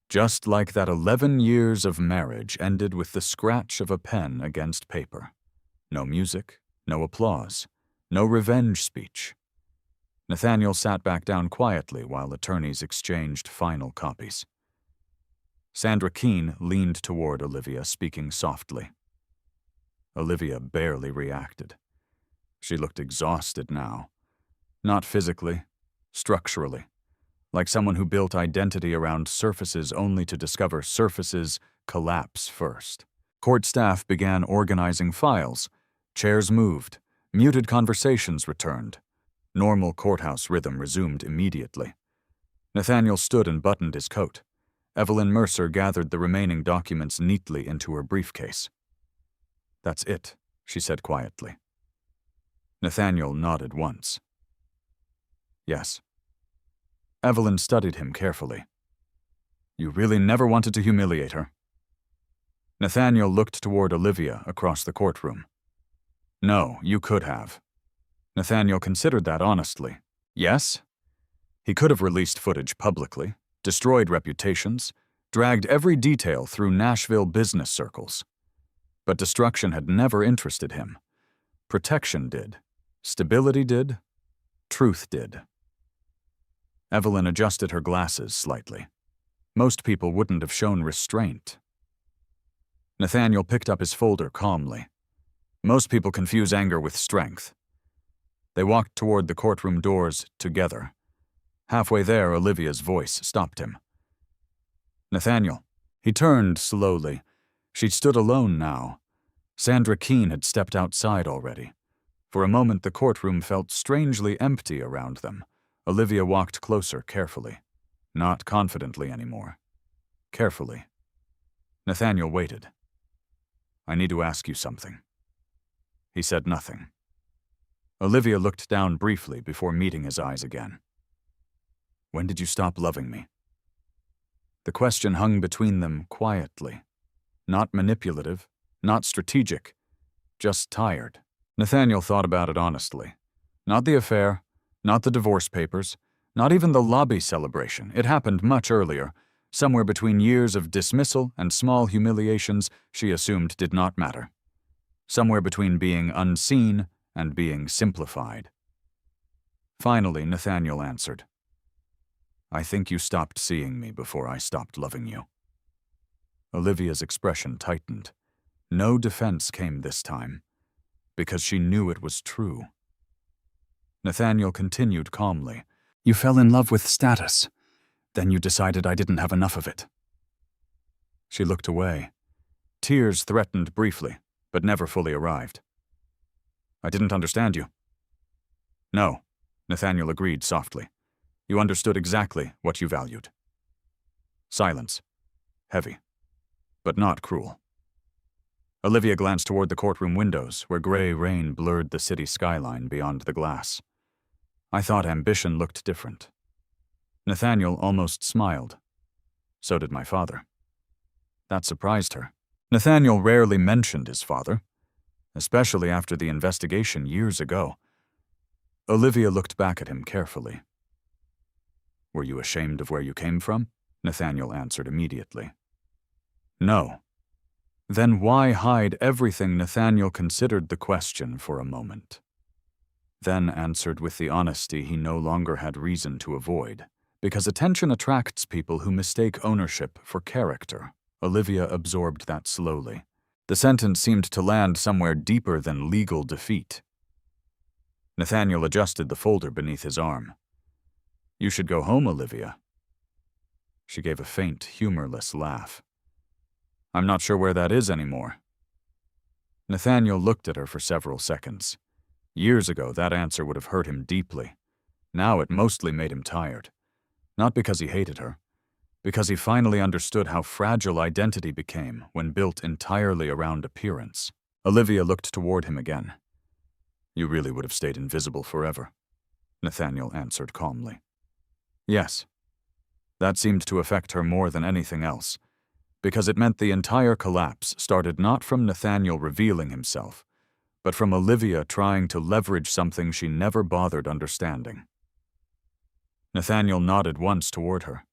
Just like that 11 years of marriage ended with the scratch of a pen against paper. No music, no applause, no revenge speech. Nathaniel sat back down quietly while attorneys exchanged final copies. Sandra Keene leaned toward Olivia, speaking softly. Olivia barely reacted. She looked exhausted now. Not physically, structurally. Like someone who built identity around surfaces only to discover surfaces collapse first. Court staff began organizing files. Chairs moved. Muted conversations returned. Normal courthouse rhythm resumed immediately. Nathaniel stood and buttoned his coat. Evelyn Mercer gathered the remaining documents neatly into her briefcase. That's it, she said quietly. Nathaniel nodded once. Yes. Evelyn studied him carefully. You really never wanted to humiliate her? Nathaniel looked toward Olivia across the courtroom. No, you could have. Nathaniel considered that honestly. Yes? He could have released footage publicly, destroyed reputations, dragged every detail through Nashville business circles. But destruction had never interested him. Protection did. Stability did. Truth did. Evelyn adjusted her glasses slightly. Most people wouldn't have shown restraint. Nathaniel picked up his folder calmly. Most people confuse anger with strength. They walked toward the courtroom doors together. Halfway there, Olivia's voice stopped him. Nathaniel. He turned slowly. She stood alone now. Sandra Keene had stepped outside already. For a moment, the courtroom felt strangely empty around them. Olivia walked closer carefully. Not confidently anymore. Carefully. Nathaniel waited. I need to ask you something. He said nothing. Olivia looked down briefly before meeting his eyes again. When did you stop loving me? The question hung between them quietly. Not manipulative, not strategic, just tired. Nathaniel thought about it honestly. Not the affair, not the divorce papers, not even the lobby celebration. It happened much earlier, somewhere between years of dismissal and small humiliations she assumed did not matter. Somewhere between being unseen and being simplified. Finally, Nathaniel answered. I think you stopped seeing me before I stopped loving you. Olivia's expression tightened. No defense came this time, because she knew it was true. Nathaniel continued calmly. You fell in love with status. Then you decided I didn't have enough of it. She looked away. Tears threatened briefly, but never fully arrived. I didn't understand you. No, Nathaniel agreed softly. You understood exactly what you valued. Silence. Heavy. But not cruel. Olivia glanced toward the courtroom windows, where gray rain blurred the city skyline beyond the glass. I thought ambition looked different. Nathaniel almost smiled. So did my father. That surprised her. Nathaniel rarely mentioned his father, especially after the investigation years ago. Olivia looked back at him carefully. Were you ashamed of where you came from? Nathaniel answered immediately. No. Then why hide everything? Nathaniel considered the question for a moment. Then answered with the honesty he no longer had reason to avoid, because attention attracts people who mistake ownership for character. Olivia absorbed that slowly. The sentence seemed to land somewhere deeper than legal defeat. Nathaniel adjusted the folder beneath his arm. You should go home, Olivia. She gave a faint, humorless laugh. I'm not sure where that is anymore. Nathaniel looked at her for several seconds. Years ago, that answer would have hurt him deeply. Now it mostly made him tired. Not because he hated her, because he finally understood how fragile identity became when built entirely around appearance. Olivia looked toward him again. "You really would have stayed invisible forever," Nathaniel answered calmly. Yes. That seemed to affect her more than anything else, because it meant the entire collapse started not from Nathaniel revealing himself, but from Olivia trying to leverage something she never bothered understanding. Nathaniel nodded once toward her.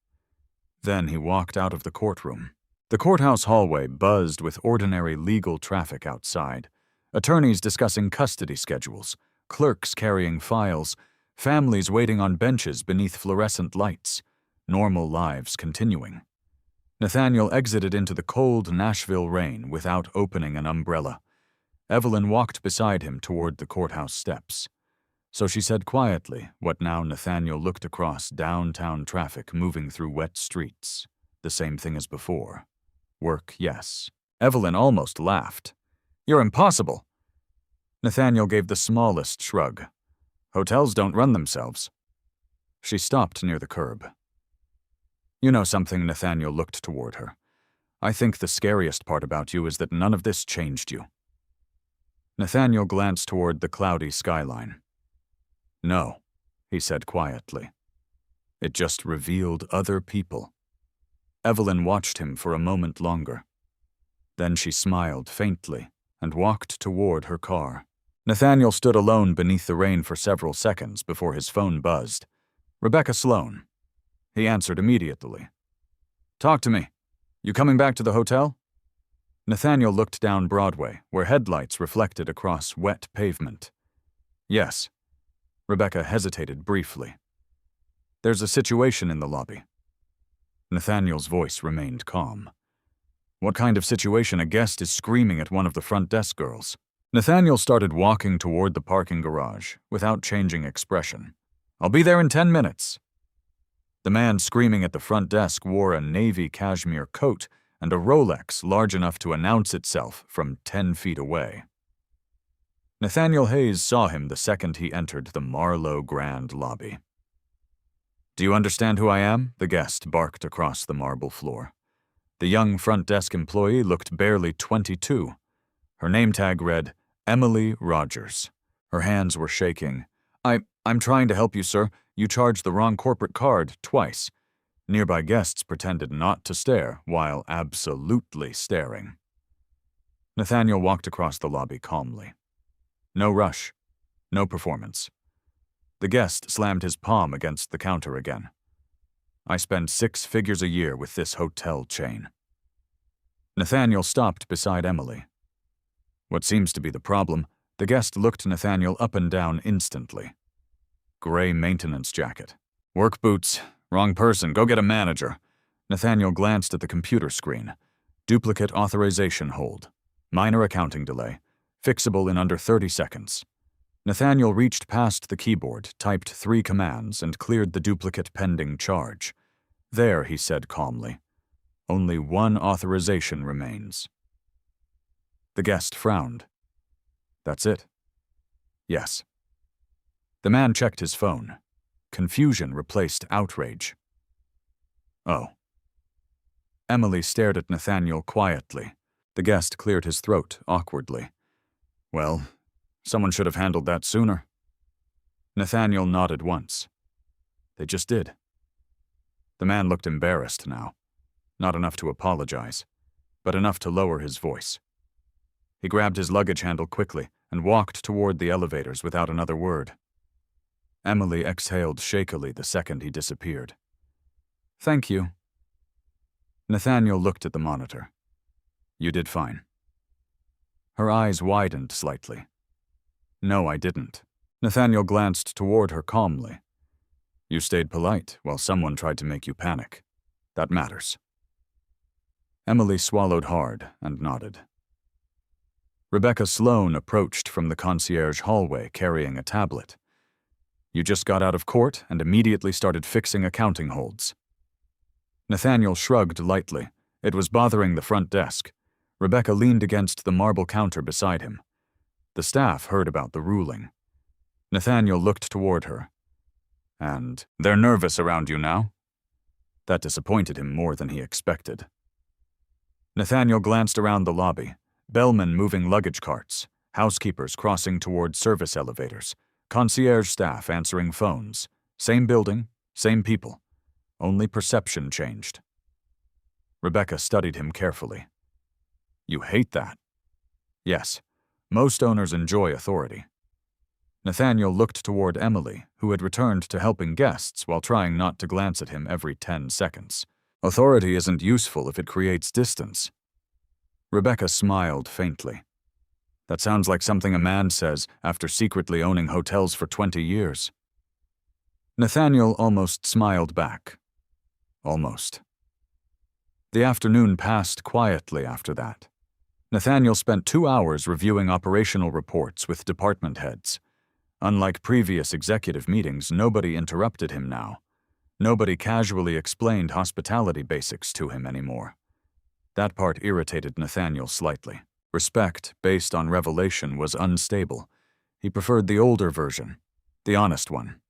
Then he walked out of the courtroom. The courthouse hallway buzzed with ordinary legal traffic outside, attorneys discussing custody schedules, clerks carrying files, families waiting on benches beneath fluorescent lights, normal lives continuing. Nathaniel exited into the cold Nashville rain without opening an umbrella. Evelyn walked beside him toward the courthouse steps. So she said quietly what now Nathaniel looked across downtown traffic moving through wet streets. The same thing as before. Work, yes. Evelyn almost laughed. "You're impossible." Nathaniel gave the smallest shrug. "Hotels don't run themselves." She stopped near the curb. "You know something," Nathaniel looked toward her. "I think the scariest part about you is that none of this changed you." Nathaniel glanced toward the cloudy skyline. "No," he said quietly. "It just revealed other people." Evelyn watched him for a moment longer. Then she smiled faintly and walked toward her car. Nathaniel stood alone beneath the rain for several seconds before his phone buzzed. "Rebecca Sloan." He answered immediately. "Talk to me. You coming back to the hotel?" Nathaniel looked down Broadway, where headlights reflected across wet pavement. "Yes." Rebecca hesitated briefly. "There's a situation in the lobby." Nathaniel's voice remained calm. "What kind of situation? A guest is screaming at one of the front desk girls." Nathaniel started walking toward the parking garage without changing expression. "I'll be there in 10 minutes. The man screaming at the front desk wore a navy cashmere coat and a Rolex large enough to announce itself from 10 feet away. Nathaniel Hayes saw him the second he entered the Marlowe Grand lobby. "Do you understand who I am?" the guest barked across the marble floor. The young front desk employee looked barely 22. Her name tag read, Emily Rogers. Her hands were shaking. I'm trying to help you, sir. You charged the wrong corporate card twice." Nearby guests pretended not to stare while absolutely staring. Nathaniel walked across the lobby calmly. No rush. No performance. The guest slammed his palm against the counter again. "I spend 6 figures a year with this hotel chain." Nathaniel stopped beside Emily. What seems to be the problem? The guest looked Nathaniel up and down instantly. Gray maintenance jacket. "Work boots. Wrong person. Go get a manager." Nathaniel glanced at the computer screen. Duplicate authorization hold. Minor accounting delay. Fixable in under 30 seconds. Nathaniel reached past the keyboard, typed 3 commands, and cleared the duplicate pending charge. "There," he said calmly. "Only 1 authorization remains." The guest frowned. "That's it?" "Yes." The man checked his phone. Confusion replaced outrage. "Oh." Emily stared at Nathaniel quietly. The guest cleared his throat awkwardly. "Well, someone should have handled that sooner." Nathaniel nodded once. "They just did." The man looked embarrassed now. Not enough to apologize, but enough to lower his voice. He grabbed his luggage handle quickly and walked toward the elevators without another word. Emily exhaled shakily the second he disappeared. "Thank you." Nathaniel looked at the monitor. "You did fine." Her eyes widened slightly. "No, I didn't." Nathaniel glanced toward her calmly. "You stayed polite while someone tried to make you panic. That matters." Emily swallowed hard and nodded. Rebecca Sloan approached from the concierge hallway carrying a tablet. "You just got out of court and immediately started fixing accounting holds." Nathaniel shrugged lightly. It was bothering the front desk. Rebecca leaned against the marble counter beside him. The staff heard about the ruling. Nathaniel looked toward her. "And they're nervous around you now?" That disappointed him more than he expected. Nathaniel glanced around the lobby, bellmen moving luggage carts, housekeepers crossing toward service elevators, concierge staff answering phones. Same building, same people. Only perception changed. Rebecca studied him carefully. You hate that? Yes. Most owners enjoy authority. Nathaniel looked toward Emily, who had returned to helping guests while trying not to glance at him every 10 seconds. Authority isn't useful if it creates distance. Rebecca smiled faintly. That sounds like something a man says after secretly owning hotels for 20 years. Nathaniel almost smiled back. Almost. The afternoon passed quietly after that. Nathaniel spent 2 hours reviewing operational reports with department heads. Unlike previous executive meetings, nobody interrupted him now. Nobody casually explained hospitality basics to him anymore. That part irritated Nathaniel slightly. Respect, based on revelation, was unstable. He preferred the older version, the honest one.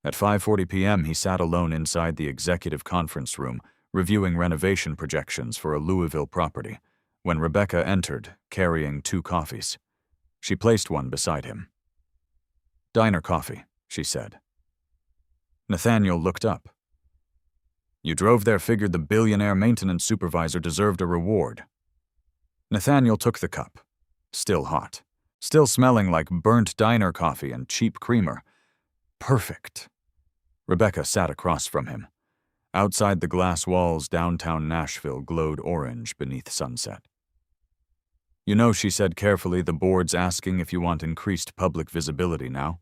At 5:40 p.m., he sat alone inside the executive conference room, reviewing renovation projections for a Louisville property, when Rebecca entered, carrying 2 coffees. She placed one beside him. "Diner coffee," she said. Nathaniel looked up. "You drove there, figured the billionaire maintenance supervisor deserved a reward." Nathaniel took the cup. Still hot. Still smelling like burnt diner coffee and cheap creamer. Perfect. Rebecca sat across from him. Outside the glass walls, downtown Nashville glowed orange beneath sunset. "You know," she said carefully, "the board's asking if you want increased public visibility now."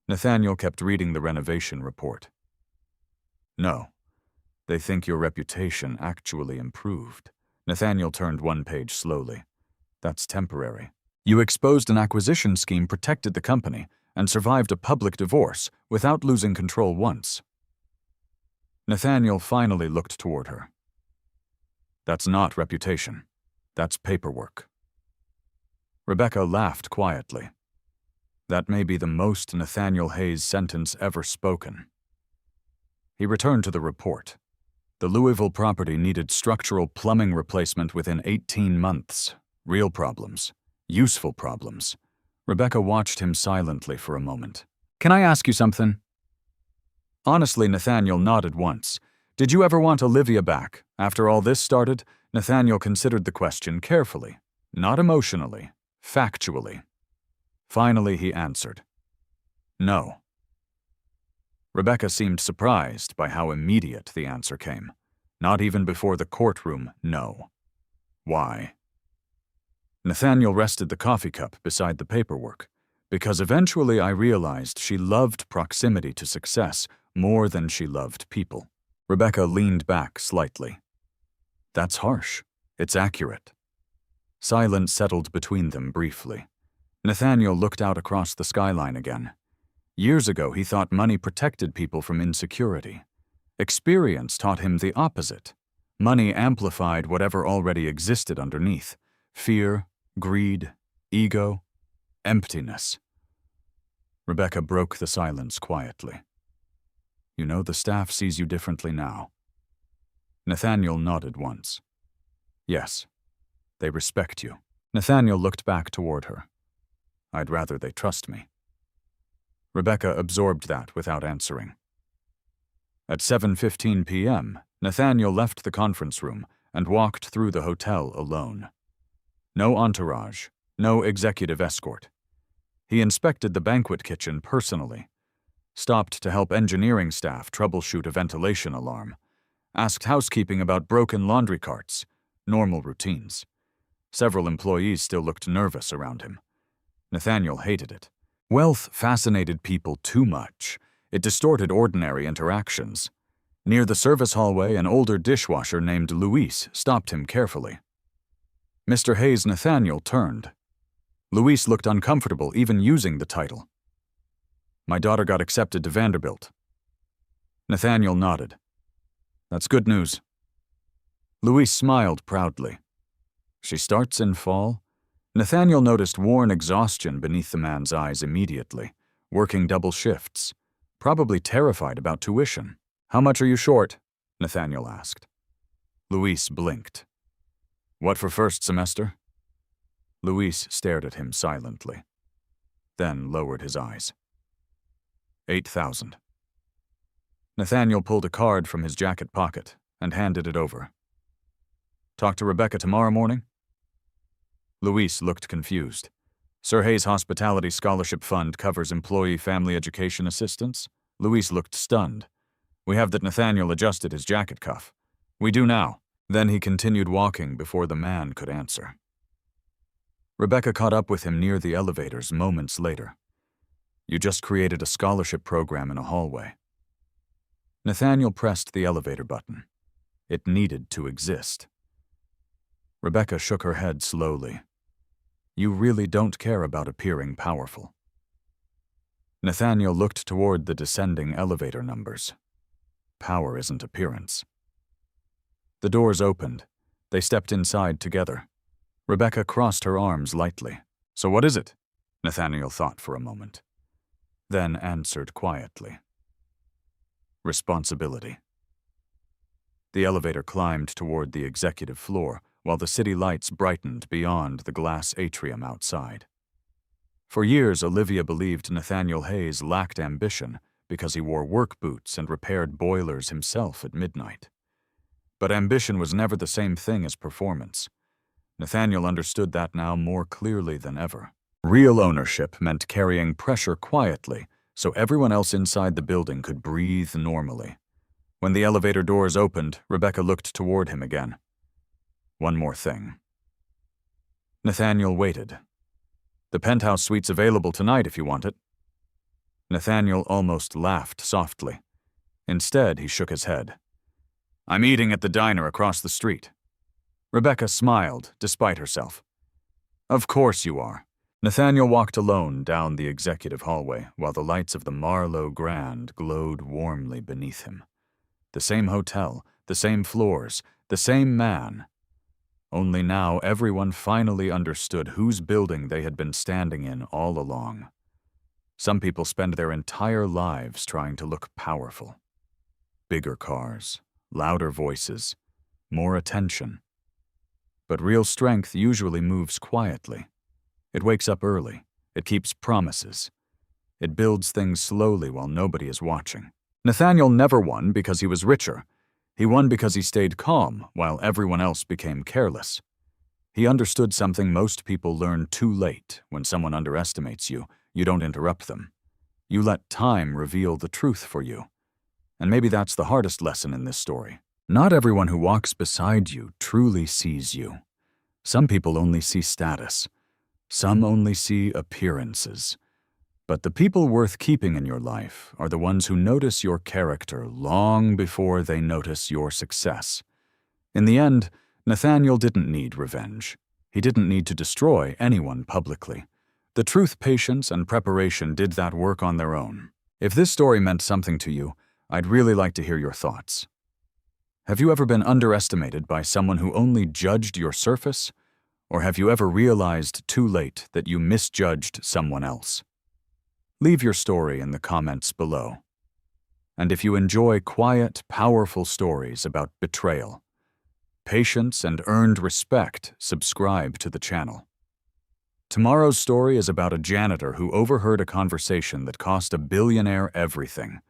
Nathaniel kept reading the renovation report. "No. They think your reputation actually improved." Nathaniel turned one page slowly. "That's temporary. You exposed an acquisition scheme, protected the company, and survived a public divorce without losing control once." Nathaniel finally looked toward her. "That's not reputation. That's paperwork." Rebecca laughed quietly. That may be the most Nathaniel Hayes sentence ever spoken. He returned to the report. The Louisville property needed structural plumbing replacement within 18 months. Real problems. Useful problems. Rebecca watched him silently for a moment. "Can I ask you something?" Honestly, Nathaniel nodded once. "Did you ever want Olivia back? After all this started?" Nathaniel considered the question carefully. Not emotionally. Factually. Finally, he answered. "No." Rebecca seemed surprised by how immediate the answer came. Not even before the courtroom, no. Why? Nathaniel rested the coffee cup beside the paperwork, because eventually I realized she loved proximity to success more than she loved people. Rebecca leaned back slightly. "That's harsh. It's accurate." Silence settled between them briefly. Nathaniel looked out across the skyline again. Years ago, he thought money protected people from insecurity. Experience taught him the opposite. Money amplified whatever already existed underneath: fear, greed, ego, emptiness. Rebecca broke the silence quietly. "You know, the staff sees you differently now." Nathaniel nodded once. "Yes, they respect you." Nathaniel looked back toward her. "I'd rather they trust me." Rebecca absorbed that without answering. At 7:15 p.m., Nathaniel left the conference room and walked through the hotel alone. No entourage, no executive escort. He inspected the banquet kitchen personally, stopped to help engineering staff troubleshoot a ventilation alarm, asked housekeeping about broken laundry carts, normal routines. Several employees still looked nervous around him. Nathaniel hated it. Wealth fascinated people too much. It distorted ordinary interactions. Near the service hallway, an older dishwasher named Luis stopped him carefully. Mr. Hayes. Nathaniel turned. Luis looked uncomfortable even using the title. "My daughter got accepted to Vanderbilt." Nathaniel nodded. "That's good news." Luis smiled proudly. "She starts in fall?" Nathaniel noticed worn exhaustion beneath the man's eyes immediately, working double shifts, probably terrified about tuition. How much are you short? Nathaniel asked. Luis blinked. What for first semester? Luis stared at him silently, then lowered his eyes. 8,000. Nathaniel pulled a card from his jacket pocket and handed it over. Talk to Rebecca tomorrow morning? Luis looked confused. Sir Hayes' Hospitality Scholarship Fund covers employee family education assistance? Luis looked stunned. We have that. Nathaniel adjusted his jacket cuff. We do now. Then he continued walking before the man could answer. Rebecca caught up with him near the elevators moments later. You just created a scholarship program in a hallway. Nathaniel pressed the elevator button. It needed to exist. Rebecca shook her head slowly. You really don't care about appearing powerful. Nathaniel looked toward the descending elevator numbers. Power isn't appearance. The doors opened. They stepped inside together. Rebecca crossed her arms lightly. So what is it? Nathaniel thought for a moment, then answered quietly. Responsibility. The elevator climbed toward the executive floor, while the city lights brightened beyond the glass atrium outside. For years, Olivia believed Nathaniel Hayes lacked ambition because he wore work boots and repaired boilers himself at midnight. But ambition was never the same thing as performance. Nathaniel understood that now more clearly than ever. Real ownership meant carrying pressure quietly so everyone else inside the building could breathe normally. When the elevator doors opened, Rebecca looked toward him again. One more thing. Nathaniel waited. The penthouse suite's available tonight if you want it. Nathaniel almost laughed softly. Instead, he shook his head. I'm eating at the diner across the street. Rebecca smiled, despite herself. Of course you are. Nathaniel walked alone down the executive hallway while the lights of the Marlowe Grand glowed warmly beneath him. The same hotel, the same floors, the same man. Only now everyone finally understood whose building they had been standing in all along. Some people spend their entire lives trying to look powerful. Bigger cars, louder voices, more attention. But real strength usually moves quietly. It wakes up early. It keeps promises. It builds things slowly while nobody is watching. Nathaniel never won because he was richer. He won because he stayed calm while everyone else became careless. He understood something most people learn too late. When someone underestimates you, you don't interrupt them. You let time reveal the truth for you. And maybe that's the hardest lesson in this story. Not everyone who walks beside you truly sees you. Some people only see status. Some only see appearances. But the people worth keeping in your life are the ones who notice your character long before they notice your success. In the end, Nathaniel didn't need revenge. He didn't need to destroy anyone publicly. The truth, patience, and preparation did that work on their own. If this story meant something to you, I'd really like to hear your thoughts. Have you ever been underestimated by someone who only judged your surface? Or have you ever realized too late that you misjudged someone else? Leave your story in the comments below. And if you enjoy quiet, powerful stories about betrayal, patience, and earned respect, subscribe to the channel. Tomorrow's story is about a janitor who overheard a conversation that cost a billionaire everything.